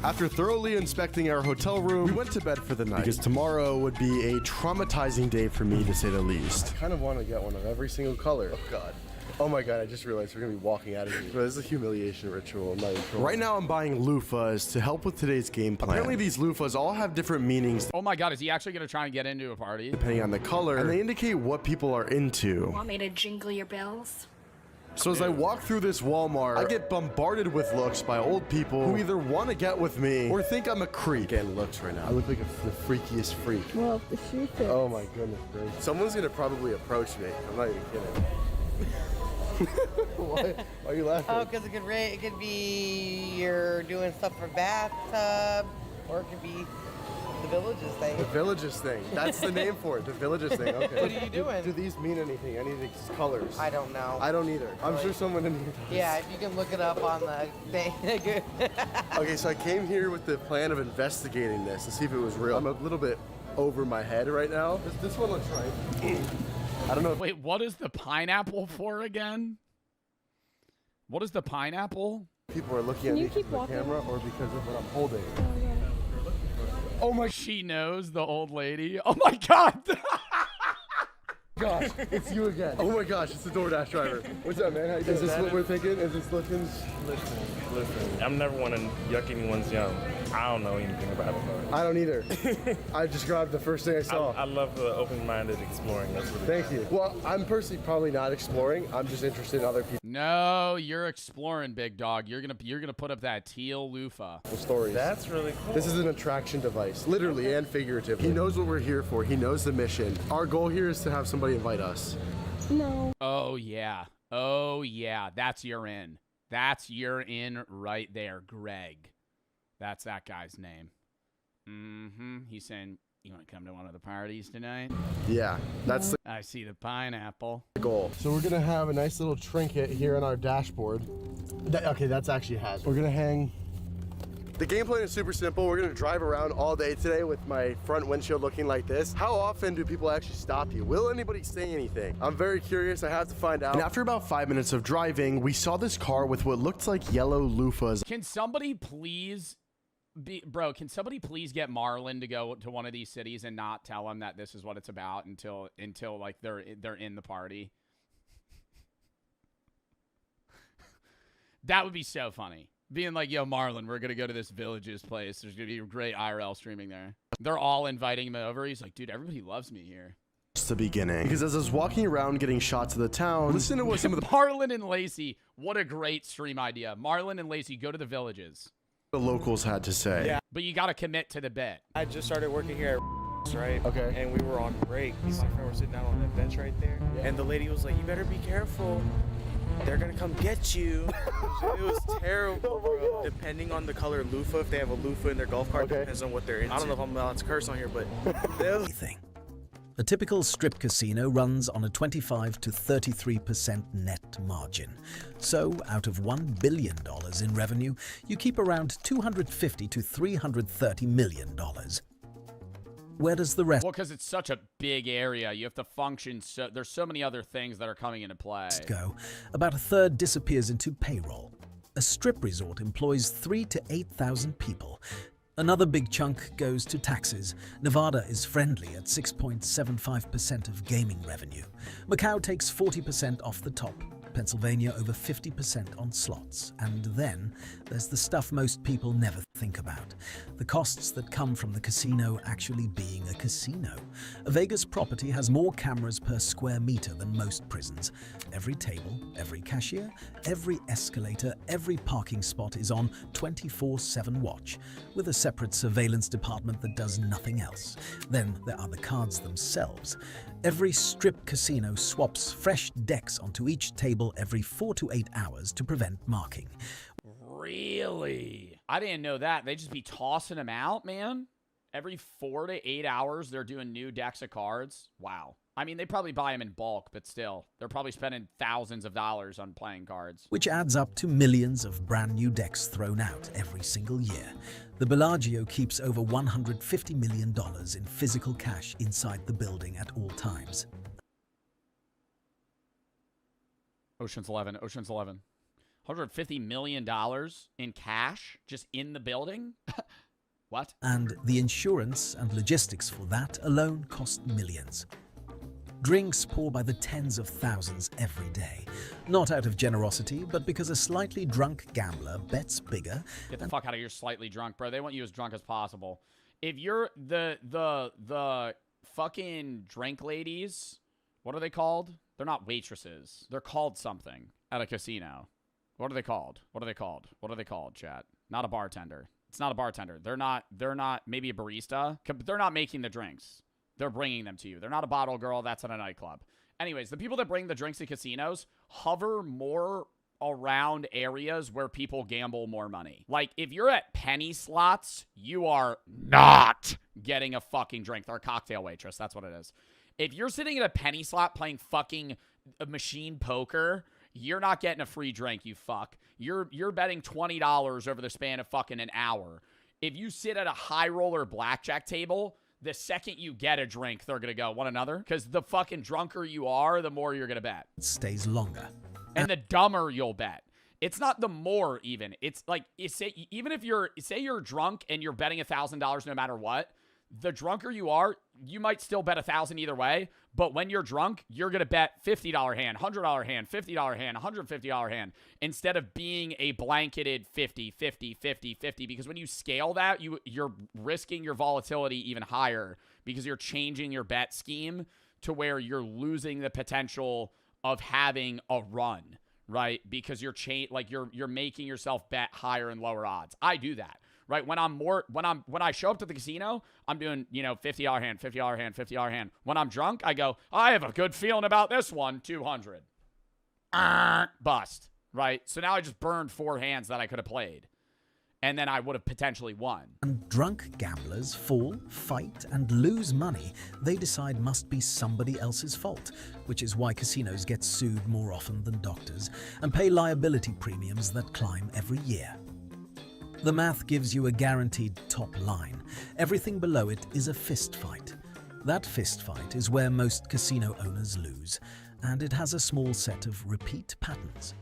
After thoroughly inspecting our hotel room, we went to bed for the night because tomorrow would be a traumatizing day for me, to say the least. I kind of want to get one of every single color. Oh god. Oh my god, I just realized we're gonna be walking out of here. Bro, this is a humiliation ritual. I'm not even sure. Right now I'm buying loofahs to help with today's game plan. Apparently these loofahs all have different meanings. Oh my god, is he actually gonna try and get into a party? Depending on the color, and they indicate what people are into. Want me to jingle your bells? So as I walk through this Walmart, I get bombarded with looks by old people who either want to get with me or think I'm a creep. Getting looks right now. I look like the freakiest freak. Well, if the shoe fits. Oh my goodness gracious. Someone's gonna probably approach me. I'm not even kidding. Why are you laughing? Oh, because it could be you're doing stuff for bathtub, or it could be the Villages thing. The Villages thing. That's the name for it. The Villages thing. Okay. What are you doing? Do these mean anything? Any of these colors? I don't know. I don't either. I'm sure someone in here does. Yeah, if you can look it up on the thing. Okay, so I came here with the plan of investigating this to see if it was real. I'm a little bit over my head right now. This one looks right. I don't know. Wait, what is the pineapple for again? What is the pineapple? People are looking at me because of the camera or because of what I'm holding. Oh my, she knows the old lady. Oh my god. Gosh, it's you again. Oh my gosh, it's the DoorDash driver. What's up, man? How you doing? Is this what we're thinking? Is this looking? Listen, I'm never one to yuck anyone's yum. I don't know anything about it, though. I don't either. I just grabbed the first thing I saw. I love the open-minded exploring. That's what Thank you. Well, I'm personally probably not exploring. I'm just interested in other people. No, you're exploring, big dog. You're gonna put up that teal loofah. The stories. That's really cool. This is an attraction device, literally and figuratively. He knows what we're here for. He knows the mission. Our goal here is to have somebody invite us. No. Oh yeah. Oh yeah. That's your in. That's your in right there, Greg. That's that guy's name. Mm-hmm. He's saying, you want to come to one of the parties tonight? Yeah, that's the I see the pineapple. goal. So we're gonna have a nice little trinket here on our dashboard. Okay, that's actually has. We're gonna hang. The game plan is super simple. We're gonna drive around all day today with my front windshield looking like this. How often do people actually stop you? Will anybody say anything? I'm very curious. I have to find out. And after about 5 minutes of driving, we saw this car with what looked like yellow loofahs. Can somebody please can somebody please get Marlon to go to one of these cities and not tell him that this is what it's about until like they're in the party? That would be so funny. Being like, yo, Marlon, we're going to go to this Villages place. There's going to be great IRL streaming there. They're all inviting him over. He's like, dude, everybody loves me here. It's the beginning. Because as I was walking around getting shots of the town, listen to what some of the Marlon and Lacey, what a great stream idea. Marlon and Lacey, go to the Villages. The locals had to say. Yeah. But you got to commit to the bit. I just started working here at right? Okay. And we were on break. Me and my friend were sitting down on that bench right there. Yeah. And the lady was like, you better be careful. They're gonna come get you. It was terrible, bro. Depending on the color loofah, if they have a loofah in their golf cart, depends on what they're into. I don't know if I'm allowed to curse on here, but A typical strip casino runs on a 25 to 33% net margin. So, out of $1 billion in revenue, you keep around $250 to $330 million. Where does the rest Well, because it's such a big area. You have to function. There's so many other things that are coming into play. go? About a third disappears into payroll. A strip resort employs 3,000 to 8,000 people. Another big chunk goes to taxes. Nevada is friendly at 6.75% of gaming revenue. Macau takes 40% off the top. Pennsylvania over 50% on slots. And then there's the stuff most people never think about. The costs that come from the casino actually being a casino. A Vegas property has more cameras per square meter than most prisons. Every table, every cashier, every escalator, every parking spot is on 24/7 watch, with a separate surveillance department that does nothing else. Then there are the cards themselves. Every strip casino swaps fresh decks onto each table every 4 to 8 hours to prevent marking. Really? I didn't know that. They just be tossing them out, man? Every 4 to 8 hours, they're doing new decks of cards? Wow. I mean, they probably buy them in bulk, but still, they're probably spending thousands of dollars on playing cards. Which adds up to millions of brand new decks thrown out every single year. The Bellagio keeps over $150 million in physical cash inside the building at all times. Ocean's 11. $150 million in cash just in the building? What? And the insurance and logistics for that alone cost millions. Drinks pour by the tens of thousands every day. Not out of generosity, but because a slightly drunk gambler bets bigger. Get the fuck out of here slightly drunk, bro. They want you as drunk as possible. If you're the fucking drink ladies, what are they called? They're not waitresses. They're called something at a casino. What are they called? What are they called? What are they called, chat? Not a bartender. It's not a bartender. They're not maybe a barista. They're not making the drinks. They're bringing them to you. They're not a bottle girl. That's at a nightclub. Anyways, the people that bring the drinks to casinos hover more around areas where people gamble more money. Like, if you're at penny slots, you are not getting a fucking drink. They're a cocktail waitress. That's what it is. If you're sitting at a penny slot playing fucking machine poker, you're not getting a free drink, you fuck. You're betting $20 over the span of fucking an hour. If you sit at a high roller blackjack table, the second you get a drink, they're going to go, want another? Because the fucking drunker you are, the more you're going to bet. It stays longer. And the dumber you'll bet. It's not the more even. It's like, even if you're drunk and you're betting $1,000 no matter what, the drunker you are, you might still bet $1,000 either way. But when you're drunk, you're going to bet $50 hand, $100 hand, $50 hand, $150 hand, instead of being a blanketed 50, 50, 50, 50. Because when you scale that, you're risking your volatility even higher because you're changing your bet scheme to where you're losing the potential of having a run, right? Because you're you're making yourself bet higher and lower odds. I do that, right? When I show up to the casino, I'm doing, you know, $50 hand, $50 hand, $50 hand. When I'm drunk, I go, I have a good feeling about this one, 200. Bust, right? So now I just burned 4 hands that I could have played. And then I would have potentially won. And drunk gamblers fall, fight, and lose money they decide must be somebody else's fault, which is why casinos get sued more often than doctors and pay liability premiums that climb every year. The math gives you a guaranteed top line. Everything below it is a fist fight. That fist fight is where most casino owners lose, and it has a small set of repeat patterns.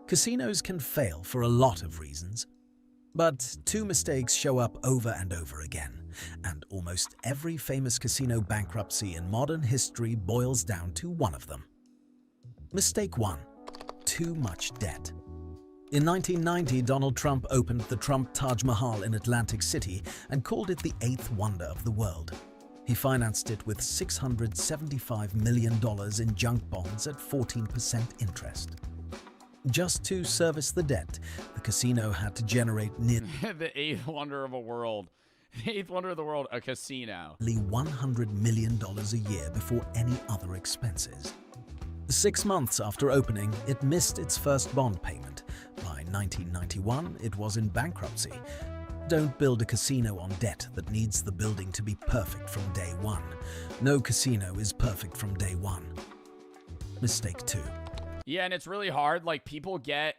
Casinos can fail for a lot of reasons, but 2 mistakes show up over and over again, and almost every famous casino bankruptcy in modern history boils down to one of them. Mistake 1: too much debt. In 1990, Donald Trump opened the Trump Taj Mahal in Atlantic City and called it the 8th wonder of the world. He financed it with $675 million in junk bonds at 14% interest. Just to service the debt, the casino had to generate nearly The 8th wonder of the world, a casino. $100 million a year before any other expenses. 6 months after opening, it missed its first bond payment. By 1991, it was in bankruptcy. Don't build a casino on debt that needs the building to be perfect from day one. No casino is perfect from day one. Mistake 2. Yeah, and it's really hard. Like, people get,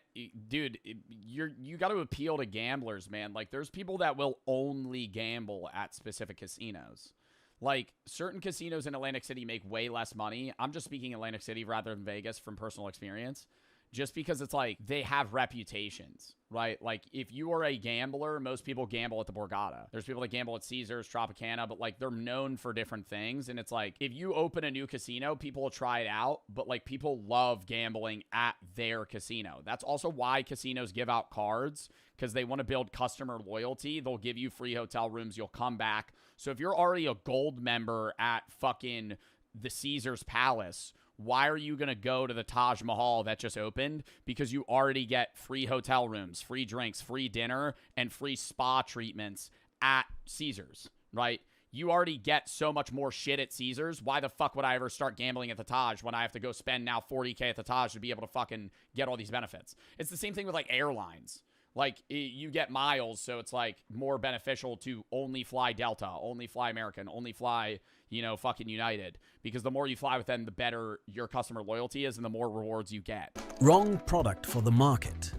dude, you got to appeal to gamblers, man. Like, there's people that will only gamble at specific casinos. Like, certain casinos in Atlantic City make way less money. I'm just speaking Atlantic City rather than Vegas from personal experience. Just because it's like, they have reputations, right? Like, if you are a gambler, most people gamble at the Borgata. There's people that gamble at Caesars, Tropicana, but like, they're known for different things. And it's like, if you open a new casino, people will try it out, but like, people love gambling at their casino. That's also why casinos give out cards, because they want to build customer loyalty. They'll give you free hotel rooms. You'll come back. So if you're already a gold member at fucking the Caesars Palace, why are you going to go to the Taj Mahal that just opened? Because you already get free hotel rooms, free drinks, free dinner, and free spa treatments at Caesars, right? You already get so much more shit at Caesars. Why the fuck would I ever start gambling at the Taj when I have to go spend now $40K at the Taj to be able to fucking get all these benefits? It's the same thing with like airlines. Like, you get miles, so it's like more beneficial to only fly Delta, only fly American, only fly, you know, fucking United. Because the more you fly with them, the better your customer loyalty is and the more rewards you get. Wrong product for the market.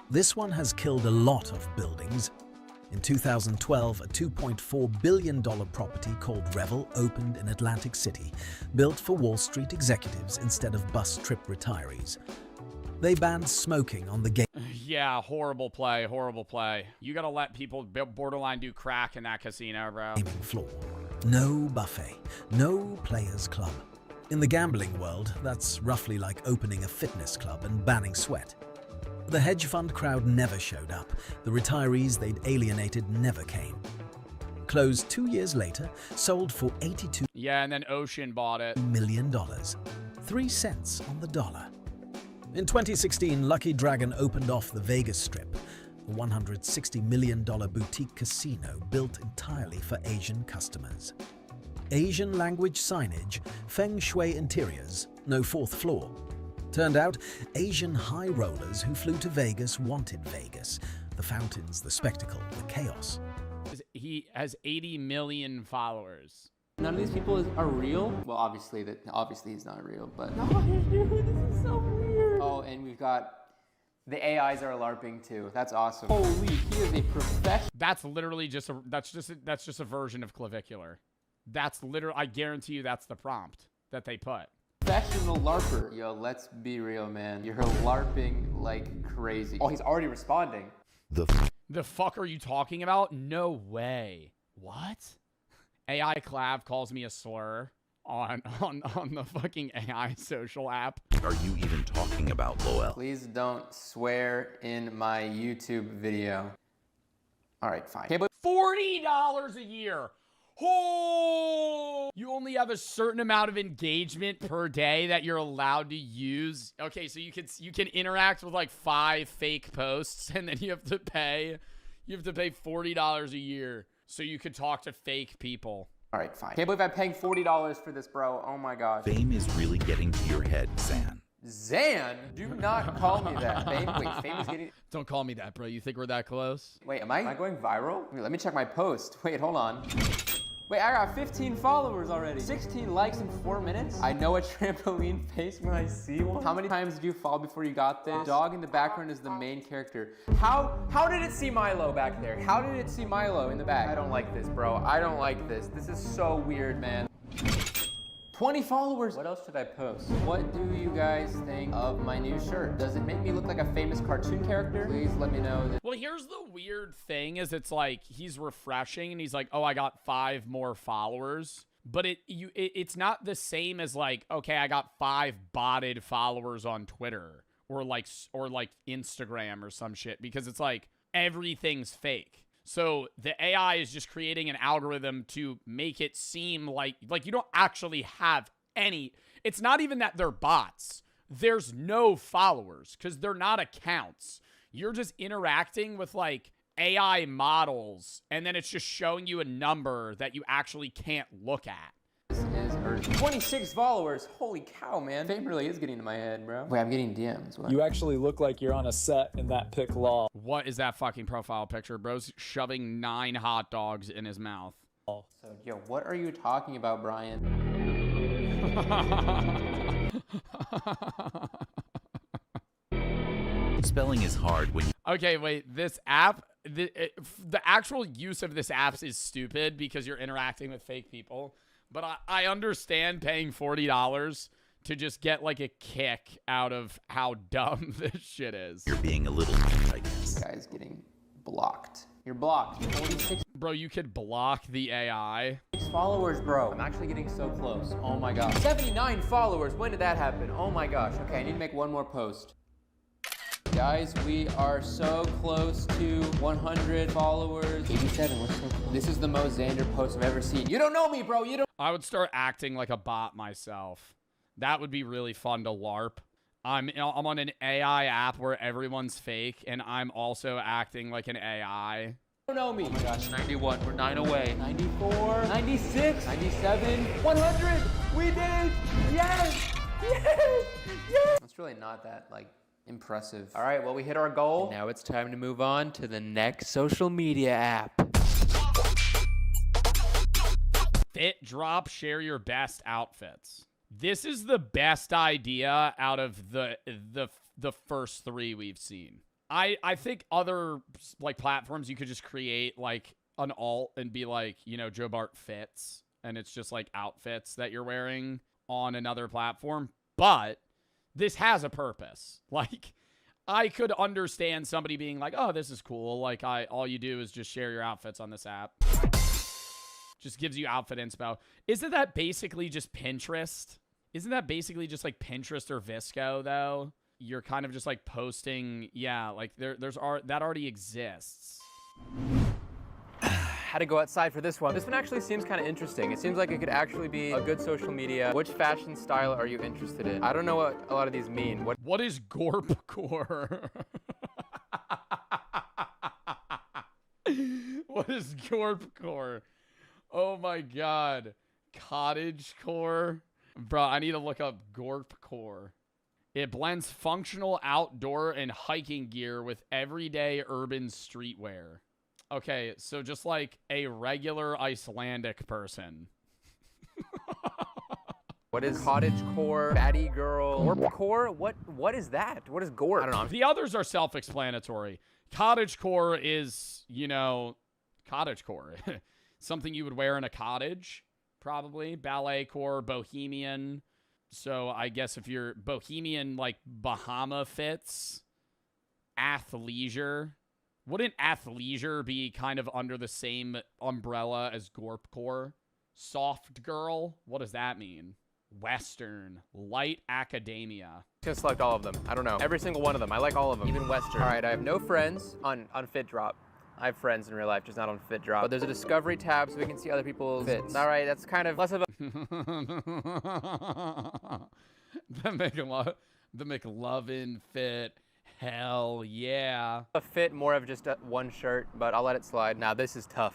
This one has killed a lot of buildings. In 2012, a $2.4 billion property called Revel opened in Atlantic City, built for Wall Street executives instead of bus trip retirees. They banned smoking on the gate. Yeah, horrible play, horrible play. You gotta let people borderline do crack in that casino, bro. Floor. No buffet, no players club. In the gambling world, that's roughly like opening a fitness club and banning sweat. The hedge fund crowd never showed up. The retirees they'd alienated never came. Closed 2 years later, sold for $82 Yeah, and then Ocean bought it. million. 3 cents on the dollar. In 2016, Lucky Dragon opened off the Vegas Strip, a $160 million boutique casino built entirely for Asian customers. Asian language signage, feng shui interiors, no 4th floor. Turned out, Asian high rollers who flew to Vegas wanted Vegas. The fountains, the spectacle, the chaos. He has 80 million followers. None of these people are real. Well, obviously he's not real, but. No, dude, this is so weird. Oh, and we've got the AIs are LARPing too. That's awesome. Holy, he is a professional. That's literally just a version of clavicular. That's literally, I guarantee you that's the prompt that they put. Professional LARPer. Yo, let's be real, man. You're LARPing like crazy. Oh, he's already responding. The fuck are you talking about? No way. What? AI Clav calls me a slur on the fucking AI social app. Are you even talking about, Lowell? Please don't swear in my YouTube video. All right, fine. Okay, but $40 a year. Oh, you only have a certain amount of engagement per day that you're allowed to use. Okay, so you can interact with like 5 fake posts, and then you have to pay $40 a year so you could talk to fake people. All right, fine. Can't believe I'm paying $40 for this, bro. Oh my gosh. Fame is really getting to your head, Zan. Zan? Do not call me that. Fame is getting... Don't call me that, bro. You think we're that close? Wait, am I going viral? Wait, let me check my post. Wait, hold on. Wait, I got 15 followers already. 16 likes in 4 minutes. I know a trampoline face when I see one. How many times did you fall before you got this? The dog in the background is the main character. How did it see Milo back there? How did it see Milo in the back? I don't like this, bro. I don't like this. This is so weird, man. 20 followers. What else should I post? What do you guys think of my new shirt? Does it make me look like a famous cartoon character? Please let me know. Well, here's the weird thing is it's like he's refreshing and he's like, oh, I got 5 more followers. But it's not the same as like, okay, I got 5 botted followers on Twitter or like Instagram or some shit, because it's like everything's fake. So the AI is just creating an algorithm to make it seem like you don't actually have any. It's not even that they're bots. There's no followers because they're not accounts. You're just interacting with like AI models, and then it's just showing you a number that you actually can't look at. This is 26 followers. Holy cow, man. Fame really is getting to my head, bro. Wait, I'm getting DMs. What? You actually look like you're on a set in that pic law. What is that fucking profile picture? Bro's shoving 9 hot dogs in his mouth. So, yo, what are you talking about, Brian? Spelling is hard when you... Okay, wait, this app, the actual use of this app is stupid because you're interacting with fake people. But I understand paying $40 to just get like a kick out of how dumb this shit is. You're being a little, I guess. This guy's getting blocked. You're blocked. 46 Bro, you could block the AI. 6 followers, bro. I'm actually getting so close. Oh my gosh. 79 followers. When did that happen? Oh my gosh. Okay, I need to make one more post. Guys, we are so close to 100 followers. 87, we're so close. This is the most Xander post I've ever seen. You don't know me, bro. You don't. I would start acting like a bot myself. That would be really fun to LARP. I'm on an AI app where everyone's fake, and I'm also acting like an AI. You don't know me. Oh my gosh, 91. We're 9 away. 94, 96, 97, 100. We did it. Yes. Yes. Yes. It's really not that, like, impressive. All right, well, we hit our goal. And now it's time to move on to the next social media app. Fit, drop, share your best outfits. This is the best idea out of the first 3 we've seen. I think other like platforms you could just create like an alt and be like, you know, Joe Bart fits, and it's just like outfits that you're wearing on another platform. But this has a purpose. Like, I could understand somebody being like, oh, this is cool. Like, all you do is just share your outfits on this app. Just gives you outfit inspo. Isn't that basically just Pinterest? Isn't that basically just like Pinterest or Visco, though? You're kind of just like posting, yeah, like there's art that already exists. Had to go outside for this one. This one actually seems kind of interesting. It seems like it could actually be a good social media. Which fashion style are you interested in? I don't know what a lot of these mean. What is Gorpcore? What is Gorpcore? Oh my god. Cottagecore? Bro, I need to look up Gorpcore. It blends functional outdoor and hiking gear with everyday urban streetwear. Okay, so just like a regular Icelandic person. What is cottagecore, fatty girl, gorpcore? What is that? What is gorp? I don't know. The others are self-explanatory. Cottagecore is, you know, cottagecore. Something you would wear in a cottage, probably. Balletcore, bohemian. So I guess if you're bohemian, like Bahama fits. Athleisure. Wouldn't athleisure be kind of under the same umbrella as gorpcore? Soft girl? What does that mean? Western. Light academia. Just select all of them. I don't know. Every single one of them. I like all of them. Even Western. All right, I have no friends on FitDrop. I have friends in real life, just not on FitDrop. But there's a discovery tab so we can see other people's fits. All right, that's kind of less of a the McLovin fit. Hell yeah. a fit, more of just one shirt, but I'll let it slide. Now this is tough.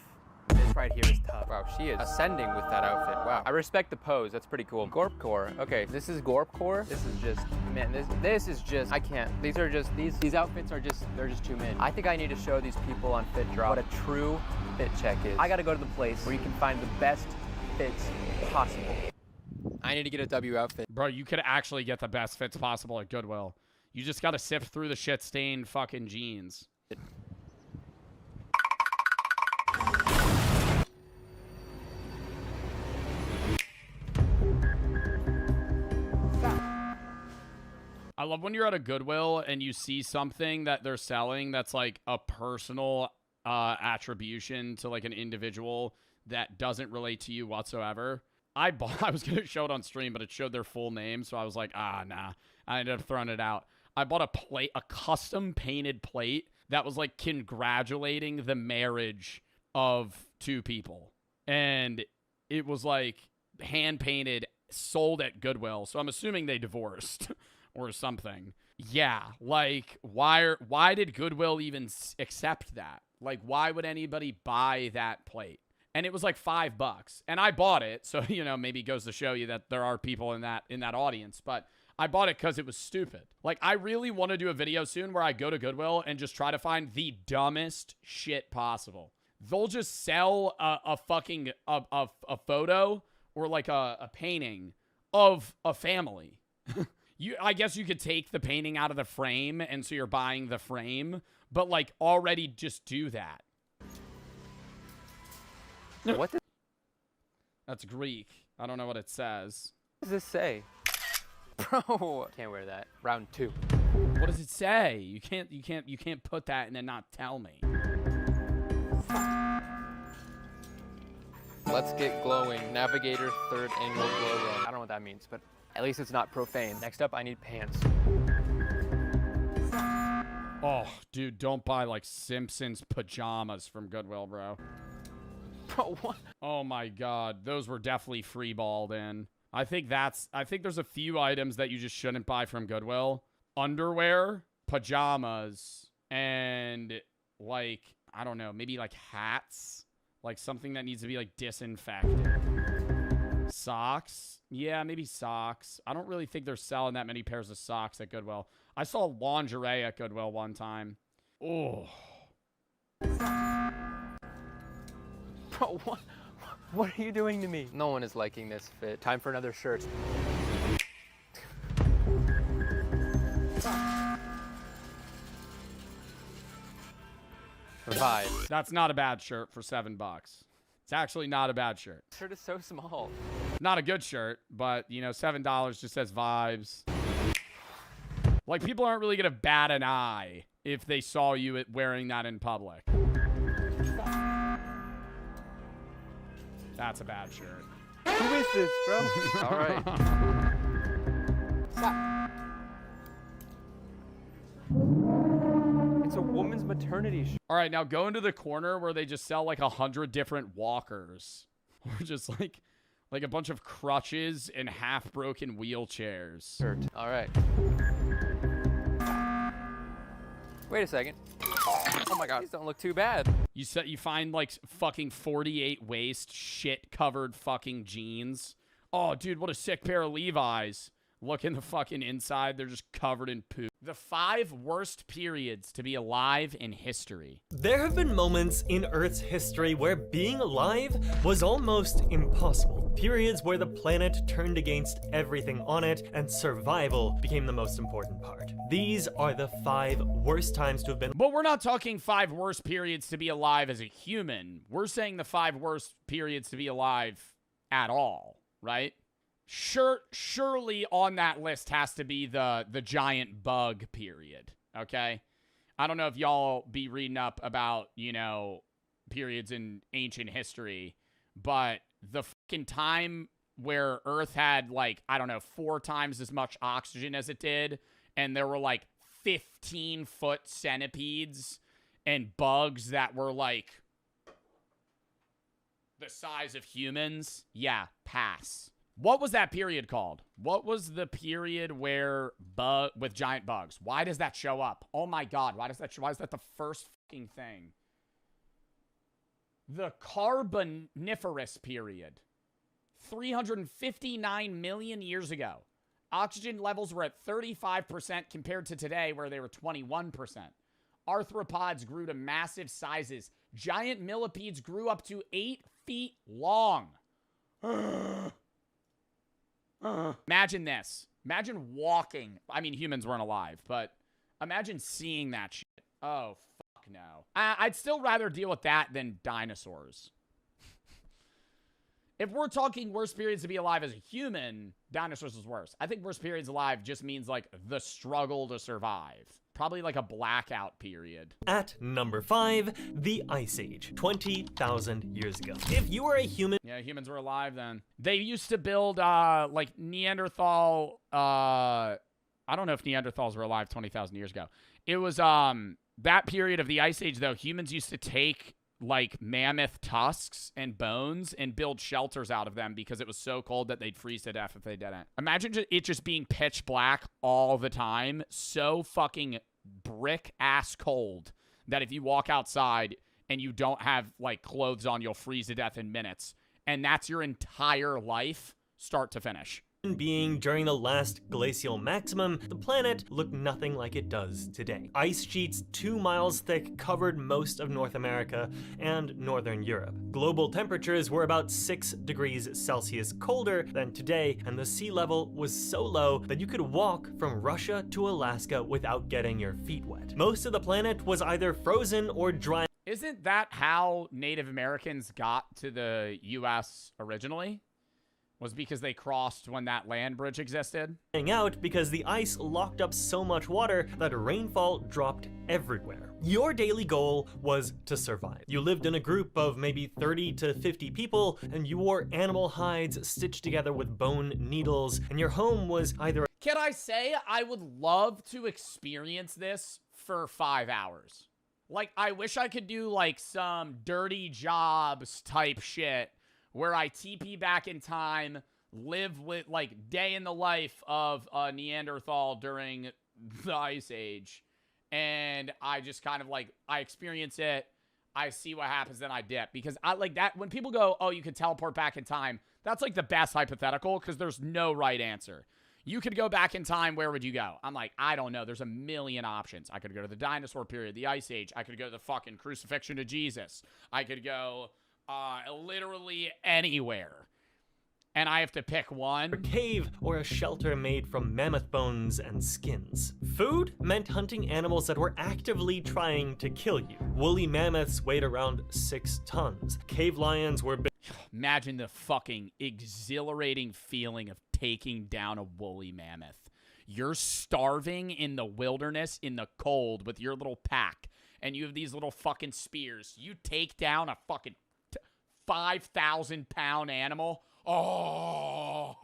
This right here is tough. Wow, she is ascending with that outfit. Wow. I respect the pose. That's pretty cool. Gorpcore. Okay, this is Gorpcore. This is just, man, this is just, I can't. These are just, these outfits are just, they're just too many. I think I need to show these people on FitDrop what a true fit check is. I gotta go to the place where you can find the best fits possible. I need to get a W outfit. Bro, you could actually get the best fits possible at Goodwill. You just gotta sift through the shit-stained fucking jeans. I love when you're at a Goodwill and you see something that they're selling that's like a personal attribution to like an individual that doesn't relate to you whatsoever. I was going to show it on stream, but it showed their full name, so I was like, nah. I ended up throwing it out. I bought a custom painted plate that was like congratulating the marriage of two people. And it was like hand painted, sold at Goodwill. So I'm assuming they divorced or something. Yeah, like why did Goodwill even accept that? Like, why would anybody buy that plate? And it was like $5, and I bought it. So, you know, maybe it goes to show you that there are people in that audience, but I bought it because it was stupid. Like, I really want to do a video soon where I go to Goodwill and just try to find the dumbest shit possible. They'll just sell a fucking photo or like a painting of a family. I guess you could take the painting out of the frame, and so you're buying the frame, but like already just do that. What? That's Greek. I don't know what it says. What does this say? Bro, can't wear that. Round 2. What does it say? You can't put that and then not tell me. Let's get glowing. Navigator 3rd annual glow run. I don't know what that means, but at least it's not profane. Next up, I need pants. Oh, dude, don't buy like Simpsons pajamas from Goodwill, bro. Bro, what? Oh my god, those were definitely free-balled in. I think there's a few items that you just shouldn't buy from Goodwill. Underwear, pajamas, and like, I don't know, maybe like hats. Like something that needs to be like disinfected. Socks? Yeah, maybe socks. I don't really think they're selling that many pairs of socks at Goodwill. I saw lingerie at Goodwill one time. Oh. Bro, what are you doing to me? No one is liking this fit. Time for another shirt. Vibe. That's not a bad shirt for $7. It's actually not a bad shirt. This shirt is so small. Not a good shirt, but, you know, $7 just says vibes. Like, people aren't really going to bat an eye if they saw you wearing that in public. That's a bad shirt. Who is this, bro? All right. It's a woman's maternity shirt. All right, now go into the corner where they just sell like 100 different walkers. Or just like a bunch of crutches and half-broken wheelchairs. Shirt. All right. Wait a second. Oh my god, these don't look too bad. You find like fucking 48 waist shit-covered fucking jeans. Oh, dude, what a sick pair of Levi's. Look in the fucking inside. They're just covered in poop. The 5 worst periods to be alive in history. There have been moments in Earth's history where being alive was almost impossible. Periods where the planet turned against everything on it and survival became the most important part. These are the 5 worst times to have been. But we're not talking 5 worst periods to be alive as a human. We're saying the 5 worst periods to be alive at all, right? Surely on that list has to be the giant bug period, okay? I don't know if y'all be reading up about, you know, periods in ancient history, but the fucking time where Earth had, like, I don't know, 4 times as much oxygen as it did, and there were, like, 15-foot centipedes, and bugs that were like the size of humans, yeah, pass. What was that period called? What was the period where with giant bugs? Why does that show up? Oh my God, why is that the first fucking thing? The Carboniferous period. 359 million years ago. Oxygen levels were at 35% compared to today where they were 21%. Arthropods grew to massive sizes. Giant millipedes grew up to 8 feet long. Imagine this. Imagine walking. I mean, humans weren't alive, but imagine seeing that shit. Oh, fuck no. I'd still rather deal with that than dinosaurs. If we're talking worst periods to be alive as a human, dinosaurs is worse. I think worst periods alive just means like the struggle to survive. Probably like a blackout period. At number 5, the Ice Age, 20,000 years ago. If you were a human... Yeah, humans were alive then. They used to build like Neanderthal... I don't know if Neanderthals were alive 20,000 years ago. It was that period of the Ice Age though, humans used to take like mammoth tusks and bones and build shelters out of them because it was so cold that they'd freeze to death if they didn't. Imagine it just being pitch black all the time, so fucking brick ass cold that if you walk outside and you don't have like clothes on, you'll freeze to death in minutes. And that's your entire life, start to finish. Being during the last glacial maximum, the planet looked nothing like it does today. Ice sheets 2 miles thick covered most of North America and Northern Europe. Global temperatures were about 6 degrees Celsius colder than today, and the sea level was so low that you could walk from Russia to Alaska without getting your feet wet. Most of the planet was either frozen or dry. Isn't that how Native Americans got to the U.S. originally? Was because they crossed when that land bridge existed? Out because the ice locked up so much water that rainfall dropped everywhere. Your daily goal was to survive. You lived in a group of maybe 30 to 50 people, and you wore animal hides stitched together with bone needles, and your home was either... Can I say I would love to experience this for 5 hours? Like, I wish I could do like some dirty jobs type shit where I TP back in time, live with, like, day in the life of a Neanderthal during the Ice Age, and I just kind of, like, I experience it, I see what happens, then I dip. Because I like that, when people go, oh, you could teleport back in time, that's, like, the best hypothetical, because there's no right answer. You could go back in time, where would you go? I'm like, I don't know, there's a million options. I could go to the dinosaur period, the Ice Age, I could go to the fucking crucifixion of Jesus, I could go... literally anywhere. And I have to pick one. A cave or a shelter made from mammoth bones and skins. Food meant hunting animals that were actively trying to kill you. Woolly mammoths weighed around 6 tons. Cave lions were big. Imagine the fucking exhilarating feeling of taking down a woolly mammoth. You're starving in the wilderness in the cold with your little pack, and you have these little fucking spears. You take down a fucking 5,000-pound animal. Oh,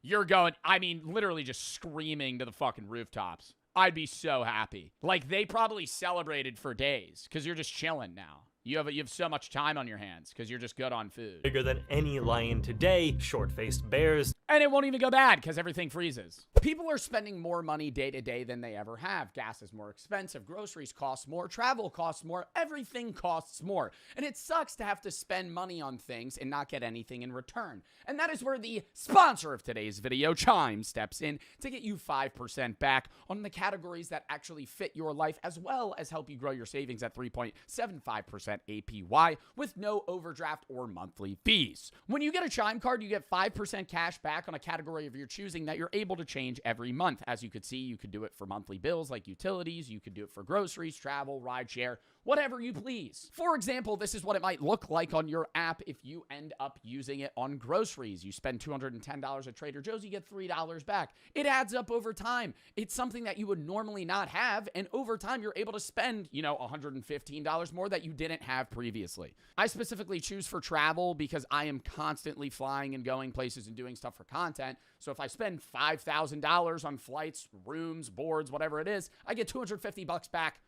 you're going, I mean, literally just screaming to the fucking rooftops. I'd be so happy. Like, they probably celebrated for days because you're just chilling now. You have so much time on your hands because you're just good on food. Bigger than any lion today, short-faced bears. And it won't even go bad because everything freezes. People are spending more money day to day than they ever have. Gas is more expensive. Groceries cost more. Travel costs more. Everything costs more. And it sucks to have to spend money on things and not get anything in return. And that is where the sponsor of today's video, Chime, steps in to get you 5% back on the categories that actually fit your life, as well as help you grow your savings at 3.75% APY with no overdraft or monthly fees. When you get a Chime card, you get 5% cash back on a category of your choosing that you're able to change every month. As you could see, you could do it for monthly bills like utilities, you could do it for groceries, travel, rideshare, whatever you please. For example, this is what it might look like on your app if you end up using it on groceries. You spend $210 at Trader Joe's, you get $3 back. It adds up over time. It's something that you would normally not have, and over time you're able to spend, $115 more that you didn't have previously. I specifically choose for travel because I am constantly flying and going places and doing stuff for content. So if I spend $5,000 on flights, rooms, boards, whatever it is, I get $250 back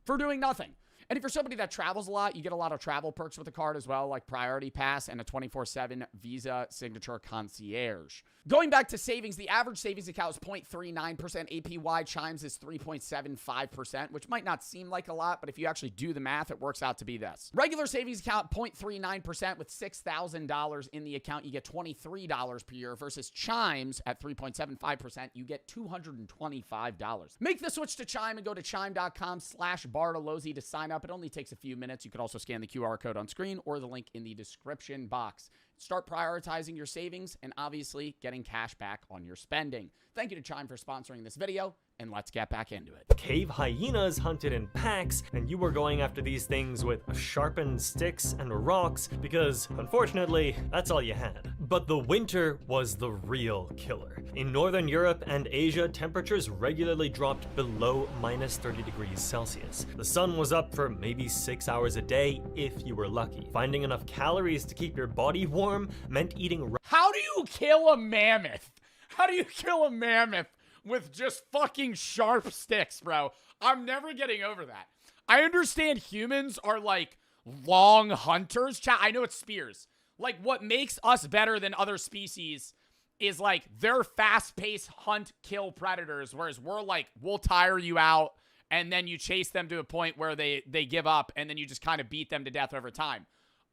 for doing nothing. And if you're somebody that travels a lot, you get a lot of travel perks with the card as well, like Priority Pass and a 24/7 Visa Signature Concierge. Going back to savings, the average savings account is 0.39%. APY Chimes is 3.75%, which might not seem like a lot, but if you actually do the math, it works out to be this. Regular savings account, 0.39%. With $6,000 in the account, you get $23 per year versus Chimes at 3.75%, you get $225. Make the switch to Chime and go to chime.com/Bartolozzi to sign up. It only takes a few minutes. You could also scan the QR code on screen or the link in the description box. Start prioritizing your savings and obviously getting cash back on your spending. Thank you to Chime for sponsoring this video, and let's get back into it. Cave hyenas hunted in packs, and you were going after these things with sharpened sticks and rocks because, unfortunately, that's all you had. But the winter was the real killer. In Northern Europe and Asia, temperatures regularly dropped below -30 degrees Celsius. The sun was up for maybe 6 hours a day if you were lucky. Finding enough calories to keep your body warm meant eating. How do you kill a mammoth? How do you kill a mammoth with just fucking sharp sticks, bro? I'm never getting over that. I understand humans are like long hunters. I know it's spears. Like, what makes us better than other species is like they're fast-paced hunt, kill predators, whereas we're like, we'll tire you out and then you chase them to a point where they give up and then you just kind of beat them to death over time.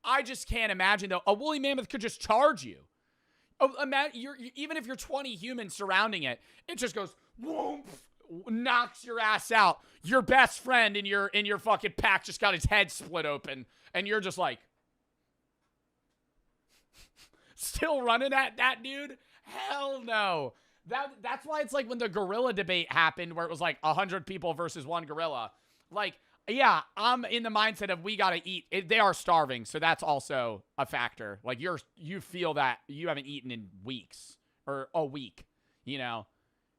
I just can't imagine, though, a woolly mammoth could just charge you. Oh, even if you're 20 humans surrounding it, it just goes, whoomp, knocks your ass out. Your best friend in your fucking pack just got his head split open, and you're just like, still running at that dude? Hell no. That's why it's like when the gorilla debate happened, where it was like 100 people versus one gorilla. Like, yeah, I'm in the mindset of we gotta eat. They are starving, so that's also a factor. Like you feel that you haven't eaten in weeks or a week, you know,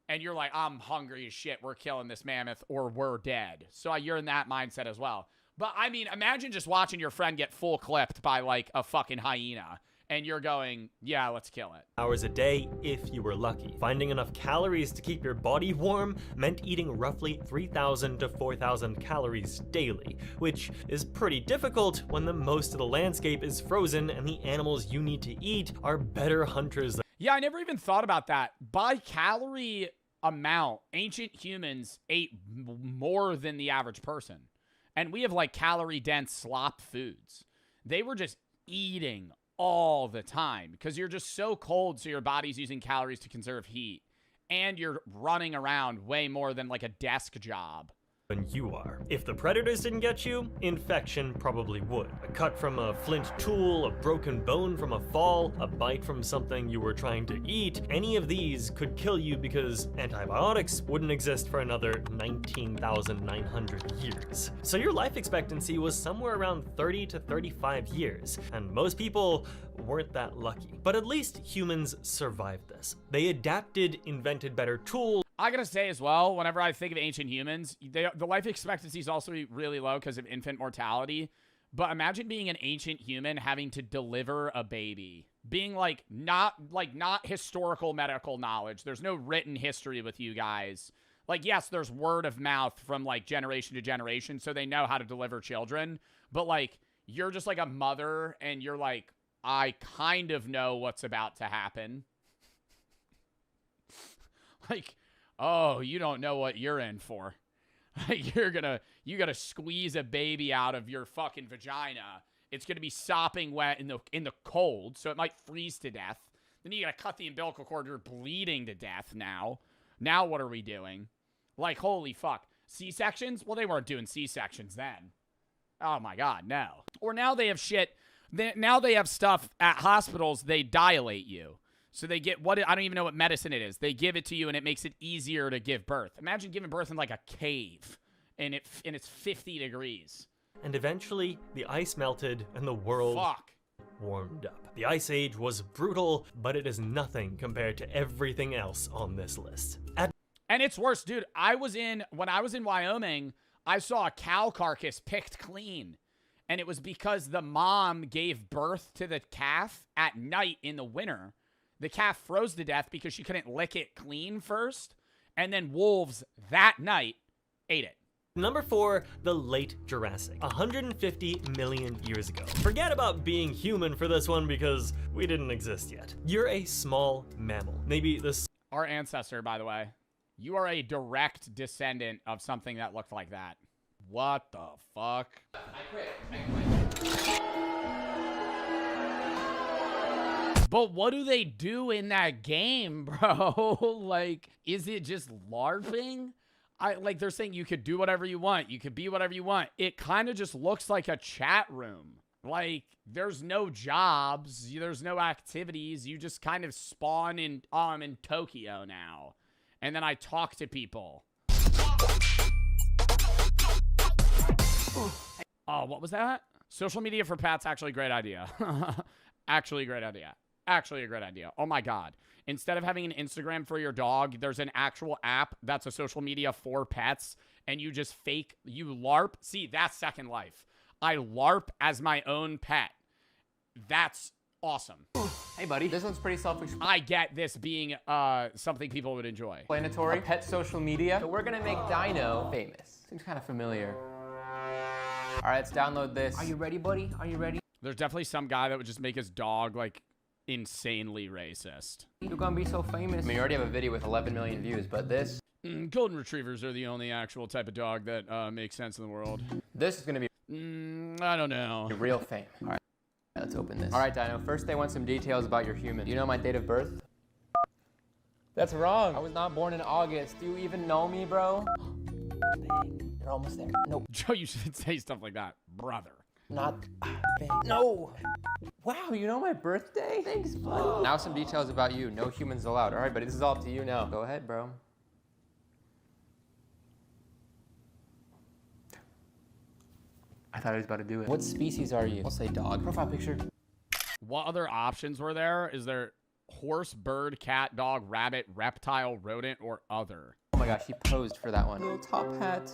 and you're like, I'm hungry as shit. We're killing this mammoth or we're dead. So you're in that mindset as well. But I mean, imagine just watching your friend get full clipped by like a fucking hyena. And you're going, yeah, let's kill it. Hours a day if you were lucky. Finding enough calories to keep your body warm meant eating roughly 3,000 to 4,000 calories daily, which is pretty difficult when the most of the landscape is frozen and the animals you need to eat are better hunters. Yeah, I never even thought about that. By calorie amount, ancient humans ate more than the average person. And we have like calorie-dense slop foods. They were just eating all the time because you're just so cold, so your body's using calories to conserve heat, and you're running around way more than like a desk job. Than you are. If the predators didn't get you, infection probably would. A cut from a flint tool, a broken bone from a fall, a bite from something you were trying to eat, any of these could kill you because antibiotics wouldn't exist for another 19,900 years. So your life expectancy was somewhere around 30 to 35 years, and most people weren't that lucky. But at least humans survived this. They adapted, invented better tools. I gotta say as well, whenever I think of ancient humans, the life expectancy is also really low because of infant mortality. But imagine being an ancient human having to deliver a baby. Being like not historical medical knowledge. There's no written history with you guys. Like, yes, there's word of mouth from like generation to generation, so they know how to deliver children. But like, you're just like a mother and you're like, I kind of know what's about to happen. Like, oh, you don't know what you're in for. You gotta squeeze a baby out of your fucking vagina. It's gonna be sopping wet in the cold, so it might freeze to death. Then you gotta cut the umbilical cord. You're bleeding to death now. Now what are we doing? Like, holy fuck. C-sections? Well, they weren't doing C-sections then. Oh my god, no. Or now they have shit. Now they have stuff at hospitals. They dilate you. So they get I don't even know what medicine it is. They give it to you and it makes it easier to give birth. Imagine giving birth in like a cave and it's 50 degrees. And eventually the ice melted and the world warmed up. The Ice Age was brutal, but it is nothing compared to everything else on this list. And it's worse, dude. When I was in Wyoming, I saw a cow carcass picked clean. And it was because the mom gave birth to the calf at night in the winter. The calf froze to death because she couldn't lick it clean first. And then wolves that night ate it. Number 4, the late Jurassic, 150 million years ago. Forget about being human for this one because we didn't exist yet. You're a small mammal. Maybe the Our ancestor, by the way. You are a direct descendant of something that looked like that. What the fuck? I quit. But what do they do in that game, bro? Like, is it just LARPing? Like, they're saying you could do whatever you want. You could be whatever you want. It kind of just looks like a chat room. Like, there's no jobs. There's no activities. You just kind of spawn in, I'm in Tokyo now. And then I talk to people. Oh, what was that? Social media for pets, actually a great idea. Actually a great idea. Actually a great idea. Oh my God. Instead of having an Instagram for your dog, there's an actual app that's a social media for pets, and you just you LARP. See, that's Second Life. I LARP as my own pet. That's awesome. Hey, buddy. This one's pretty selfish. I get this being something people would enjoy. Explanatory. Pet social media. So we're gonna make Dino famous. Seems kind of familiar. All right, let's download this. Are you ready, buddy? Are you ready? There's definitely some guy that would just make his dog, like, insanely racist. You're gonna be so famous. I mean, you already have a video with 11 million views, but this... Golden Retrievers are the only actual type of dog that makes sense in the world. This is gonna be... I don't know. Real fame. All right, let's open this. All right, Dino, first they want some details about your human. Do you know my date of birth? That's wrong. I was not born in August. Do you even know me, bro? Bang. You're almost there. Nope. Joe, you should say stuff like that. Brother. Not bang. No. Wow, you know my birthday? Thanks, bud. Now some details about you. No humans allowed. All right, buddy, this is all up to you now. Go ahead, bro. I thought I was about to do it. What species are you? I'll say dog. Profile picture. What other options were there? Is there horse, bird, cat, dog, rabbit, reptile, rodent, or other? Oh my gosh, he posed for that one. Little top hat.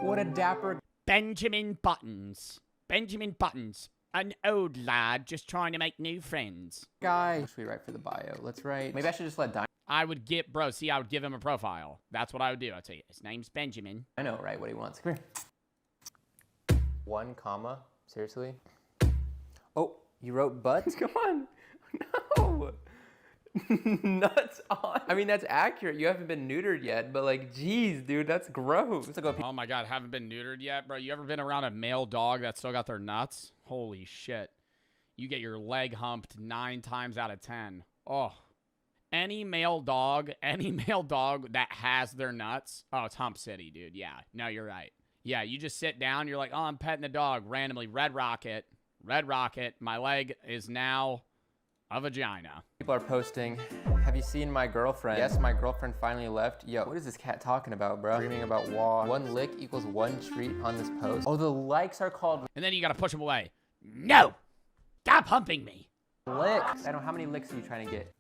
What a dapper... Benjamin Buttons. Benjamin Buttons. An old lad just trying to make new friends. Guy. What should we write for the bio? Let's write... Maybe I should just let Dino... I would give... Bro, see, I would give him a profile. That's what I would do. I'd say, his name's Benjamin. I know, right? What he wants. Come here. 1 comma? Seriously? Oh, you wrote butt? Come on. No. Nuts on. I mean, that's accurate. You haven't been neutered yet, but like, geez, dude, that's gross. Oh my God, haven't been neutered yet? Bro, you ever been around a male dog that still got their nuts? Holy shit. You get your leg humped 9 times out of 10. Oh. Any male dog that has their nuts, oh, it's Hump City, dude. Yeah, no, you're right. Yeah, you just sit down, you're like, oh, I'm petting the dog randomly. Red rocket, my leg is now a vagina. People are posting, have you seen my girlfriend? Yes, my girlfriend finally left. Yo, what is this cat talking about, bro? Dreaming about wall. 1 lick equals 1 treat on this post. Oh, the likes are called... And then you gotta push them away. No! Stop humping me! Licks. I don't know, how many licks are you trying to get?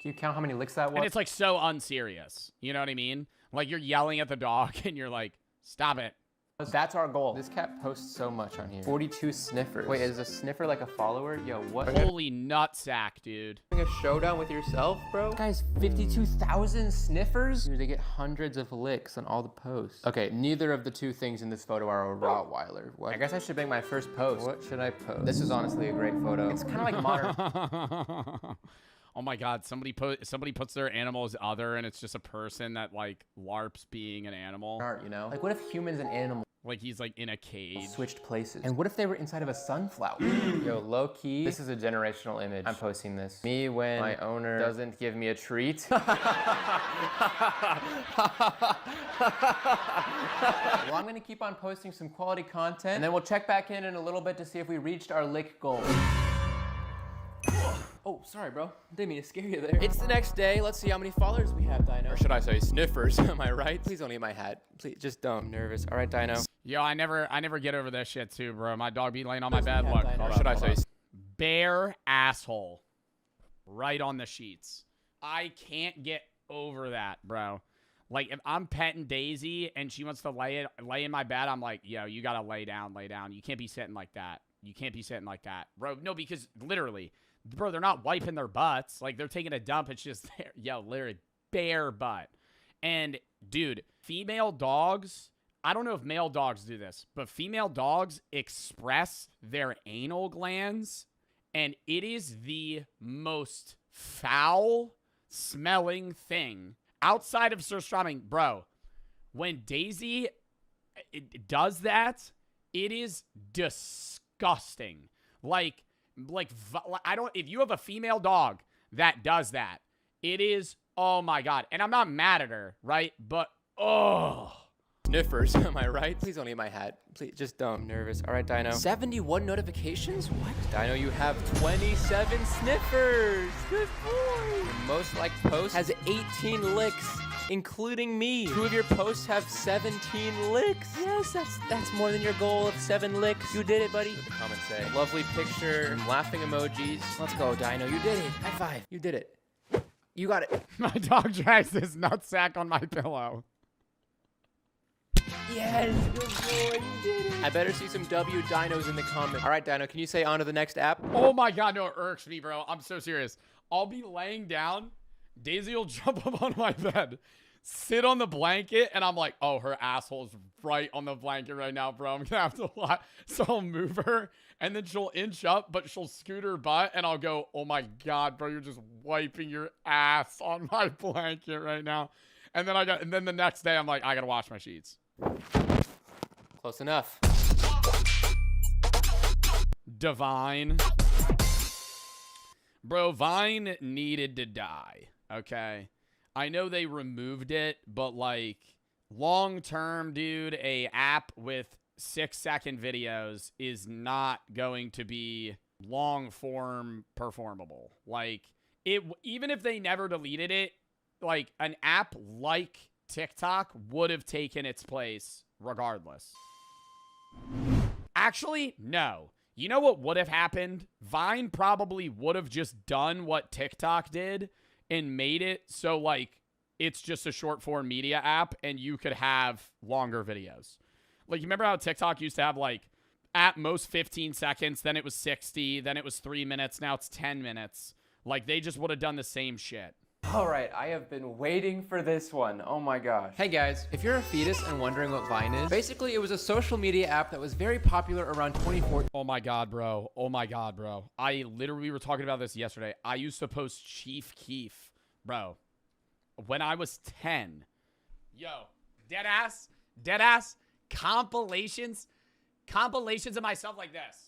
Can you count how many licks that was? And it's like so unserious. You know what I mean? Like you're yelling at the dog and you're like, stop it. That's our goal. This cat posts so much on here. 42 sniffers. Wait, is a sniffer like a follower? Yo, what? Holy nutsack, dude. Having a showdown with yourself, bro? Guys, 52,000 sniffers? Dude, they get hundreds of licks on all the posts. Okay, neither of the 2 things in this photo are a Rottweiler. What? I guess I should make my first post. What should I post? This is honestly a great photo. It's kind of like modern. Oh my God, somebody puts their animal as other and it's just a person that like LARPs being an animal. Art, you know? Like what if humans and animals like he's like in a cage. Switched places. And what if they were inside of a sunflower? Yo, low key. This is a generational image. I'm posting this. Me when my owner doesn't give me a treat. Well, I'm gonna keep on posting some quality content and then we'll check back in a little bit to see if we reached our lick goal. Oh, sorry, bro. Didn't mean to scare you there. It's the next day. Let's see how many followers we have, Dino. Or should I say sniffers? Am I right? Please don't eat my hat. Please, just don't. I'm nervous. All right, Dino. Yo, I never get over that shit too, bro. My dog be laying on my bed. Look. Or should I say bare asshole right on the sheets. I can't get over that, bro. Like if I'm petting Daisy and she wants to lay in my bed, I'm like, yo, you gotta lay down. You can't be sitting like that. You can't be sitting like that, bro. No, because literally, bro, they're not wiping their butts. Like they're taking a dump. It's just there. Yo, literally, bare butt. And dude, female dogs, I don't know if male dogs do this, but female dogs express their anal glands, and it is the most foul smelling thing outside of surströmming. Bro, when Daisy does that, it is disgusting. Like I don't, if you have a female dog that does that, it is, oh my God. And I'm not mad at her, right? But, oh. Sniffers, am I right? Please don't eat my hat. Please, just don't. I'm nervous. All right, Dino. 71 notifications? What? Dino, you have 27 sniffers. Good boy. Your most liked post has 18 licks, including me. 2 of your posts have 17 licks. Yes, that's more than your goal of 7 licks. You did it, buddy. What the comments say? A lovely picture, laughing emojis. Let's go, Dino. You did it. High five. You did it. You got it. My dog drags his nutsack on my pillow. Yes, good boy, you did it. I better see some W dinos in the comments. All right, Dino, can you say on to the next app? Oh my God, no, it irks me, bro. I'm so serious. I'll be laying down, Daisy will jump up on my bed, sit on the blanket, and I'm like, oh, her asshole's right on the blanket right now, bro. I'm gonna have to lie. So I'll move her, and then she'll inch up, but she'll scoot her butt, and I'll go, oh my God, bro, you're just wiping your ass on my blanket right now. And then the next day, I'm like, I gotta wash my sheets. Close enough. Divine. Bro, Vine needed to die, okay? I know they removed it, but like long term, dude, a app with 6-second videos is not going to be long form performable. Like it, even if they never deleted it, like an app like TikTok would have taken its place regardless. Actually, no. You know what would have happened? Vine probably would have just done what TikTok did and made it so like it's just a short form media app and you could have longer videos. Like, you remember how TikTok used to have like at most 15 seconds, then it was 60, then it was 3 minutes, now it's 10 minutes. Like, they just would have done the same shit. All right, I have been waiting for this one. Oh my gosh. Hey guys, if you're a fetus and wondering what Vine is, basically it was a social media app that was very popular around 2014. Oh my God, bro. Oh my God, bro. I literally were talking about this yesterday. I used to post Chief Keef, bro, when I was 10. Yo, deadass compilations of myself like this.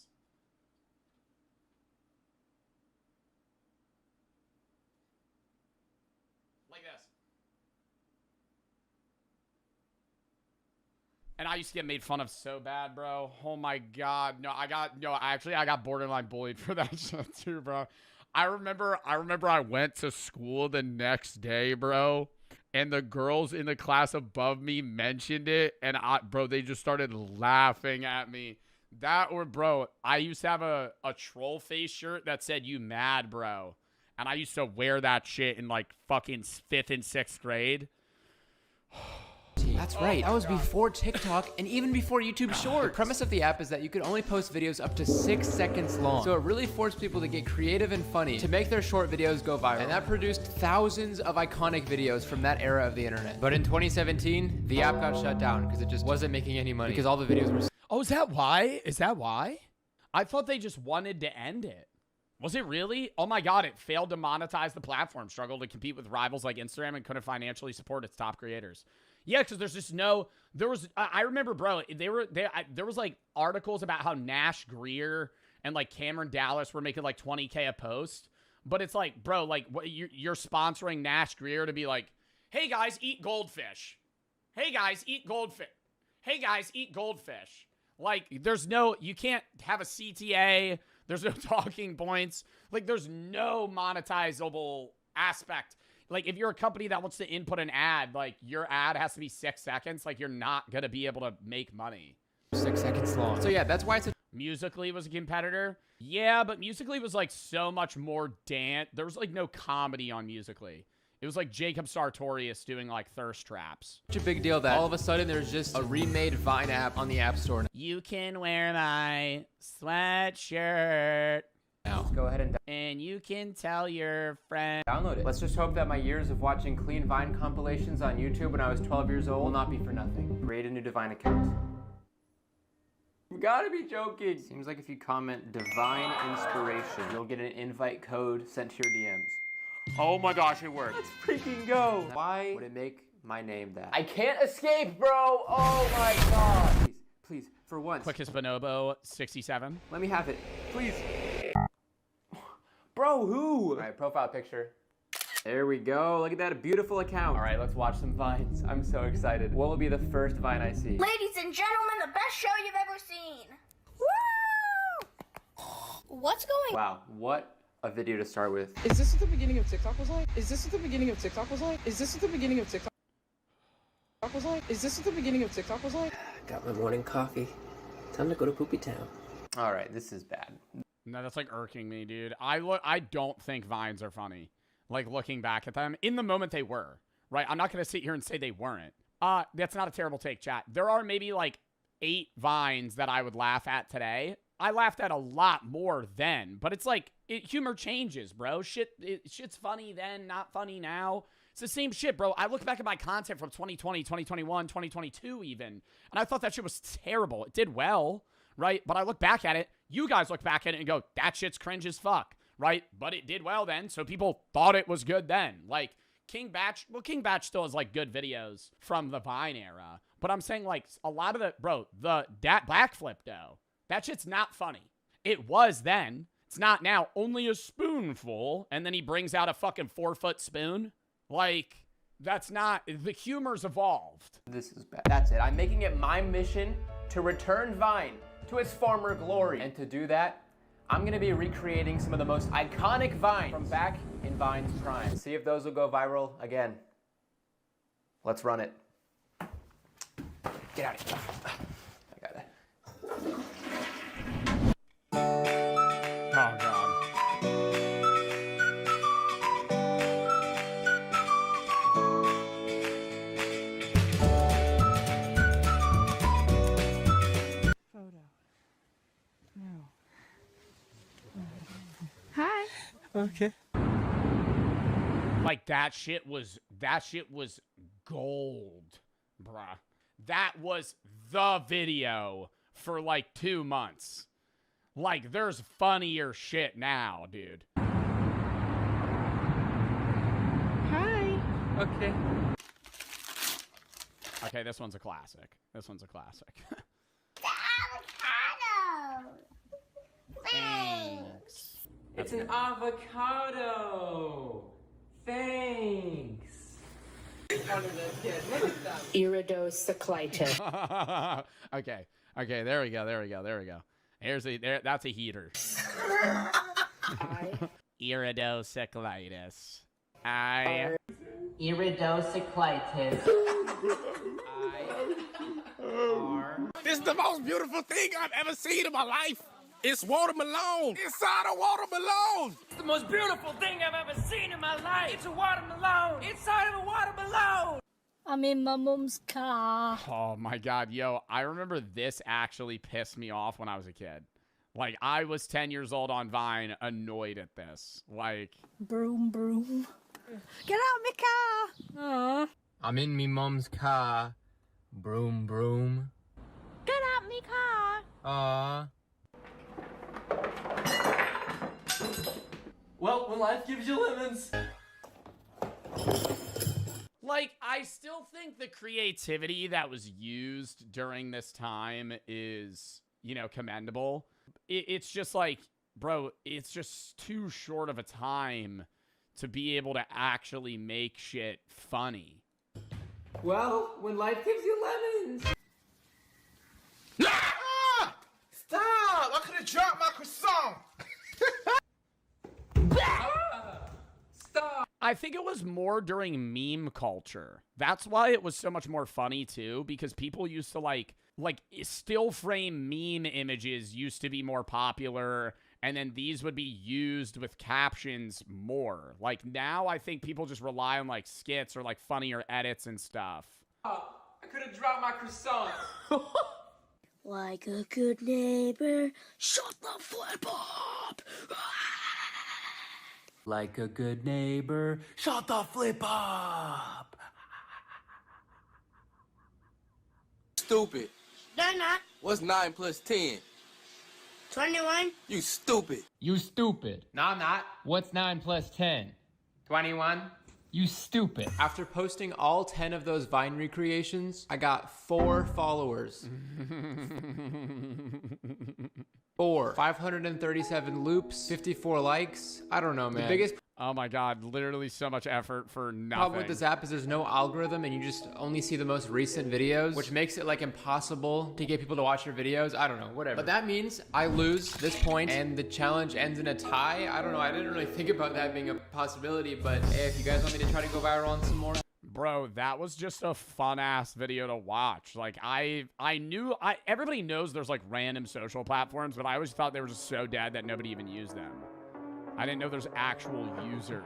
And I used to get made fun of so bad, bro. Oh my God. No, I got borderline bullied for that shit too, bro. I remember I went to school the next day, bro, and the girls in the class above me mentioned it, and bro, they just started laughing at me. Bro, I used to have a troll face shirt that said, "You mad, bro?" And I used to wear that shit in like fucking 5th and 6th grade. That's right. That was before TikTok and even before YouTube Shorts. The premise of the app is that you could only post videos up to 6 seconds long. So it really forced people to get creative and funny to make their short videos go viral. And that produced thousands of iconic videos from that era of the internet. But in 2017, the app got shut down because it just wasn't making any money because all the videos were... Oh, is that why? Is that why? I thought they just wanted to end it. Was it really? Oh my God, it failed to monetize the platform, struggled to compete with rivals like Instagram, and couldn't financially support its top creators. Yeah, because there's just no, I remember, bro, there was like articles about how Nash Greer and like Cameron Dallas were making like $20K a post. But it's like, bro, like you're sponsoring Nash Greer to be like, hey guys, eat goldfish. Hey guys, eat goldfish. Hey guys, eat goldfish. Like you can't have a CTA. There's no talking points. Like there's no monetizable aspect. Like, if you're a company that wants to input an ad, like, your ad has to be 6 seconds. Like, you're not going to be able to make money. 6 seconds long. So, yeah, that's why it's a... Musical.ly was a competitor. Yeah, but Musical.ly was, like, so much more dance. There was, like, no comedy on Musical.ly. It was, like, Jacob Sartorius doing, like, thirst traps. Such a big deal that all of a sudden there's just a remade Vine app on the App Store. You can wear my sweatshirt. Now. Just go ahead and And you can tell your friend. download it. Let's just hope that my years of watching clean Vine compilations on YouTube when I was 12 years old will not be for nothing. Create a new Divine account. You gotta be joking. Seems like if you comment Divine Inspiration, you'll get an invite code sent to your DMs. Oh my gosh, it worked. Let's freaking go. Why would it make my name that? I can't escape, bro. Oh my god. Please, for once. Quickest bonobo, 67. Let me have it. Please. Bro, who? All right, profile picture. There we go. Look at that, a beautiful account. All right, let's watch some Vines. I'm so excited. What will be the first Vine I see? Ladies and gentlemen, the best show you've ever seen. Woo! What's going on? Wow, what a video to start with. Is this what the beginning of TikTok was like? Is this what the beginning of TikTok was like? Is this what the beginning of TikTok was like? Is this what the beginning of TikTok was like? Got my morning coffee. Time to go to Poopy Town. All right, this is bad. No, that's like irking me, dude. I don't think Vines are funny. Like, looking back at them, in the moment they were, right? I'm not going to sit here and say they weren't. That's not a terrible take, chat. There are maybe like 8 Vines that I would laugh at today. I laughed at a lot more then, but it's like, humor changes, bro. Shit's funny then, not funny now. It's the same shit, bro. I look back at my content from 2020, 2021, 2022 even, and I thought that shit was terrible. It did well, right? But I look back at it, you guys look back at it and go, that shit's cringe as fuck. Right? But it did well then, so people thought it was good then. Like, King Batch still has, like, good videos from the Vine era. But I'm saying, like, a lot of that backflip, though, that shit's not funny. It was then. It's not now. Only a spoonful, and then he brings out a fucking 4-foot spoon. Like, that's not, the humor's evolved. This is bad. That's it. I'm making it my mission to return Vine to its former glory. And to do that, I'm gonna be recreating some of the most iconic Vines from back in Vine's prime. See if those will go viral again. Let's run it. Get out of here. I got it. Oh, God. Hi. Okay. Like, that shit was gold, bruh. That was the video for like 2 months. Like, there's funnier shit now, dude. Hi. Okay. Okay, this one's a classic. Avocado. Thanks. It's an avocado. Thanks. Iridocyclitis. Okay, there we go. That's a heater. Iridocyclitis. Iridocyclitis. This is the most beautiful thing I've ever seen in my life. It's watermelon. Inside a watermelon. It's the most beautiful thing I've ever seen in my life. It's a watermelon. Inside of a watermelon. I'm in my mom's car. Oh my God, yo, I remember this actually pissed me off when I was a kid. Like, I was 10 years old on Vine, annoyed at this. Like, Broom, broom. Get out my car. I'm in me mom's car. Broom, broom. Get out my car. Well, when life gives you lemons. Like, I still think the creativity that was used during this time is, you know, commendable. It's just like, bro, it's just too short of a time to be able to actually make shit funny. Well, when life gives you lemons. Ah! Stop! I could have dropped my croissant. Stop! I think it was more during meme culture. That's why it was so much more funny too, because people used to like still frame meme images used to be more popular, and then these would be used with captions more. Like, now I think people just rely on like skits or like funnier edits and stuff. Oh, I could have dropped my croissant. Like a good neighbor, shut the flip up. Like a good neighbor, shut the flip up. Stupid. They're not. What's 9 plus 10? 21. You stupid. You stupid. No, I'm not. What's 9 plus 10? 21. You stupid. After posting all 10 of those Vine recreations, I got 4 followers. 4. 537 loops, 54 likes. I don't know, man. The biggest Oh my god, literally so much effort for nothing. problem with this app is there's no algorithm and you just only see the most recent videos, which makes it like impossible to get people to watch your videos. I don't know, whatever. But that means I lose this point and the challenge ends in a tie. I don't know, I didn't really think about that being a possibility, but hey, if you guys want me to try to go viral on some more. Bro, that was just a fun-ass video to watch. Like, everybody knows there's, like, random social platforms, but I always thought they were just so dead that nobody even used them. I didn't know there's actual users.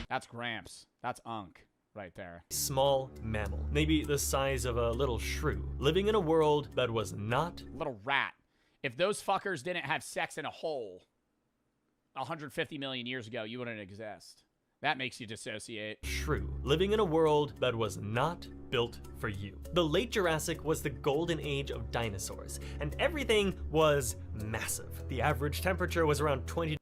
That's Gramps. That's Unk. Right there. Small mammal, maybe the size of a little shrew, living in a world that was not... Little rat. If those fuckers didn't have sex in a hole 150 million years ago, you wouldn't exist. That makes you dissociate. Shrew, living in a world that was not built for you. The late Jurassic was the golden age of dinosaurs, and everything was massive. The average temperature was around 20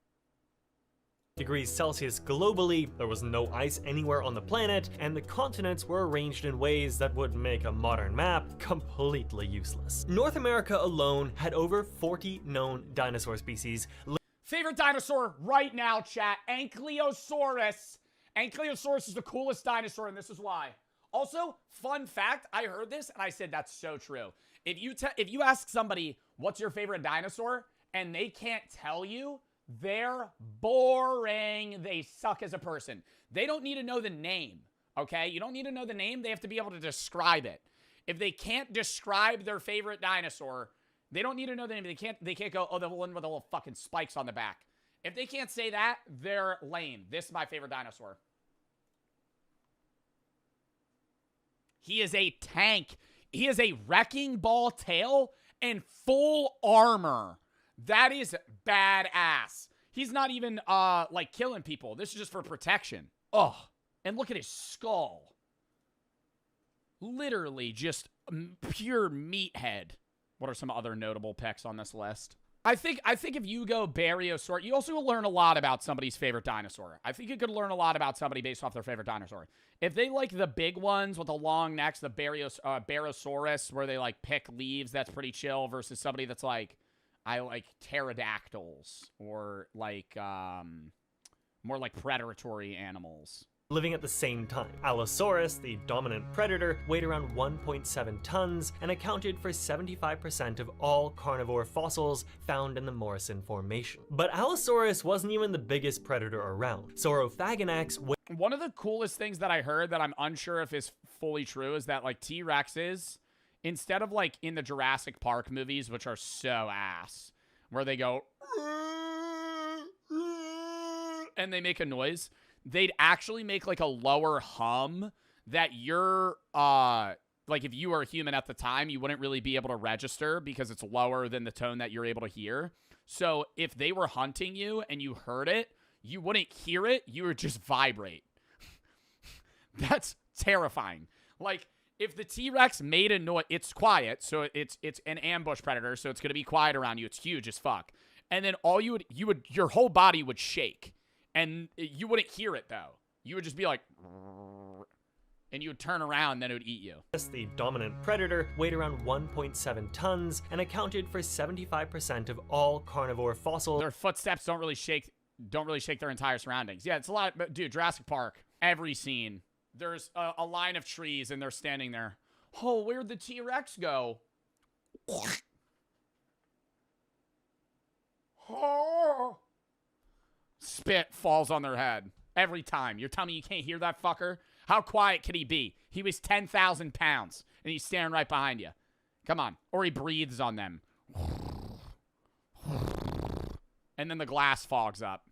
degrees Celsius globally, there was no ice anywhere on the planet, and the continents were arranged in ways that would make a modern map completely useless. North America alone had over 40 known dinosaur species. Favorite dinosaur right now, chat. Ankylosaurus. Ankylosaurus is the coolest dinosaur, and this is why. Also, fun fact, I heard this, and I said that's so true. If you ask somebody, what's your favorite dinosaur, and they can't tell you, they're boring. They suck as a person. They don't need to know the name, okay? You don't need to know the name. They have to be able to describe it. If they can't describe their favorite dinosaur, they don't need to know the name. They can't go, oh, the one with the little fucking spikes on the back. If they can't say that, they're lame. This is my favorite dinosaur. He is a tank. He is a wrecking ball tail and full armor. That is badass. He's not even, like, killing people. This is just for protection. Oh, and look at his skull. Literally just pure meathead. What are some other notable pecs on this list? I think if you go Barriosaur, you also learn a lot about somebody's favorite dinosaur. I think you could learn a lot about somebody based off their favorite dinosaur. If they like the big ones with the long necks, the Barrosaurus, where they, like, pick leaves, that's pretty chill, versus somebody that's like, I like pterodactyls or like more like predatory animals. Living at the same time. Allosaurus, the dominant predator, weighed around 1.7 tons and accounted for 75% of all carnivore fossils found in the Morrison Formation. But Allosaurus wasn't even the biggest predator around. Saurophagonax. One of the coolest things that I heard that I'm unsure if is fully true is that, like, T-Rexes, instead of, like, in the Jurassic Park movies, which are so ass, where they go and they make a noise, they'd actually make, like, a lower hum that you're, like, if you were a human at the time, you wouldn't really be able to register because it's lower than the tone that you're able to hear. So if they were hunting you and you heard it, you wouldn't hear it, you would just vibrate. That's terrifying. Like, if the T-Rex made a noise, it's quiet, so it's an ambush predator, so it's going to be quiet around you. It's huge as fuck. And then all your whole body would shake. And you wouldn't hear it, though. You would just be like, and you would turn around, then it would eat you. The dominant predator weighed around 1.7 tons and accounted for 75% of all carnivore fossils. Their footsteps don't really shake their entire surroundings. Yeah, it's a lot, but dude, Jurassic Park, every scene, there's a line of trees and they're standing there. Oh, where'd the T-Rex go? Oh. Spit falls on their head every time. You're telling me you can't hear that fucker? How quiet can he be? He weighs 10,000 pounds and he's standing right behind you. Come on. Or he breathes on them. And then the glass fogs up.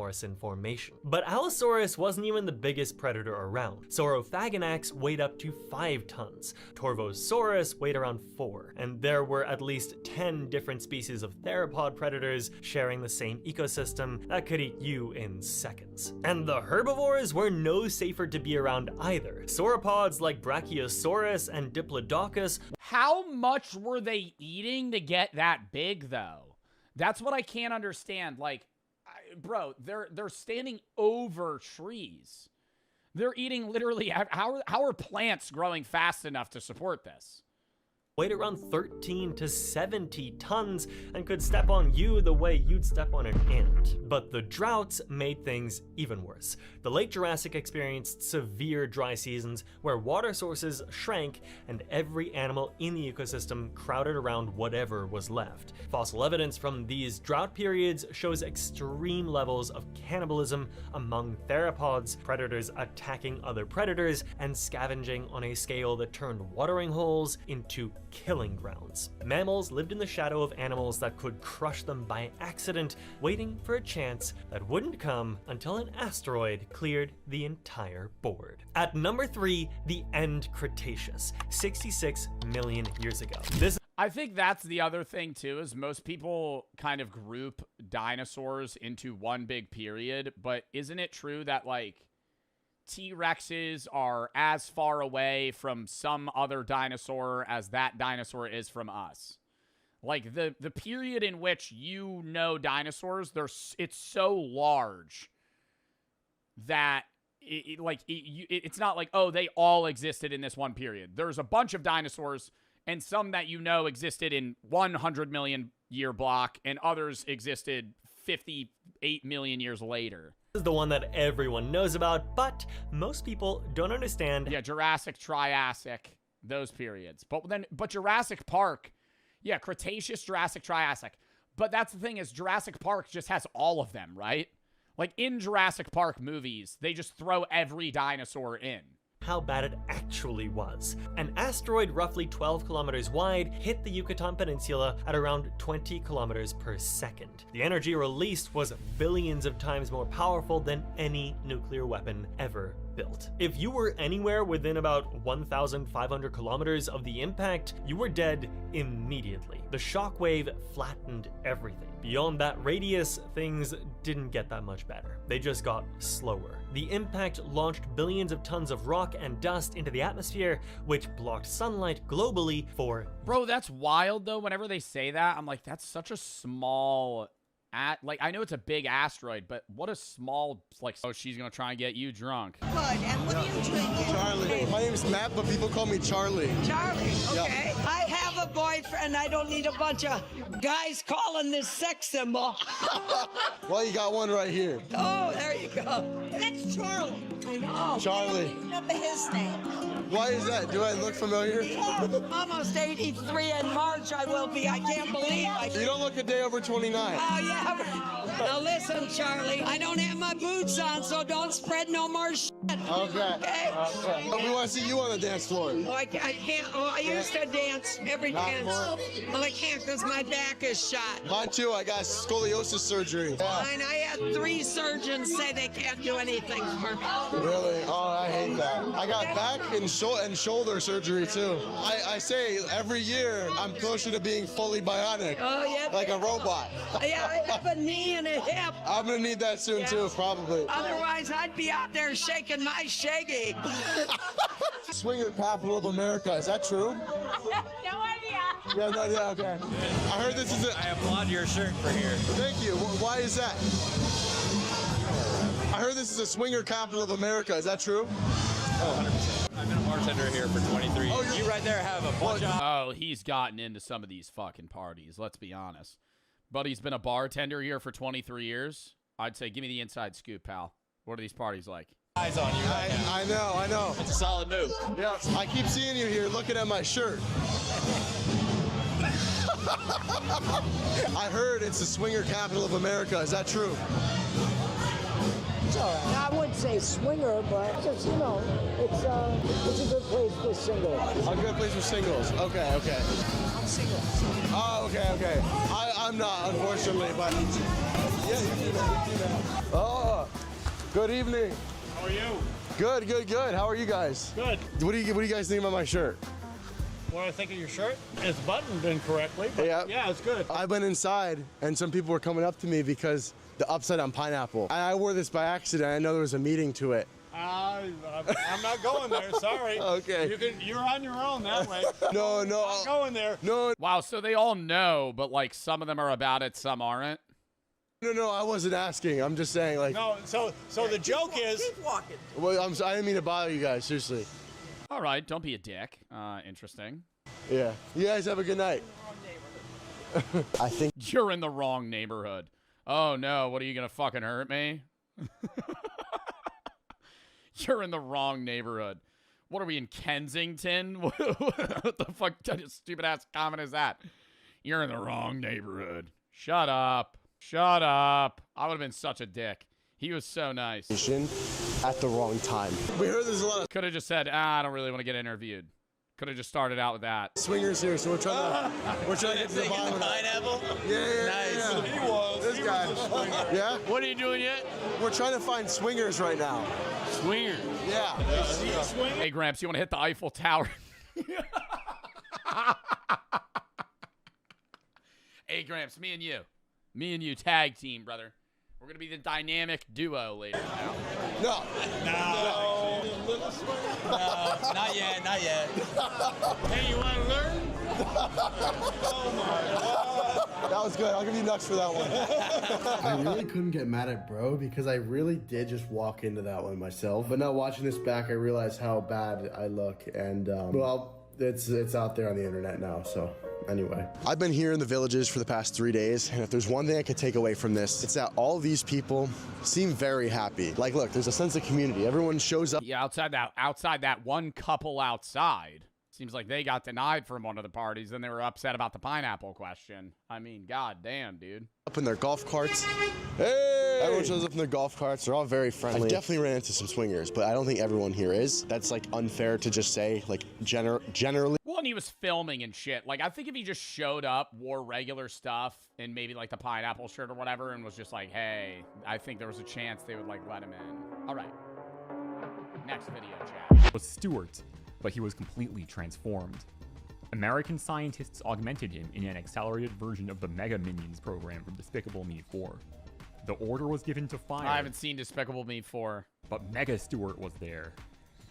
in formation. But Allosaurus wasn't even the biggest predator around. Saurophaganax weighed up to 5 tons. Torvosaurus weighed around 4. And there were at least 10 different species of theropod predators sharing the same ecosystem that could eat you in seconds. And the herbivores were no safer to be around either. Sauropods like Brachiosaurus and Diplodocus. How much were they eating to get that big, though? That's what I can't understand. Like, bro, they're standing over trees. They're eating literally. How are plants growing fast enough to support this? Weighed around 13 to 70 tons and could step on you the way you'd step on an ant. But the droughts made things even worse. The late Jurassic experienced severe dry seasons where water sources shrank and every animal in the ecosystem crowded around whatever was left. Fossil evidence from these drought periods shows extreme levels of cannibalism among theropods, predators attacking other predators, and scavenging on a scale that turned watering holes into killing grounds. Mammals lived in the shadow of animals that could crush them by accident, waiting for a chance that wouldn't come until an asteroid cleared the entire board. At number 3, the End Cretaceous, 66 million years ago. I think that's the other thing too, is most people kind of group dinosaurs into one big period, but isn't it true that like T-Rexes are as far away from some other dinosaur as that dinosaur is from us? Like the period in which you know dinosaurs, it's so large that it's not like, oh, they all existed in this one period. There's a bunch of dinosaurs, and some that you know existed in 100 million year block, and others existed 58 million years later. This is the one that everyone knows about, but most people don't understand. Yeah, Jurassic, Triassic, those periods. But Jurassic Park, yeah, Cretaceous, Jurassic, Triassic. But that's the thing, is Jurassic Park just has all of them, right? Like in Jurassic Park movies, they just throw every dinosaur in. How bad it actually was. An asteroid roughly 12 kilometers wide hit the Yucatan Peninsula at around 20 kilometers per second. The energy released was billions of times more powerful than any nuclear weapon ever built. If you were anywhere within about 1,500 kilometers of the impact, you were dead immediately. The shockwave flattened everything. Beyond that radius, things didn't get that much better. They just got slower. The impact launched billions of tons of rock and dust into the atmosphere, which blocked sunlight globally for... Bro, that's wild though. Whenever they say that, I'm like, that's such a small... Like, I know it's a big asteroid, but what a small, like, oh, she's gonna try and get you drunk. Good, and what are you drinking? Charlie. My name is Matt, but people call me Charlie. Charlie, okay. Yeah. I have a boyfriend. I don't need a bunch of guys calling this sex symbol. Well, you got one right here. Oh, there you go. That's Charlie. I know. Charlie. I don't remember his name. Why is that? Do I look familiar? Almost 83 in March I will be. I can't believe I... You don't look a day over 29. Oh, yeah. Now listen, Charlie, I don't have my boots on, so don't spread no more shit. Okay. We want to see you on the dance floor. Oh, I can't. Oh, I used to dance every dance. Well, I can't because my back is shot. Mine too. I got scoliosis surgery. Yeah. And I had 3 surgeons say they can't do anything for me. Really? Oh, I hate that. I got back and shoulder surgery too. I say every year I'm closer to being fully bionic. Oh, yeah. Like a robot. Yeah, I have a knee and a hip. I'm gonna need that soon too, probably. Otherwise, I'd be out there shaking my shaggy. Swinger capital of America. Is that true? No idea. Yeah, no, yeah, okay. I heard this is a... I applaud your shirt for here. Thank you. Why is that? I heard this is a swinger capital of America. Is that true? Oh, 100%. I've been a bartender here for 23 years. Oh, you right there have a bunch of... Oh, he's gotten into some of these fucking parties, let's be honest. But he's been a bartender here for 23 years. I'd say, give me the inside scoop, pal. What are these parties like? Eyes on you right now. I know. It's a solid move. Yeah, I keep seeing you here looking at my shirt. I heard it's the swinger capital of America. Is that true? It's all right. I wouldn't say swinger, but just, you know, it's a good place for singles. A good place for singles. Okay. I'm single. Oh, okay. I'm not, unfortunately, but... Yeah, you too, man. Oh, good evening. How are you? Good, good, good. How are you guys? Good. What do you guys think about my shirt? What do I think of your shirt? It's buttoned incorrectly, but yeah, it's good. I went inside, and some people were coming up to me because the upside down pineapple. I wore this by accident. I know there was a meeting to it. I'm not going there. Sorry. Okay. You're on your own that way. No, I'm not going there. No. Wow, so they all know, but like some of them are about it, some aren't. No, I wasn't asking. I'm just saying, like. No, so the joke is. Keep walking. Well, I didn't mean to bother you guys. Seriously. All right, don't be a dick. Interesting. Yeah. You guys have a good night. I think you're in the wrong neighborhood. Oh no, what are you gonna fucking hurt me? You're in the wrong neighborhood. What are we in Kensington? What the fuck kind of stupid ass comment is that? You're in the wrong neighborhood. Shut up. Shut up. I would have been such a dick. He was so nice. At the wrong time. We heard there's a lot of. Could have just said, I don't really want to get interviewed. Could have just started out with that. Swingers here, so we're trying to get to the bottom of that. Pineapple? Yeah. Nice. He was. This guy. Yeah? What are you doing yet? We're trying to find swingers right now. Swingers? Yeah. Hey, Gramps, you want to hit the Eiffel Tower? Hey, Gramps, me and you, tag team, brother. We're going to be the dynamic duo later. No. No, not yet, not yet. Hey, you want to learn? Oh my God. That was good. I'll give you nuts for that one. I really couldn't get mad at bro because I really did just walk into that one myself. But now watching this back, I realize how bad I look. And, well, it's out there on the internet now, so. Anyway, I've been here in the villages for the past 3 days, and if there's one thing I could take away from this, it's that all these people seem very happy. Like, look, there's a sense of community. Everyone shows up. Yeah, outside that one couple outside. Seems like they got denied from one of the parties, and they were upset about the pineapple question. I mean, god damn, dude. Up in their golf carts. Hey! Everyone shows up in their golf carts. They're all very friendly. I definitely ran into some swingers, but I don't think everyone here is. That's, like, unfair to just say, like, generally. Well, and he was filming and shit. Like, I think if he just showed up, wore regular stuff, and maybe, like, the pineapple shirt or whatever, and was just like, hey, I think there was a chance they would, like, let him in. All right. Next video, chat. Was Stewart, but he was completely transformed. American scientists augmented him in an accelerated version of the Mega Minions program from Despicable Me 4. The order was given to fire. I haven't seen Despicable Me 4. But Mega Stewart was there.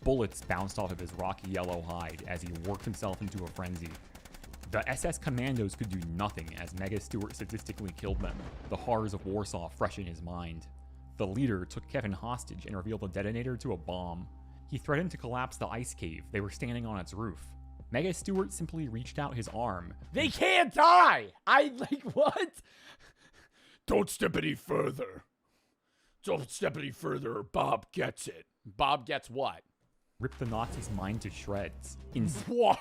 Bullets bounced off of his rocky yellow hide as he worked himself into a frenzy. The SS commandos could do nothing as Mega Stewart sadistically killed them, the horrors of Warsaw fresh in his mind. The leader took Kevin hostage and revealed the detonator to a bomb. He threatened to collapse the ice cave. They were standing on its roof. Mega Stewart simply reached out his arm. They can't die! What? Don't step any further. Don't step any further or Bob gets it. Bob gets what? Ripped the Nazis' mind to shreds. What?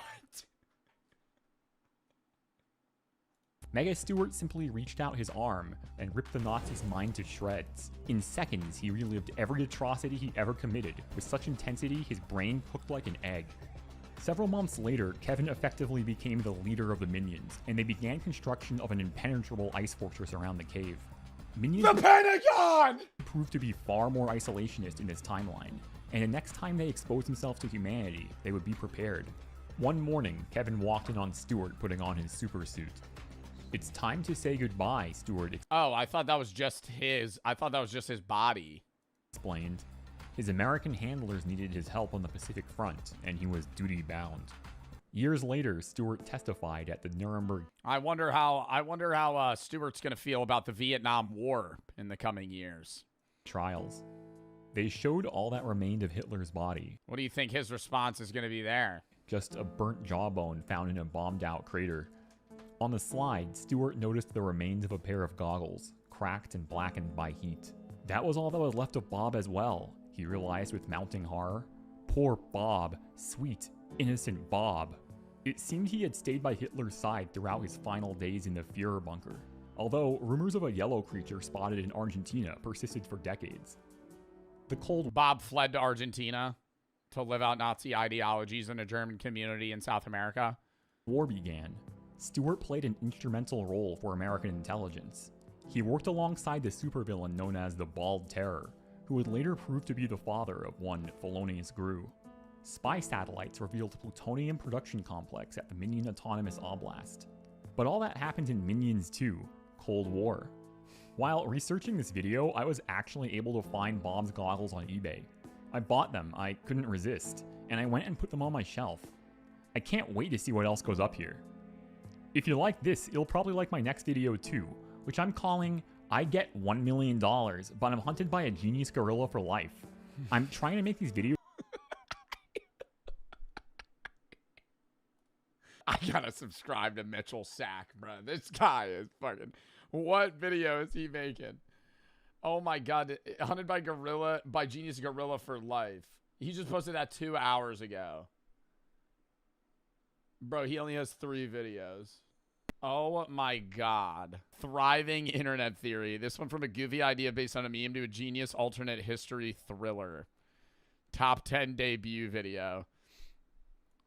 Mega Stewart simply reached out his arm and ripped the Nazis' mind to shreds. In seconds, he relived every atrocity he ever committed, with such intensity his brain cooked like an egg. Several months later, Kevin effectively became the leader of the Minions, and they began construction of an impenetrable ice fortress around the cave. Minions the Pentagon! Proved to be far more isolationist in this timeline, and the next time they exposed themselves to humanity, they would be prepared. One morning, Kevin walked in on Stewart putting on his super suit. It's time to say goodbye, Stewart. Oh, I thought that was just his body. Explained. His American handlers needed his help on the Pacific Front, and he was duty-bound. Years later, Stewart testified at the Nuremberg. I wonder how Stewart's gonna feel about the Vietnam War in the coming years. Trials. They showed all that remained of Hitler's body. What do you think his response is gonna be there? Just a burnt jawbone found in a bombed-out crater. On the slide, Stewart noticed the remains of a pair of goggles, cracked and blackened by heat. That was all that was left of Bob as well, he realized with mounting horror. Poor Bob. Sweet, innocent Bob. It seemed he had stayed by Hitler's side throughout his final days in the Führer bunker, although rumors of a yellow creature spotted in Argentina persisted for decades. The cold Bob fled to Argentina to live out Nazi ideologies in a German community in South America. War began. Stewart played an instrumental role for American intelligence. He worked alongside the supervillain known as the Bald Terror, who would later prove to be the father of one Felonious Gru. Spy satellites revealed a plutonium production complex at the Minion Autonomous Oblast. But all that happened in Minions 2, Cold War. While researching this video, I was actually able to find Bob's goggles on eBay. I bought them, I couldn't resist, and I went and put them on my shelf. I can't wait to see what else goes up here. If you like this, you'll probably like my next video too, which I'm calling I Get $1 Million, but I'm hunted by a genius gorilla for life. I'm trying to make these videos. I gotta subscribe to Mitchell Sack, bro. This guy is fucking... What video is he making? Oh my god. Hunted by genius gorilla for life. He just posted that 2 hours ago. Bro, he only has 3 videos. Oh my god. Thriving internet theory. This one from a goofy idea based on a meme to a genius alternate history thriller. Top 10 debut video.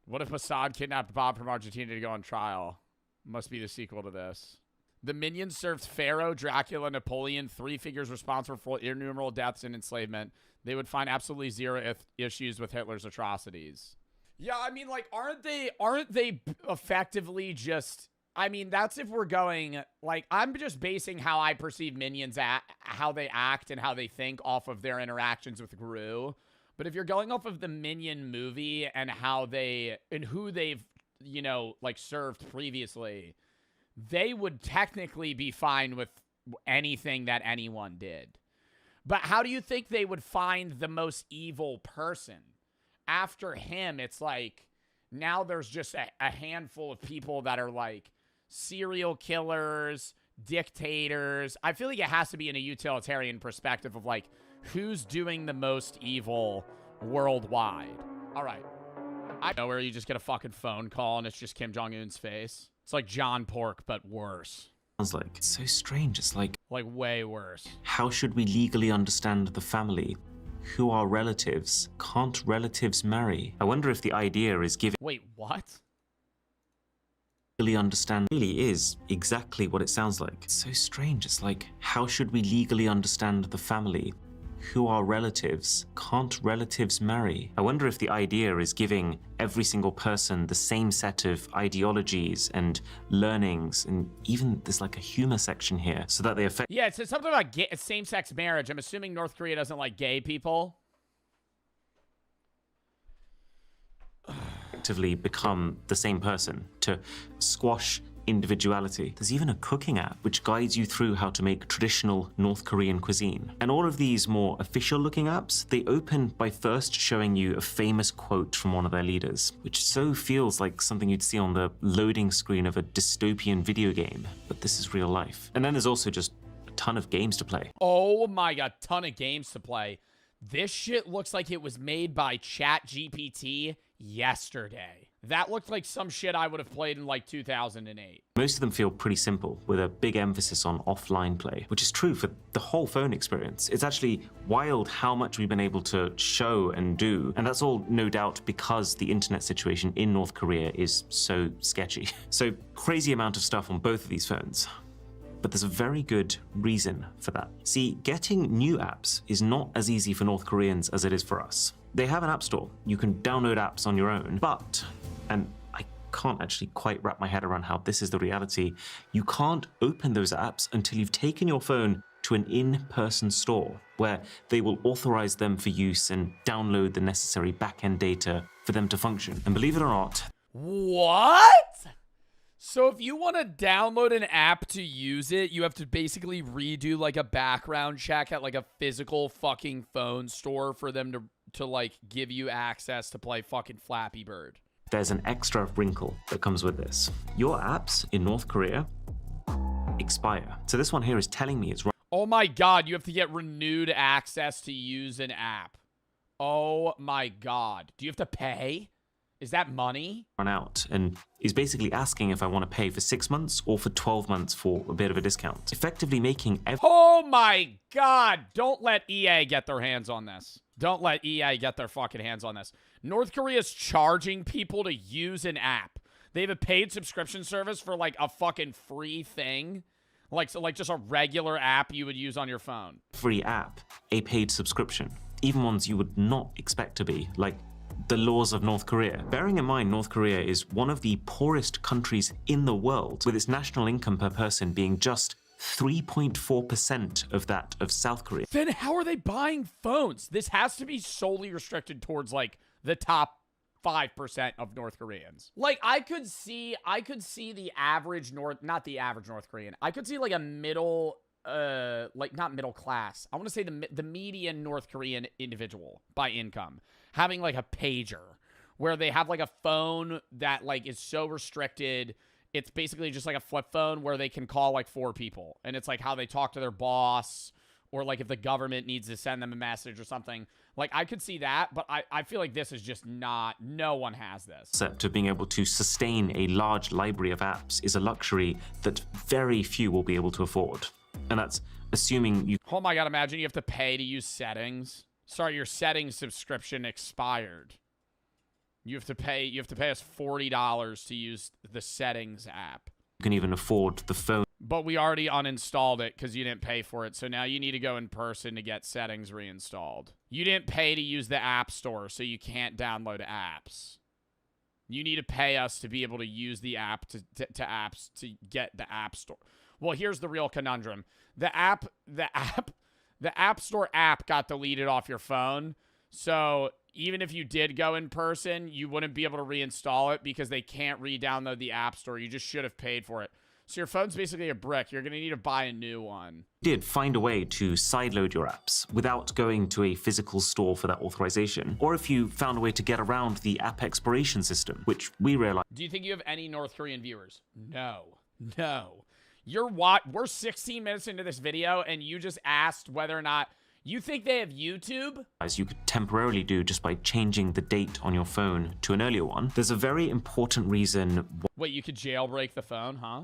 What if Mossad kidnapped Bob from Argentina to go on trial? Must be the sequel to this. The Minions served Pharaoh, Dracula, Napoleon, 3 figures responsible for innumerable deaths and enslavement. They would find absolutely zero issues with Hitler's atrocities. Yeah, I mean, like, aren't they effectively just... I mean, that's if we're going... Like, I'm just basing how I perceive Minions, how they act and how they think off of their interactions with Gru. But if you're going off of the Minion movie and how they... and who they've, you know, like, served previously... they would technically be fine with anything that anyone did. But how do you think they would find the most evil person? After him, it's like, now there's just a handful of people that are like serial killers, dictators. I feel like it has to be in a utilitarian perspective of like, who's doing the most evil worldwide? All right. I know where you just get a fucking phone call and it's just Kim Jong-un's face. It's like John Pork, but worse. Sounds like it's so strange. It's like way worse. How should we legally understand the family? Who are relatives? Can't relatives marry? I wonder if the idea is giving. Wait, what? Legally understand really is exactly what it sounds like. It's so strange. It's like, how should we legally understand the family? Who are relatives? Can't relatives marry? I wonder if the idea is giving every single person the same set of ideologies and learnings, and even there's like a humor section here, so that they affect. Yeah, it says something about same-sex marriage. I'm assuming North Korea doesn't like gay people. Effectively become the same person to squash individuality. There's even a cooking app which guides you through how to make traditional North Korean cuisine. And all of these more official looking apps, they open by first showing you a famous quote from one of their leaders, which so feels like something you'd see on the loading screen of a dystopian video game, but this is real life. And then there's also just a ton of games to play. Oh my god, ton of games to play. This shit looks like it was made by ChatGPT yesterday. That looked like some shit I would have played in like 2008. Most of them feel pretty simple, with a big emphasis on offline play, which is true for the whole phone experience. It's actually wild how much we've been able to show and do, and that's all no doubt because the internet situation in North Korea is so sketchy. So crazy amount of stuff on both of these phones. But there's a very good reason for that. See, getting new apps is not as easy for North Koreans as it is for us. They have an app store. You can download apps on your own, but, and I can't actually quite wrap my head around how this is the reality, you can't open those apps until you've taken your phone to an in-person store where they will authorize them for use and download the necessary back-end data for them to function. And believe it or not... What? So if you want to download an app to use it, you have to basically redo like a background check at like a physical fucking phone store for them to like give you access to play fucking Flappy Bird. There's an extra wrinkle that comes with this. Your apps in North Korea expire. So this one here is telling me it's... Oh my god, you have to get renewed access to use an app. Oh my god. Do you have to pay? Is that money? Run out, and is basically asking if I want to pay for 6 months or for 12 months for a bit of a discount. Effectively making Oh my god! Don't let EA get their hands on this. Don't let EA get their fucking hands on this. North Korea's charging people to use an app. They have a paid subscription service for like a fucking free thing. Like just a regular app you would use on your phone. Free app, a paid subscription, even ones you would not expect to be, like the laws of North Korea. Bearing in mind, North Korea is one of the poorest countries in the world, with its national income per person being just 3.4% of that of South Korea. Then how are they buying phones? This has to be solely restricted towards like the top 5% of North Koreans. Like I could see the average not the average North Korean. I could see like a middle like not middle class. I want to say the median North Korean individual by income having like a pager where they have like a phone that like is so restricted. It's basically just like a flip phone where they can call like 4 people, and it's like how they talk to their boss, or like if the government needs to send them a message or something. Like I could see that, but I feel like this is just not, no one has this. Concept of being able to sustain a large library of apps is a luxury that very few will be able to afford. And that's assuming you... Oh my God, imagine you have to pay to use settings. Sorry, your settings subscription expired. You have to pay us $40 to use the settings app. You can even afford the phone. But we already uninstalled it because you didn't pay for it. So now you need to go in person to get settings reinstalled. You didn't pay to use the App Store, so you can't download apps. You need to pay us to be able to use the app to apps to get the App Store. Well, here's the real conundrum. The App Store app got deleted off your phone. So even if you did go in person, you wouldn't be able to reinstall it because they can't re-download the App Store. You just should have paid for it. So your phone's basically a brick. You're going to need to buy a new one. Did find a way to sideload your apps without going to a physical store for that authorization, or if you found a way to get around the app expiration system, which we realized. Do you think you have any North Korean viewers? No. We're 16 minutes into this video, and you just asked whether or not you think they have YouTube? As you could temporarily do just by changing the date on your phone to an earlier one. There's a very important reason. Wait, you could jailbreak the phone, huh?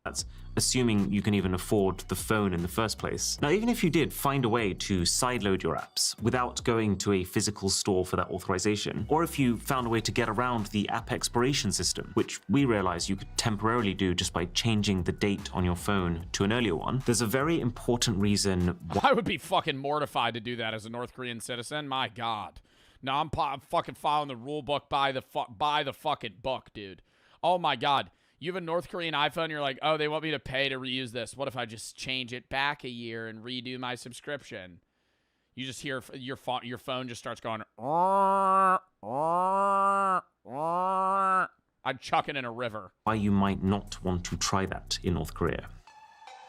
That's assuming you can even afford the phone in the first place. Now, even if you did find a way to sideload your apps without going to a physical store for that authorization, or if you found a way to get around the app expiration system, which we realize you could temporarily do just by changing the date on your phone to an earlier one, there's a very important reason. I would be fucking mortified to do that as a North Korean citizen. My God. No, I'm fucking following the rule book by the fucking book, dude. Oh my God. You have a North Korean iPhone, you're like, oh, they want me to pay to reuse this. What if I just change it back a year and redo my subscription? You just hear your phone just starts going, I'd chuck it in a river. Why you might not want to try that in North Korea.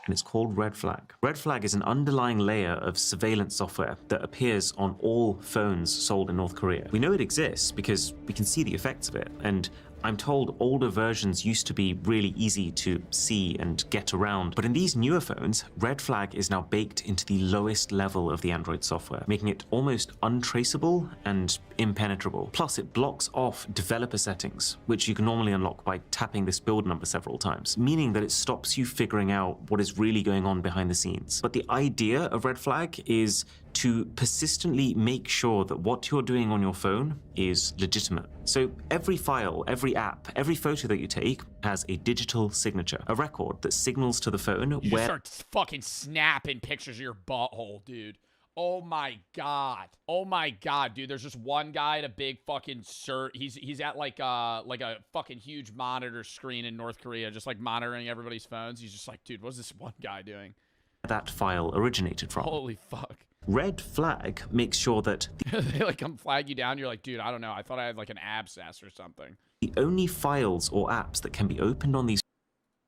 And it's called Red Flag. Red Flag is an underlying layer of surveillance software that appears on all phones sold in North Korea. We know it exists because we can see the effects of it, and I'm told older versions used to be really easy to see and get around, but in these newer phones, Red Flag is now baked into the lowest level of the Android software, making it almost untraceable and impenetrable. Plus, it blocks off developer settings, which you can normally unlock by tapping this build number several times, meaning that it stops you figuring out what is really going on behind the scenes. But the idea of Red Flag is to persistently make sure that what you're doing on your phone is legitimate. So every file, every app, every photo that you take has a digital signature, a record that signals to the phone you where... start fucking snapping pictures of your butthole, dude. Oh my God, dude. There's just one guy at a big fucking he's at like a fucking huge monitor screen in North Korea, just like monitoring everybody's phones. He's just like, dude, what's this one guy doing? That file originated from. Holy fuck. Red Flag makes sure that they like come flag you down. You're like, dude, I don't know. I thought I had like an abscess or something. The only files or apps that can be opened on these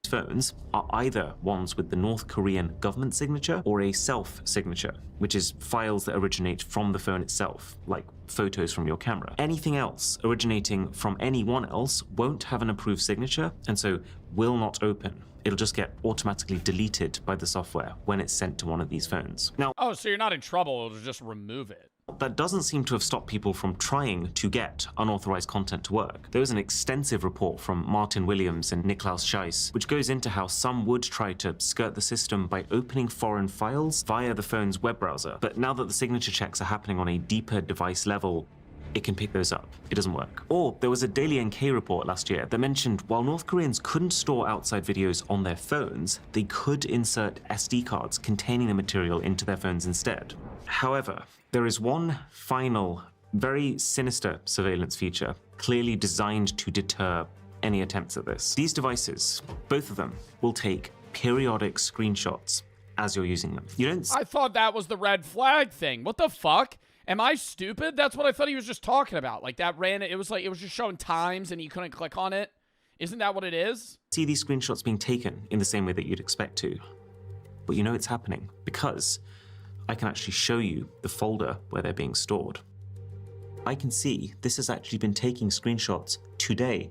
phones are either ones with the North Korean government signature or a self-signature, which is files that originate from the phone itself, like photos from your camera. Anything else originating from anyone else won't have an approved signature, and so will not open. It'll just get automatically deleted by the software when it's sent to one of these phones. Now, oh, so you're not in trouble, it'll just remove it. That doesn't seem to have stopped people from trying to get unauthorized content to work. There was an extensive report from Martin Williams and Niklaus Scheiss, which goes into how some would try to skirt the system by opening foreign files via the phone's web browser. But now that the signature checks are happening on a deeper device level, it can pick those up. It doesn't work. Or there was a Daily NK report last year that mentioned while North Koreans couldn't store outside videos on their phones, they could insert SD cards containing the material into their phones instead. However, there is one final, very sinister surveillance feature, clearly designed to deter any attempts at this. These devices, both of them, will take periodic screenshots as you're using them. I thought that was the red flag thing. What the fuck? Am I stupid? That's what I thought he was just talking about. Like that it was just showing times and you couldn't click on it. Isn't that what it is? See these screenshots being taken in the same way that you'd expect to. But you know it's happening because I can actually show you the folder where they're being stored. I can see this has actually been taking screenshots today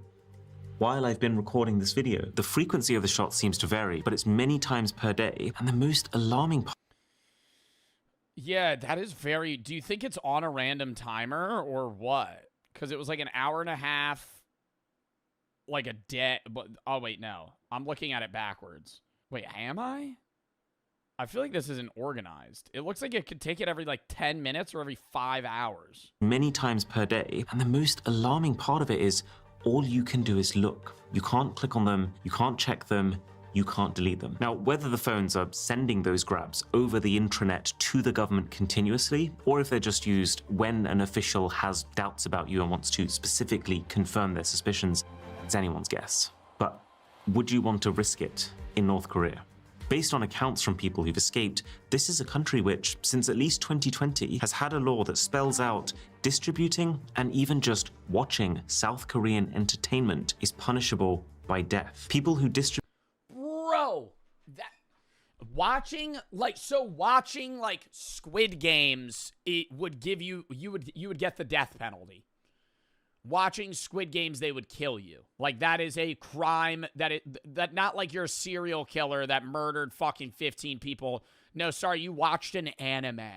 while I've been recording this video. The frequency of the shots seems to vary, but it's many times per day. And the most alarming part. Yeah, that is very... Do you think it's on a random timer or what? Because it was like an hour and a half, like a day. But oh, wait, no. I'm looking at it backwards. Wait, am I? I feel like this isn't organized. It looks like it could take it every like 10 minutes or every 5 hours. Many times per day. And the most alarming part of it is all you can do is look. You can't click on them. You can't check them. You can't delete them. Now, whether the phones are sending those grabs over the intranet to the government continuously, or if they're just used when an official has doubts about you and wants to specifically confirm their suspicions, it's anyone's guess. But would you want to risk it in North Korea? Based on accounts from people who've escaped, this is a country which, since at least 2020, has had a law that spells out distributing and even just watching South Korean entertainment is punishable by death. People who distribute Bro, watching like Squid Games, it would give you would get the death penalty. Watching Squid Games, they would kill you. Like that is a crime that not like you're a serial killer that murdered fucking 15 people. No, sorry, you watched an anime.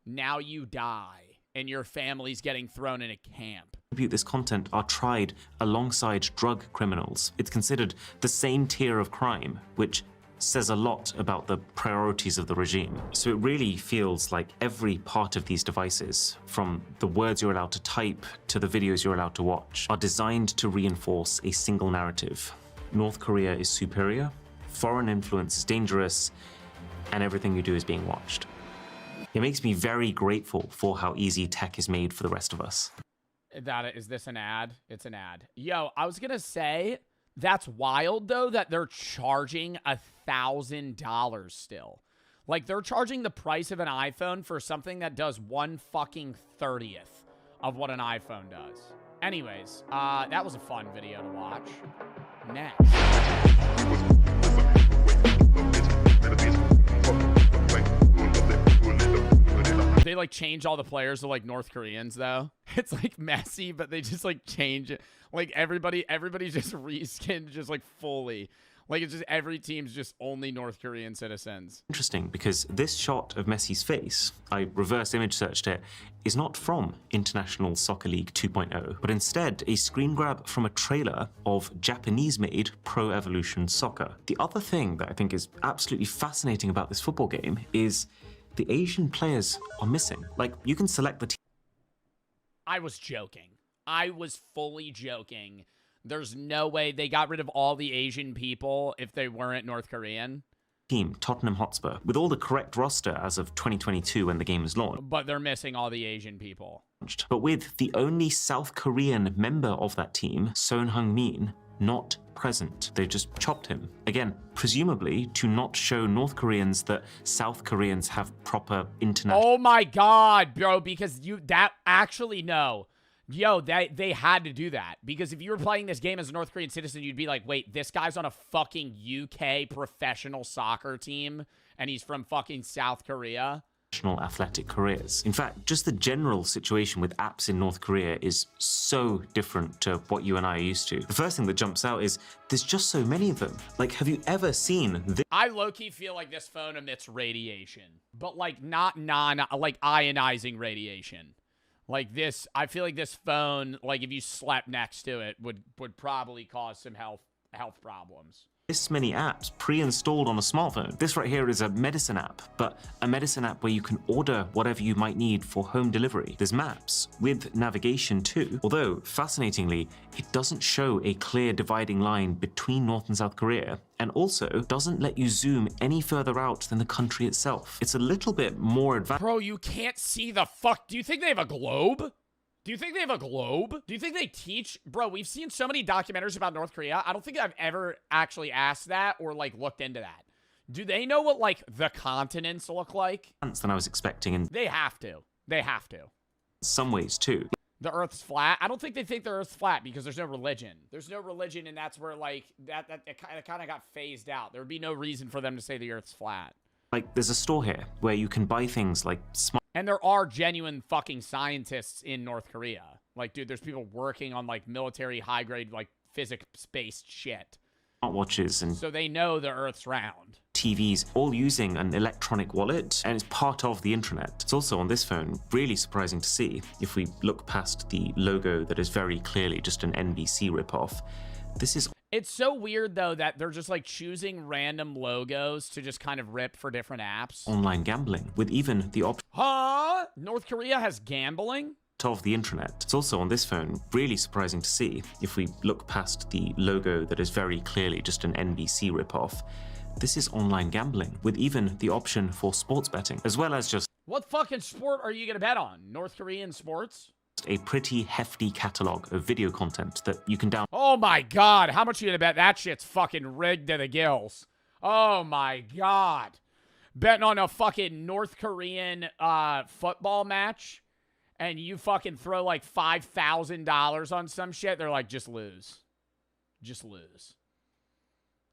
Now you die and your family's getting thrown in a camp. This content are tried alongside drug criminals. It's considered the same tier of crime, which says a lot about the priorities of the regime. So it really feels like every part of these devices, from the words you're allowed to type to the videos you're allowed to watch, are designed to reinforce a single narrative. North Korea is superior, foreign influence is dangerous, and everything you do is being watched. It makes me very grateful for how easy tech is made for the rest of us. Is this an ad? It's an ad. Yo, I was gonna say, that's wild though that they're charging $1,000 still. Like they're charging the price of an iPhone for something that does 1/30th of what an iPhone does. Anyways, that was a fun video to watch. Next. They like change all the players to like North Koreans though. It's like messy, but they just like change it. Like everybody's just reskinned just like fully. Like it's just every team's just only North Korean citizens. Interesting, because this shot of Messi's face, I reverse image searched it, is not from International Soccer League 2.0, but instead a screen grab from a trailer of Japanese-made Pro Evolution Soccer. The other thing that I think is absolutely fascinating about this football game is the Asian players are missing. Like, you can select the team. I was joking. I was fully joking. There's no way they got rid of all the Asian people if they weren't North Korean. Team, Tottenham Hotspur, with all the correct roster as of 2022 when the game was launched. But they're missing all the Asian people. But with the only South Korean member of that team, Son Heung-min, not present. They just chopped him. Again, presumably to not show North Koreans that South Koreans have proper international... Oh my god, bro, because no. Yo, they had to do that. Because if you were playing this game as a North Korean citizen, you'd be like, wait, this guy's on a fucking UK professional soccer team, and he's from fucking South Korea? Athletic careers. In fact, just the general situation with apps in North Korea is so different to what you and I are used to. The first thing that jumps out is there's just so many of them. Like, have you ever seen this? I low-key feel like this phone emits radiation, but like not like ionizing radiation. Like this, I feel like this phone, like if you slept next to it, would probably cause some health problems. this many apps pre-installed on a smartphone. This right here is a medicine app, but a medicine app where you can order whatever you might need for home delivery. There's maps with navigation too, although fascinatingly, it doesn't show a clear dividing line between North and South Korea, and also doesn't let you zoom any further out than the country itself. It's a little bit more advanced. Bro, you can't see the fuck. Do you think they have a globe? Do you think they have a globe? Do you think they teach? Bro, we've seen so many documentaries about North Korea. I don't think I've ever actually asked that or, like, looked into that. Do they know what, like, the continents look like? Than I was expecting, and They have to. They have to. some ways too. The Earth's flat? I don't think they think the Earth's flat because there's no religion. There's no religion, and that's where, like, it kind of got phased out. There would be no reason for them to say the Earth's flat. Like, there's a store here where you can buy things like And there are genuine fucking scientists in North Korea. Like, dude, there's people working on, like, military high-grade, like, physics-based shit. smartwatches and So they know the Earth's round. TVs, all using an electronic wallet, and it's part of the intranet. It's also on this phone, really surprising to see. If we look past the logo that is very clearly just an NBC ripoff, this is It's so weird, though, that they're just, like, choosing random logos to just kind of rip for different apps. online gambling, with even the option Huh? North Korea has gambling? of the intranet. It's also on this phone, really surprising to see. If we look past the logo that is very clearly just an NBC ripoff, this is online gambling, with even the option for sports betting, as well as just What fucking sport are you gonna bet on? North Korean sports? a pretty hefty catalog of video content that you can download. Oh my god, how much are you gonna bet that shit's fucking rigged to the gills? Oh my god. Betting on a fucking North Korean football match and you fucking throw like $5,000 on some shit, they're like, just lose. Just lose.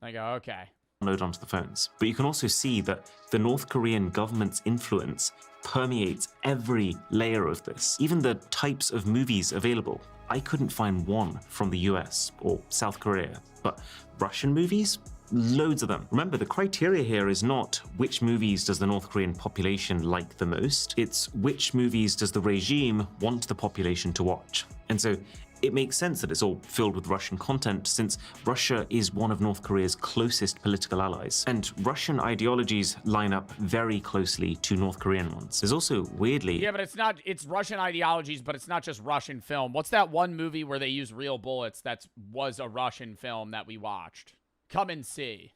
I go, okay. Download onto the phones. But you can also see that the North Korean government's influence permeates every layer of this, even the types of movies available. I couldn't find one from the US or South Korea, but Russian movies? Loads of them. Remember, the criteria here is not which movies does the North Korean population like the most, it's which movies does the regime want the population to watch. And so it makes sense that it's all filled with Russian content, since Russia is one of North Korea's closest political allies. And Russian ideologies line up very closely to North Korean ones. There's also, weirdly... Yeah, but it's Russian ideologies, but it's not just Russian film. What's that one movie where they use real bullets that was a Russian film that we watched? Come and see.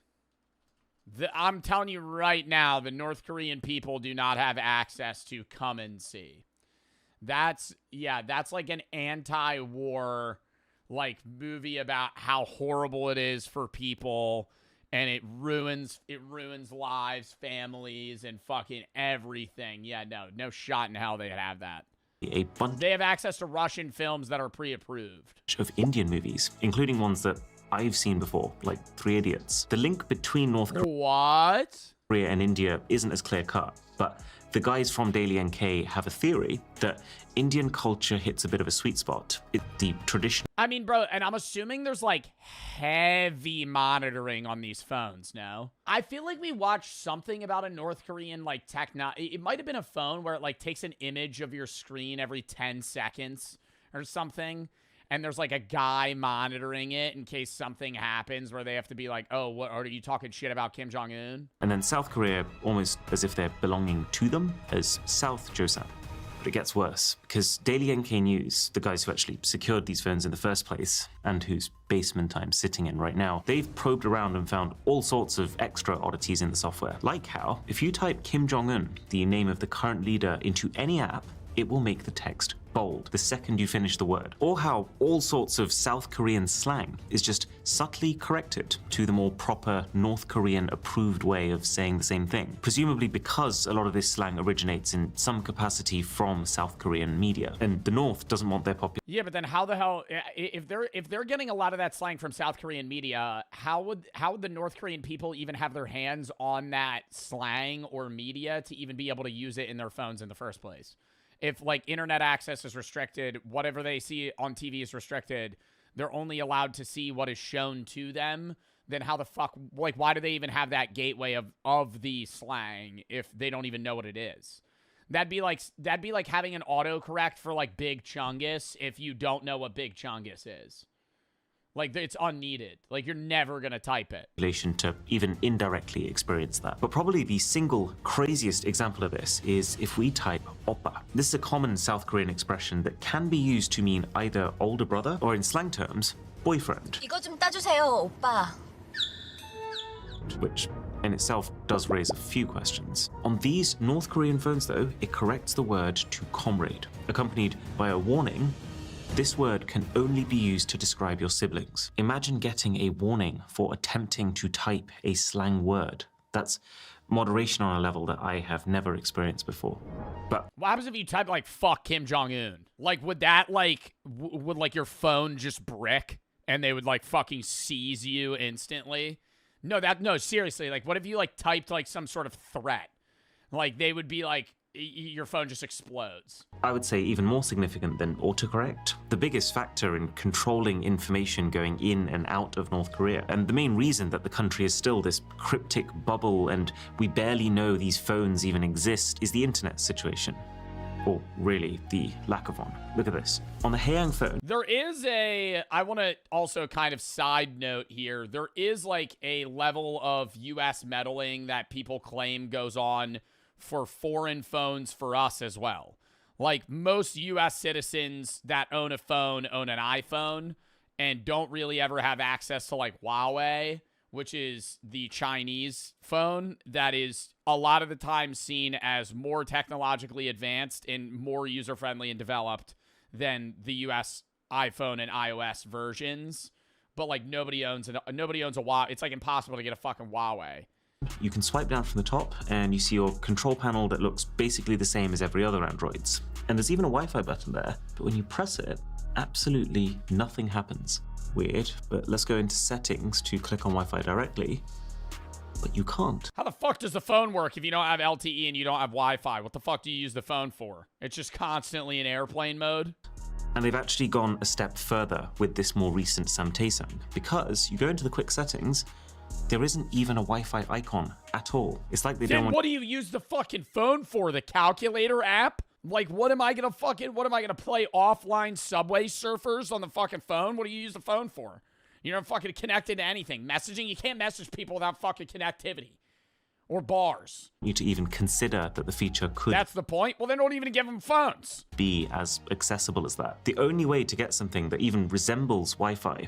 I'm telling you right now, the North Korean people do not have access to come and see. That's like an anti-war, like, movie about how horrible it is for people, and it ruins lives, families, and fucking everything. Yeah, no shot in hell they'd have that. A bunch They have access to Russian films that are pre-approved. of Indian movies, including ones that I've seen before, like 3 Idiots. The link between North Korea and India isn't as clear-cut, but the guys from Daily NK have a theory that Indian culture hits a bit of a sweet spot. It's the tradition. I mean, bro, and I'm assuming there's, like, heavy monitoring on these phones, no? I feel like we watched something about a North Korean, like, it might have been a phone where it, like, takes an image of your screen every 10 seconds or something, and there's, like, a guy monitoring it in case something happens where they have to be like, oh, what, are you talking shit about Kim Jong-un? And then South Korea, almost as if they're belonging to them, as South Joseon. But it gets worse, because Daily NK News, the guys who actually secured these phones in the first place, and whose basement I'm sitting in right now, they've probed around and found all sorts of extra oddities in the software. Like how, if you type Kim Jong-un, the name of the current leader, into any app, it will make the text bold the second you finish the word. Or how all sorts of South Korean slang is just subtly corrected to the more proper North Korean approved way of saying the same thing. Presumably because a lot of this slang originates in some capacity from South Korean media. And the North doesn't want their population. Yeah, but then how the hell, if they're getting a lot of that slang from South Korean media, how would the North Korean people even have their hands on that slang or media to even be able to use it in their phones in the first place? If, like, internet access is restricted, whatever they see on TV is restricted, they're only allowed to see what is shown to them, then how the fuck, like, why do they even have that gateway of the slang if they don't even know what it is? That'd be like having an autocorrect for, like, Big Chungus if you don't know what Big Chungus is. Like, it's unneeded. Like, you're never gonna type it. Relation to even indirectly experience that. But probably the single craziest example of this is if we type oppa. This is a common South Korean expression that can be used to mean either older brother or, in slang terms, boyfriend. 이거 좀 따주세요, 오빠. Which in itself does raise a few questions. On these North Korean phones, though, it corrects the word to comrade, accompanied by a warning. This word can only be used to describe your siblings. Imagine getting a warning for attempting to type a slang word. That's moderation on a level that I have never experienced before. But what happens if you type like fuck Kim Jong-un? Like, would that like, would like your phone just brick and they would like fucking seize you instantly? No, seriously, like what if you like typed like some sort of threat? Like they would be like, your phone just explodes. I would say even more significant than autocorrect, the biggest factor in controlling information going in and out of North Korea, and the main reason that the country is still this cryptic bubble and we barely know these phones even exist, is the internet situation. Or really, the lack of one. Look at this. On the Haeyang phone, there is I want to also kind of side note here, there is like a level of US meddling that people claim goes on for foreign phones for us as well. Like most US citizens that own a phone own an iPhone and don't really ever have access to like Huawei, which is the Chinese phone that is a lot of the time seen as more technologically advanced and more user-friendly and developed than the US iPhone and iOS versions. But like nobody owns a Huawei. It's like impossible to get a fucking Huawei. you can swipe down from the top and you see your control panel that looks basically the same as every other Android's. And there's even a Wi-Fi button there, but when you press it, absolutely nothing happens. Weird, but let's go into settings to click on Wi-Fi directly, but you can't. How the fuck does the phone work if you don't have LTE and you don't have Wi-Fi? What the fuck do you use the phone for? It's just constantly in airplane mode? And they've actually gone a step further with this more recent Samtaesang, because you go into the quick settings, there isn't even a Wi-Fi icon at all. It's like they don't want— What do you use the fucking phone for? The calculator app? Like, what am I gonna play offline Subway Surfers on the fucking phone? What do you use the phone for? You're not fucking connected to anything. Messaging? You can't message people without fucking connectivity. Or bars. You to even consider that the feature could— That's the point? Well, then don't even give them phones. —be as accessible as that. The only way to get something that even resembles Wi-Fi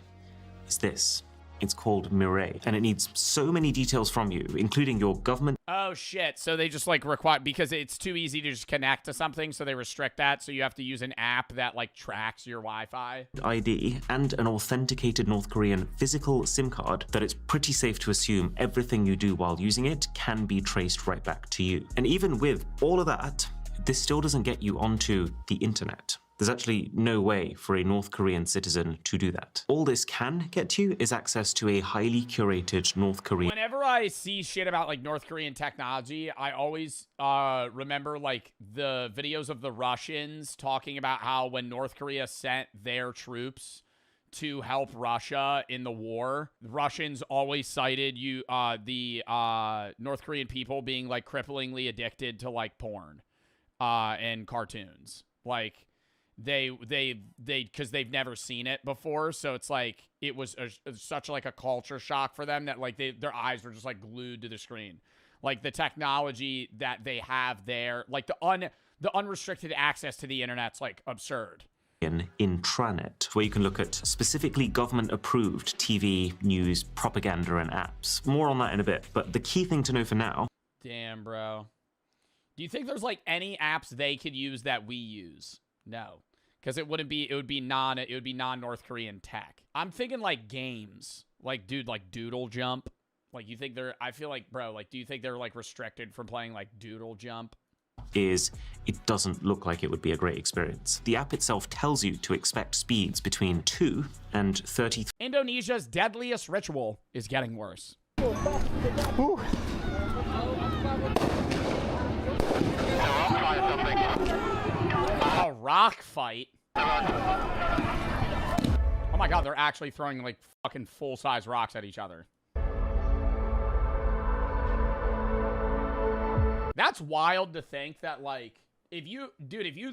is this. It's called Mirai, and it needs so many details from you, including your government— Oh shit, so they just like require, because it's too easy to just connect to something, so they restrict that, so you have to use an app that like tracks your Wi-Fi. ID and an authenticated North Korean physical SIM card that it's pretty safe to assume everything you do while using it can be traced right back to you. And even with all of that, this still doesn't get you onto the internet. There's actually no way for a North Korean citizen to do that. All this can get you is access to a highly curated North Korean— Whenever I see shit about like North Korean technology, I always remember like the videos of the Russians talking about how when North Korea sent their troops to help Russia in the war, the Russians always cited the North Korean people being like cripplingly addicted to like porn and cartoons. Like, because they've never seen it before, so it's like it was such like a culture shock for them that like their eyes were just like glued to the screen. Like the technology that they have there, like the unrestricted access to the internet's like absurd. Intranet, where you can look at specifically government-approved TV, news, propaganda, and apps. More on that in a bit, but the key thing to know for now— Damn, bro. Do you think there's like any apps they could use that we use? No, because it would be non-North Korean tech. I'm thinking like games, like dude, like Doodle Jump. Like you think I feel like, bro, like do you think they're like restricted from playing like Doodle Jump? Is it doesn't look like it would be a great experience. The app itself tells you to expect speeds between 2 and 33. Indonesia's deadliest ritual is getting worse. A rock fight? Oh my god, they're actually throwing like fucking full-size rocks at each other. That's wild to think that like, if you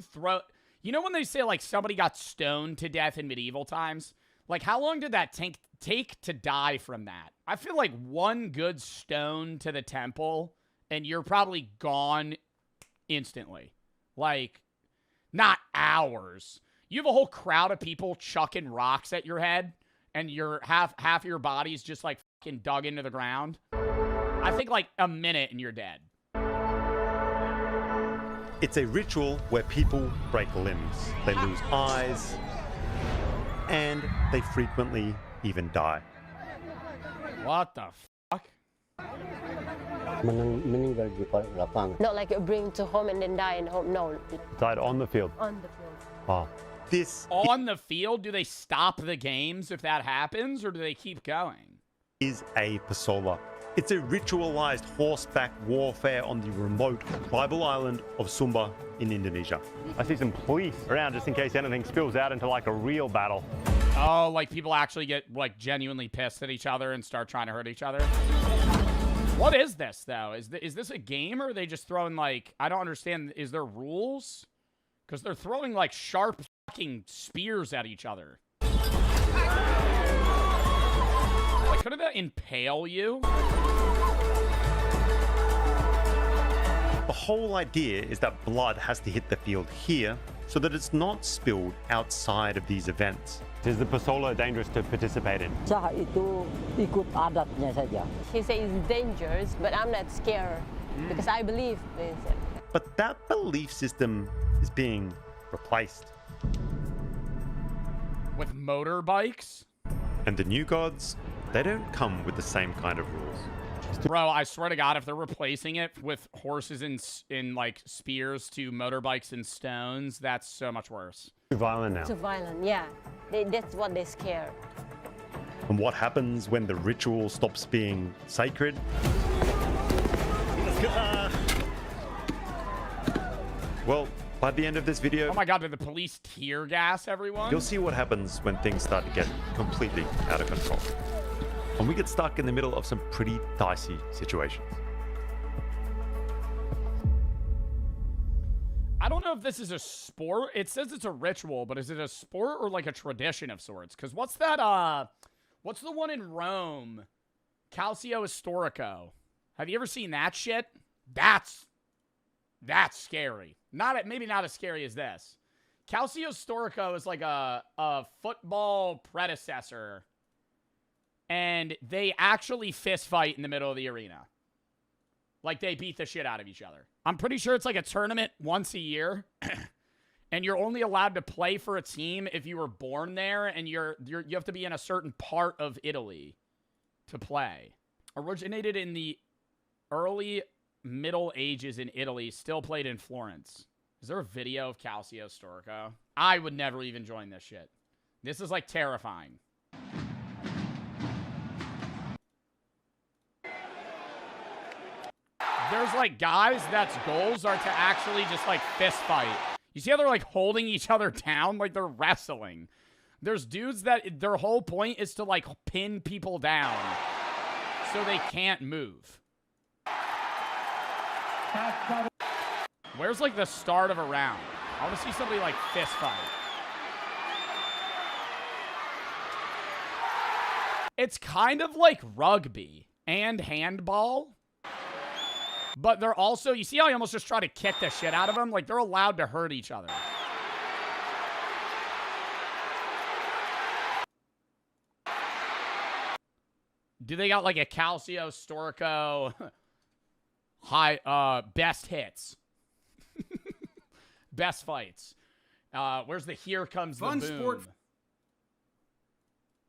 throw, you know when they say like somebody got stoned to death in medieval times? Like, how long did that take to die from that? I feel like one good stone to the temple, and you're probably gone instantly. Like, not hours. You have a whole crowd of people chucking rocks at your head, and your half of your body's just, like, fucking dug into the ground. I think, like, a minute and you're dead. It's a ritual where people break limbs, they lose eyes, and they frequently even die. What the fuck? Not like you bring to home and then die in home. No. Died on the field. On the field. Oh, this on the field? Do they stop the games if that happens, or do they keep going? Is a pasola. It's a ritualized horseback warfare on the remote tribal island of Sumba in Indonesia. I see some police around just in case anything spills out into like a real battle. Oh, like people actually get like genuinely pissed at each other and start trying to hurt each other? What is this, though? Is this a game, or are they just throwing, like, I don't understand. Is there rules? Because they're throwing, like, sharp fucking spears at each other. Like, couldn't that impale you? The whole idea is that blood has to hit the field here so that it's not spilled outside of these events. Is the pasola dangerous to participate in? He says it's dangerous, but I'm not scared because I believe this. But that belief system is being replaced. With motorbikes? And the new gods, they don't come with the same kind of rules. Bro, I swear to God, if they're replacing it with horses in like spears to motorbikes and stones, that's so much worse. Too violent now. Too violent, yeah. That's what they're scared. And what happens when the ritual stops being sacred? Well, by the end of this video... Oh my God, did the police tear gas everyone? You'll see what happens when things start to get completely out of control. And we get stuck in the middle of some pretty dicey situations. I don't know if this is a sport. It says it's a ritual, but is it a sport or like a tradition of sorts? Because what's that, what's the one in Rome? Calcio Historico. Have you ever seen that shit? That's scary. Maybe not as scary as this. Calcio Historico is like a football predecessor. And they actually fist fight in the middle of the arena. Like, they beat the shit out of each other. I'm pretty sure it's like a tournament once a year. And you're only allowed to play for a team if you were born there. And you have to be in a certain part of Italy to play. Originated in the early Middle Ages in Italy. Still played in Florence. Is there a video of Calcio Storico? I would never even join this shit. This is, like, terrifying. There's, like, guys that's goals are to actually just, like, fist fight. You see how they're, like, holding each other down? Like, they're wrestling. There's dudes that their whole point is to, like, pin people down so they can't move. Where's, like, the start of a round? I want to see somebody, like, fist fight. It's kind of like rugby and handball. But they're also, you see how I almost just try to kick the shit out of them? Like, they're allowed to hurt each other. Do they got, like, a Calcio Storico high, best hits? Best fights. Where's the Here Comes the Boom? Sport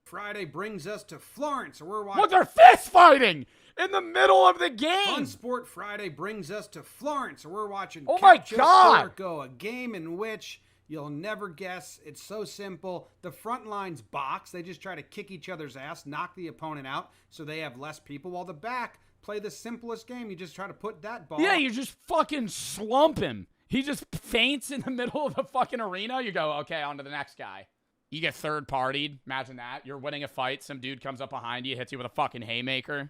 Friday brings us to Florence, where we're watching... What, they're fist fighting in the middle of the game! Fun Sport Friday brings us to Florence, where we're watching Oh my God! Calcio, a game in which you'll never guess. It's so simple. The front lines box. They just try to kick each other's ass, knock the opponent out, so they have less people, while the back play the simplest game. You just try to put that ball... Yeah, you just fucking slump him. He just faints in the middle of the fucking arena. You go, okay, on to the next guy. You get third-partied. Imagine that. You're winning a fight. Some dude comes up behind you, hits you with a fucking haymaker.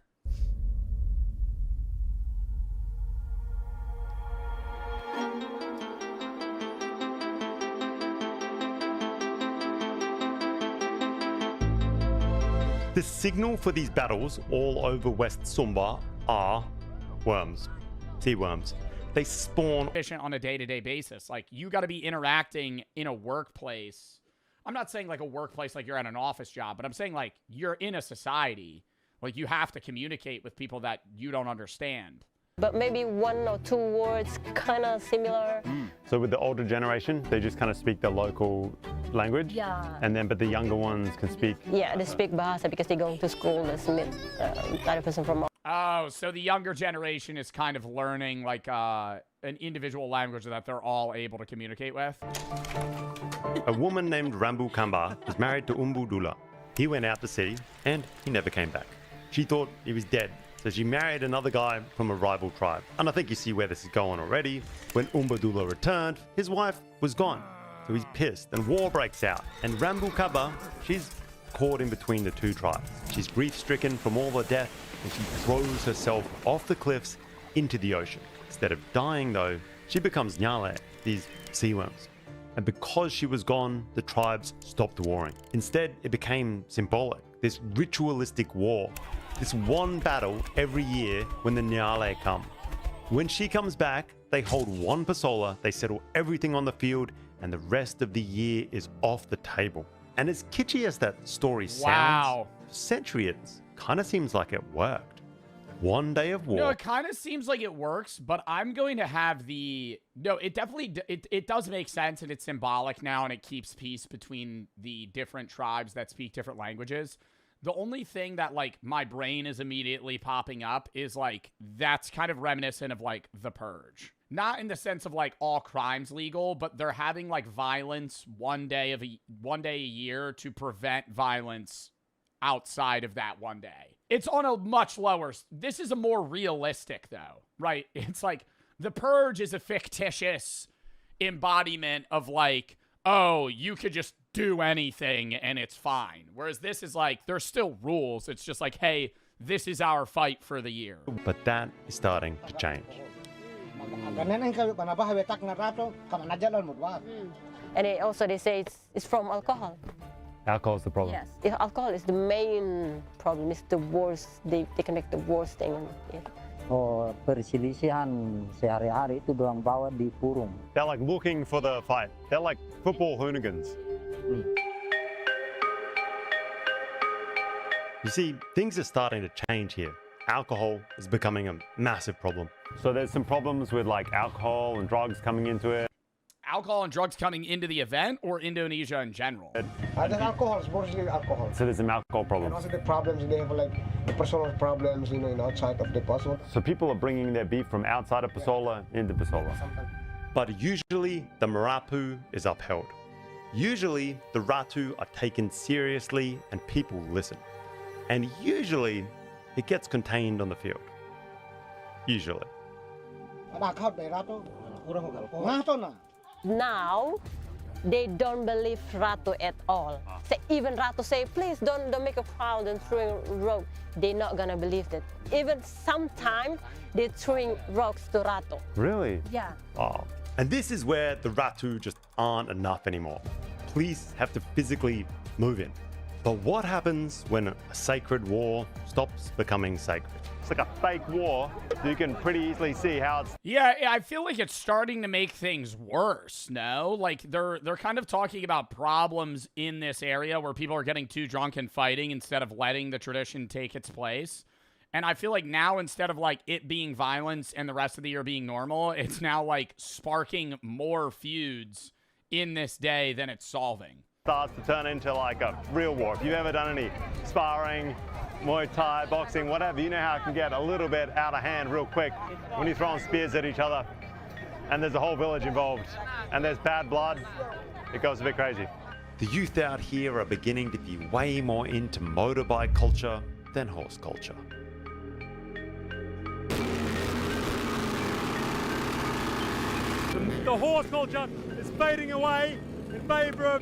The signal for these battles all over West Sumba are worms, sea worms. They spawn on a day-to-day basis. Like, you got to be interacting in a workplace. I'm not saying like a workplace like you're at an office job, but I'm saying like you're in a society. Like, you have to communicate with people that you don't understand. But maybe 1 or 2 words kind of similar. So with the older generation, they just kind of speak their local language. Yeah. And then, but the younger ones can speak. Yeah, they speak Bahasa because they go to school. They meet another person from. Oh, so the younger generation is kind of learning like an individual language that they're all able to communicate with. A woman named Rambu Kamba was married to Umbu Dula. He went out to sea and he never came back. She thought he was dead, so she married another guy from a rival tribe. And I think you see where this is going already. When Umbu Dula returned, his wife was gone. So he's pissed and war breaks out. And Rambu Kamba, she's caught in between the two tribes. She's grief-stricken from all the death and she throws herself off the cliffs into the ocean. Instead of dying though, she becomes Nyale, these sea worms. And because she was gone, the tribes stopped warring. Instead, it became symbolic, this ritualistic war. This one battle every year when the Nyale come. When she comes back, they hold one pasola, they settle everything on the field, and the rest of the year is off the table. And as kitschy as that story sounds, for centuries, kind of seems like it worked. One day of war. No, it kind of seems like it works, but I'm going to have the... No, it definitely... It does make sense, and it's symbolic now, and it keeps peace between the different tribes that speak different languages. The only thing that, like, my brain is immediately popping up is, like, that's kind of reminiscent of, like, The Purge. Not in the sense of, like, all crimes legal, but they're having, like, violence one day a year to prevent violence outside of that one day. It's on a much lower... This is a more realistic, though, right? It's like, The Purge is a fictitious embodiment of, like, oh, you could just do anything and it's fine. Whereas this is like, there's still rules. It's just like, hey, this is our fight for the year. But that is starting to change. And they say it's from alcohol. Alcohol is the problem. Yes. If alcohol is the main problem. It's the worst. They can make the worst thing. Yeah. Oh, perselisihan sehari-hari itu doang bawa di purung. They're like looking for the fight. They're like football hooligans. You see, things are starting to change here. Alcohol is becoming a massive problem. So there's some problems with like alcohol and drugs coming into it. Alcohol and drugs coming into the event or Indonesia in general? There's alcohol, it's mostly alcohol. So there's some alcohol problems. And also the problems, they have like the personal problems, outside of the Pasola. So people are bringing their beef from outside of Pasola into Pasola. But usually the Marapu is upheld. Usually the Ratu are taken seriously and people listen. And usually it gets contained on the field. Usually. Now, they don't believe Ratu at all. Even Ratu say, please don't make a crowd and throwing rock. They're not gonna believe that. Even sometimes they're throwing rocks to Ratu. Really? Yeah. Oh. And this is where the Ratu just aren't enough anymore. Police have to physically move in. But what happens when a sacred war stops becoming sacred? It's like a fake war. You can pretty easily see how it's... Yeah, I feel like it's starting to make things worse, no? Like, they're kind of talking about problems in this area where people are getting too drunk and fighting instead of letting the tradition take its place. And I feel like now, instead of, like, it being violence and the rest of the year being normal, it's now, like, sparking more feuds in this day than it's solving. Starts to turn into like a real war. If you've ever done any sparring, Muay Thai, boxing, whatever, you know how it can get a little bit out of hand real quick when you're throwing spears at each other and there's a whole village involved and there's bad blood, it goes a bit crazy. The youth out here are beginning to be way more into motorbike culture than horse culture. The horse culture is fading away.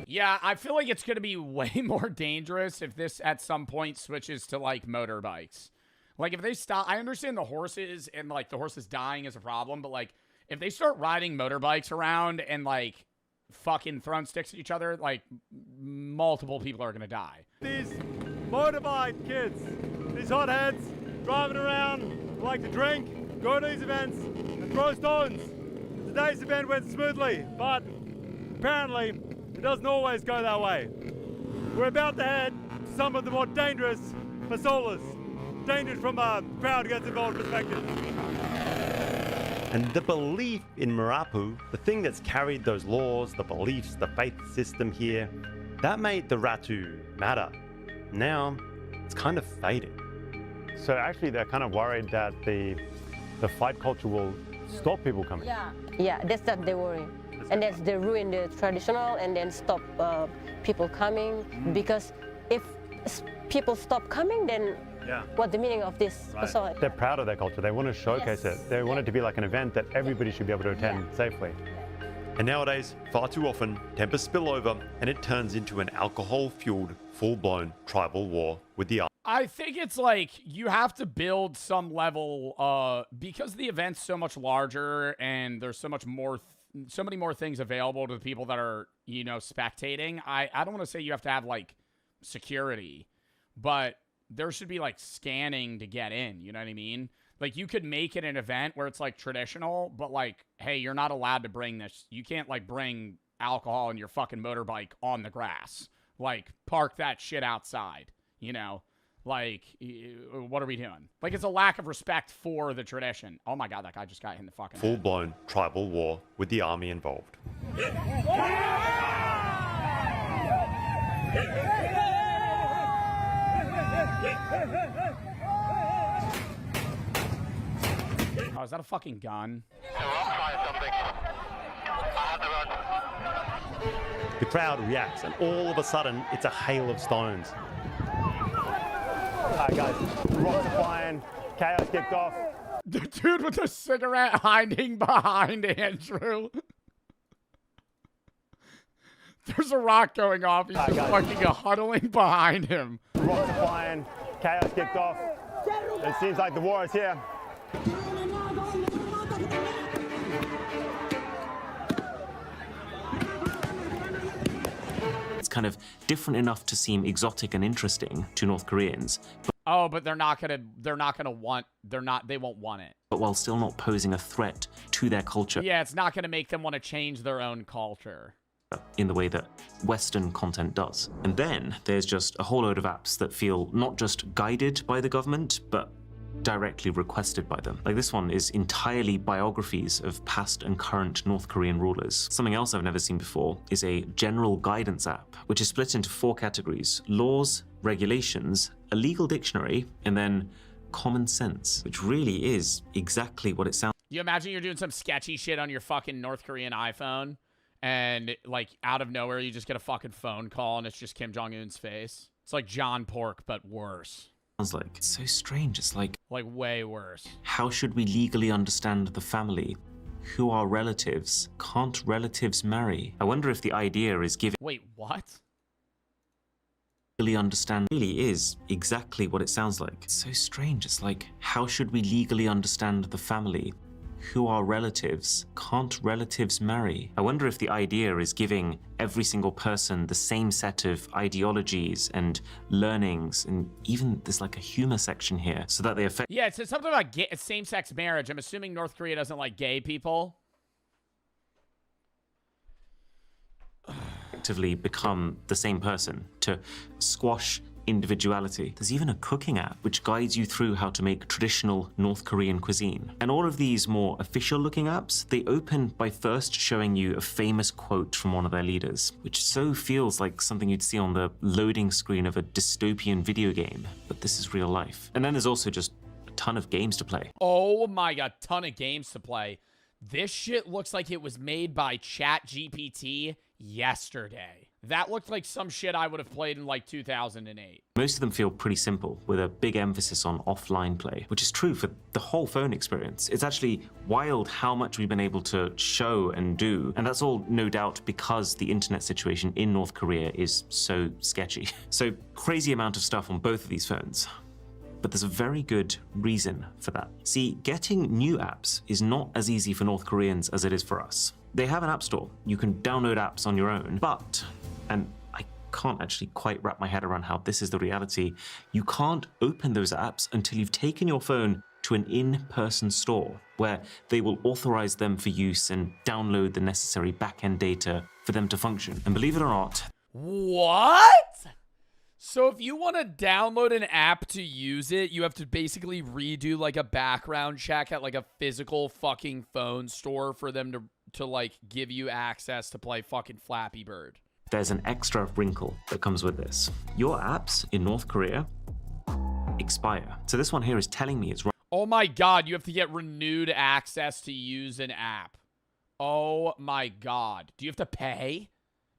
Yeah, I feel like it's going to be way more dangerous if this at some point switches to, like, motorbikes. Like, if they stop... I understand the horses and, like, the horses dying is a problem, but, like, if they start riding motorbikes around and, like, fucking throwing sticks at each other, like, multiple people are going to die. This motorbike kids. These hotheads driving around, like to drink, go to these events, and throw stones. Today's event went smoothly, but apparently it doesn't always go that way. We're about to head to some of the more dangerous pasolas. Dangerous from a crowd gets involved perspective. And the belief in Marapu, the thing that's carried those laws, the beliefs, the faith system here, that made the Ratu matter. Now, it's kind of fading. So actually they're kind of worried that the fight culture will stop people coming. Yeah, that's what they worry. And that's they ruin the traditional and then stop people coming. Because if people stop coming, then what's the meaning of this? Right. They're proud of their culture. They want to showcase it. They want it to be like an event that everybody should be able to attend safely. And nowadays, far too often, tempers spill over and it turns into an alcohol-fueled, full-blown tribal war with the army. I think it's like you have to build some level because the event's so much larger and there's so many more things available to the people that are, you know, spectating. I don't want to say you have to have like security, but there should be like scanning to get in, you know what I mean? Like you could make it an event where it's like traditional, but like, hey, you're not allowed to bring this. You can't like bring alcohol in your fucking motorbike on the grass. Like park that shit outside, you know? Like, what are we doing? Like, it's a lack of respect for the tradition. Oh my God, that guy just got hit in the fucking head. Full-blown tribal war with the army involved. Oh, is that a fucking gun? The crowd reacts, and all of a sudden, it's a hail of stones. All right, guys, rocks are flying, chaos kicked off. The dude with the cigarette hiding behind Andrew. There's a rock going off. He's just fucking huddling behind him. Rocks are flying, chaos kicked off. It seems like the war is here. It's kind of different enough to seem exotic and interesting to North Koreans. But they won't want it. But while still not posing a threat to their culture. Yeah, it's not going to make them want to change their own culture. In the way that Western content does. And then there's just a whole load of apps that feel not just guided by the government, but directly requested by them. Like this one is entirely biographies of past and current North Korean rulers. Something else I've never seen before is a general guidance app, which is split into 4 categories: laws, regulations, a legal dictionary, and then common sense, which really is exactly what it sounds. You imagine you're doing some sketchy shit on your fucking North Korean iPhone, and like out of nowhere you just get a fucking phone call and it's just Kim Jong-un's face. It's like John Pork, but worse. Like it's so strange. It's like way worse. How should we legally understand the family? Who are relatives? Can't relatives marry? I wonder if the idea is giving. Wait, what? Legally understand really is exactly what it sounds like. It's so strange. It's like, how should we legally understand the family? Who are relatives? Can't relatives marry? I wonder if the idea is giving every single person the same set of ideologies and learnings, and even there's like a humor section here so that they affect. Yeah, it says something about same-sex marriage. I'm assuming North Korea doesn't like gay people. Effectively become the same person to squash individuality. There's even a cooking app which guides you through how to make traditional North Korean cuisine. And all of these more official looking apps, they open by first showing you a famous quote from one of their leaders, which so feels like something you'd see on the loading screen of a dystopian video game, but this is real life. And then there's also just a ton of games to play. Oh my God, ton of games to play. This shit looks like it was made by ChatGPT yesterday. That looked like some shit I would have played in like 2008. Most of them feel pretty simple, with a big emphasis on offline play, which is true for the whole phone experience. It's actually wild how much we've been able to show and do, and that's all no doubt because the internet situation in North Korea is so sketchy. So crazy amount of stuff on both of these phones. But there's a very good reason for that. See, getting new apps is not as easy for North Koreans as it is for us. They have an app store. You can download apps on your own, but, and I can't actually quite wrap my head around how this is the reality. You can't open those apps until you've taken your phone to an in-person store where they will authorize them for use and download the necessary back-end data for them to function. And believe it or not... What? So if you want to download an app to use it, you have to basically redo like a background check at like a physical fucking phone store for them to like give you access to play fucking Flappy Bird. There's an extra wrinkle that comes with this. Your apps in North Korea expire. So this one here is telling me it's... Oh my God, you have to get renewed access to use an app. Oh my God. Do you have to pay?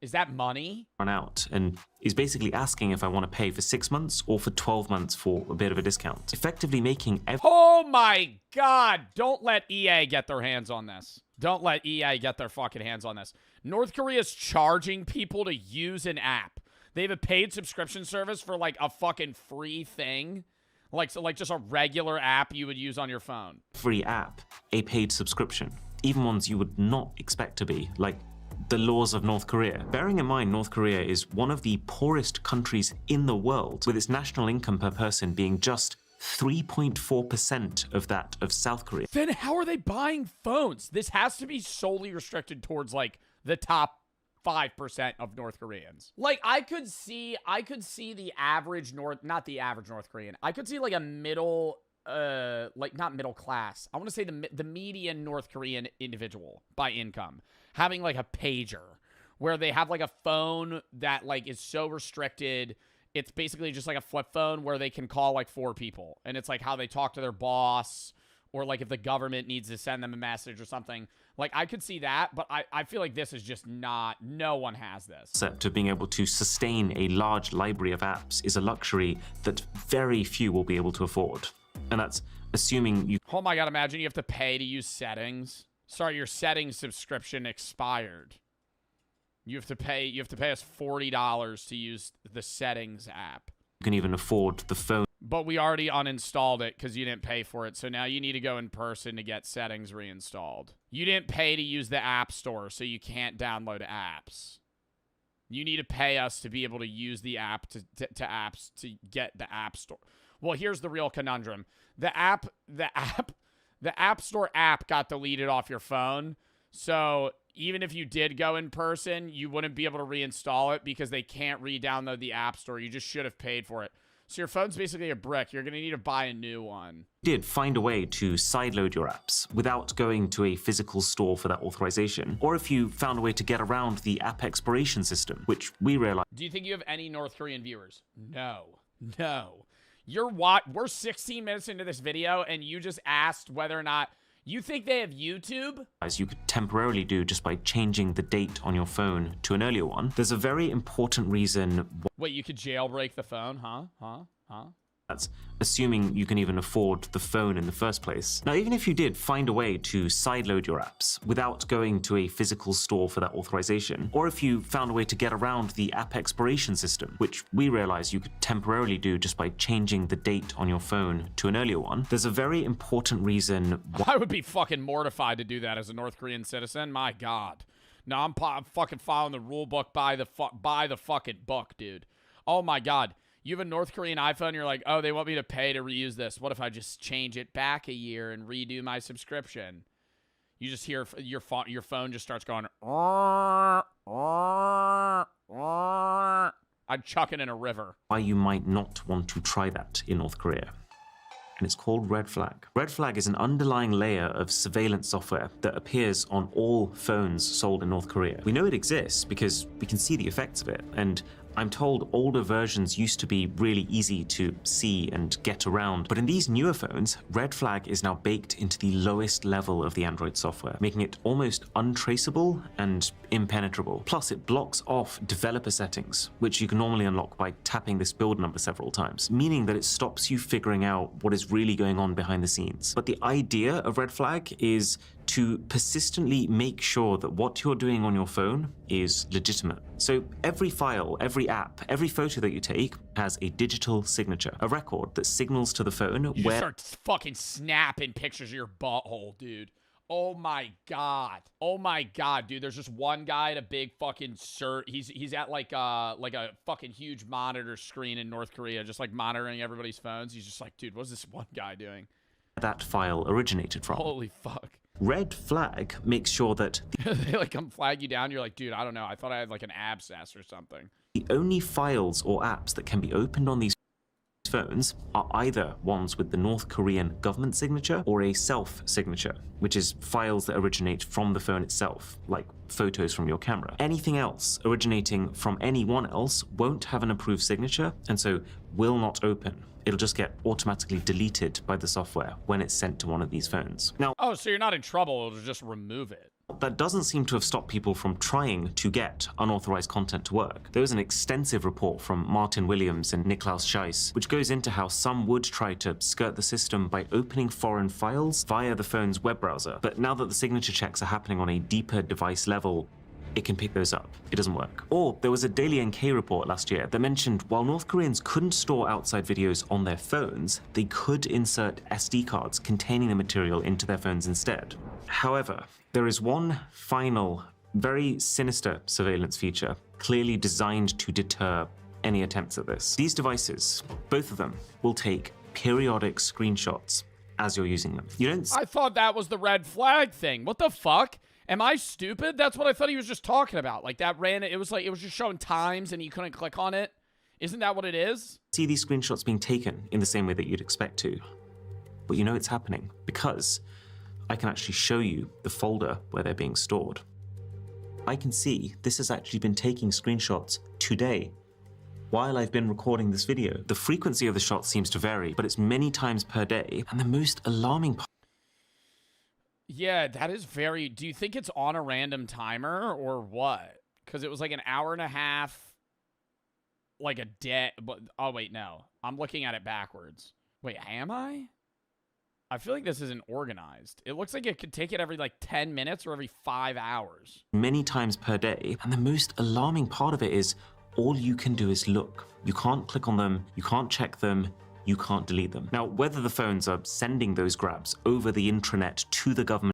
Is that money? Run out, and he's basically asking if I want to pay for 6 months or for 12 months for a bit of a discount. Effectively making... Oh my God. Don't let EA get their hands on this. Don't let EA get their fucking hands on this. North Korea's charging people to use an app. They have a paid subscription service for like a fucking free thing. Like just a regular app you would use on your phone. Free app, a paid subscription, even ones you would not expect to be, like the laws of North Korea. Bearing in mind, North Korea is one of the poorest countries in the world, with its national income per person being just 3.4% of that of South Korea. Then how are they buying phones? This has to be solely restricted towards like the top 5% of North Koreans. Like I could see the average not the average North Korean. I could see like a middle like not middle class. I want to say the median North Korean individual by income having like a pager where they have like a phone that like is so restricted. It's basically just like a flip phone where they can call like 4 people, and it's like how they talk to their boss, or like if the government needs to send them a message or something. Like I could see that, but I feel like this is just not, no one has this. Concept of being able to sustain a large library of apps is a luxury that very few will be able to afford. And that's assuming you... Oh my God, imagine you have to pay to use settings. Sorry, your settings subscription expired. You have to pay us $40 to use the settings app. You can even afford the phone. But we already uninstalled it because you didn't pay for it. So now you need to go in person to get settings reinstalled. You didn't pay to use the App Store, so you can't download apps. You need to pay us to be able to use the app to apps to get the App Store. Well, here's the real conundrum. The App Store app got deleted off your phone. So even if you did go in person, you wouldn't be able to reinstall it because they can't re-download the App Store. You just should have paid for it. So your phone's basically a brick. You're going to need to buy a new one. Did find a way to sideload your apps without going to a physical store for that authorization, or if you found a way to get around the app expiration system, which we realized... Do you think you have any North Korean viewers? No. We're 16 minutes into this video, and you just asked whether or not you think they have YouTube? As you could temporarily do just by changing the date on your phone to an earlier one. There's a very important reason... Wait, you could jailbreak the phone? Huh? That's assuming you can even afford the phone in the first place. Now, even if you did find a way to sideload your apps without going to a physical store for that authorization, or if you found a way to get around the app expiration system, which we realize you could temporarily do just by changing the date on your phone to an earlier one, there's a very important reason I would be fucking mortified to do that as a North Korean citizen. My God. No, I'm fucking following the rule book by the fucking book, dude. Oh my God. You have a North Korean iPhone, you're like, oh, they want me to pay to reuse this. What if I just change it back a year and redo my subscription? You just hear your phone just starts going, I'd chuck it in a river. Why you might not want to try that in North Korea. And it's called Red Flag. Red Flag is an underlying layer of surveillance software that appears on all phones sold in North Korea. We know it exists because we can see the effects of it, and I'm told older versions used to be really easy to see and get around, but in these newer phones, Red Flag is now baked into the lowest level of the Android software, making it almost untraceable and impenetrable. Plus, it blocks off developer settings, which you can normally unlock by tapping this build number several times, meaning that it stops you figuring out what is really going on behind the scenes. But the idea of Red Flag is to persistently make sure that what you're doing on your phone is legitimate. So every file, every app, every photo that you take has a digital signature, a record that signals to the phone You just start fucking snapping pictures of your butthole, dude. Oh my god. Oh my god, dude. There's just one guy at a big fucking he's at like a fucking huge monitor screen in North Korea, just like monitoring everybody's phones. He's just like, dude, what's this one guy doing? That file originated from. Holy fuck. Red flag makes sure that they like come flag you down. You're like, dude, I don't know. I thought I had like an abscess or something. the only files or apps that can be opened on these phones are either ones with the North Korean government signature or a self-signature, which is files that originate from the phone itself, like photos from your camera. Anything else originating from anyone else won't have an approved signature, and so will not open. It'll just get automatically deleted by the software when it's sent to one of these phones. Now, oh, so you're not in trouble, it'll just remove it. That doesn't seem to have stopped people from trying to get unauthorized content to work. There was an extensive report from Martin Williams and Niklaus Scheiss, which goes into how some would try to skirt the system by opening foreign files via the phone's web browser. But now that the signature checks are happening on a deeper device level, it can pick those up. It doesn't work. Or there was a Daily NK report last year that mentioned while North Koreans couldn't store outside videos on their phones, they could insert SD cards containing the material into their phones instead. However, there is one final, very sinister surveillance feature, clearly designed to deter any attempts at this. These devices, both of them, will take periodic screenshots as you're using them. I thought that was the red flag thing. What the fuck? Am I stupid? That's what I thought he was just talking about. Like that it was just showing times and you couldn't click on it. Isn't that what it is? See these screenshots being taken in the same way that you'd expect to. But you know it's happening because I can actually show you the folder where they're being stored. I can see this has actually been taking screenshots today while I've been recording this video. The frequency of the shots seems to vary, but it's many times per day. And the most alarming part. Yeah, that is very... Do you think it's on a random timer or what? Because it was like an hour and a half, like a day. Oh, wait, no. I'm looking at it backwards. Wait, am I? I feel like this isn't organized. It looks like it could take it every like 10 minutes or every 5 hours. Many times per day. And the most alarming part of it is all you can do is look. You can't click on them. You can't check them. You can't delete them. Now, whether the phones are sending those grabs over the intranet to the government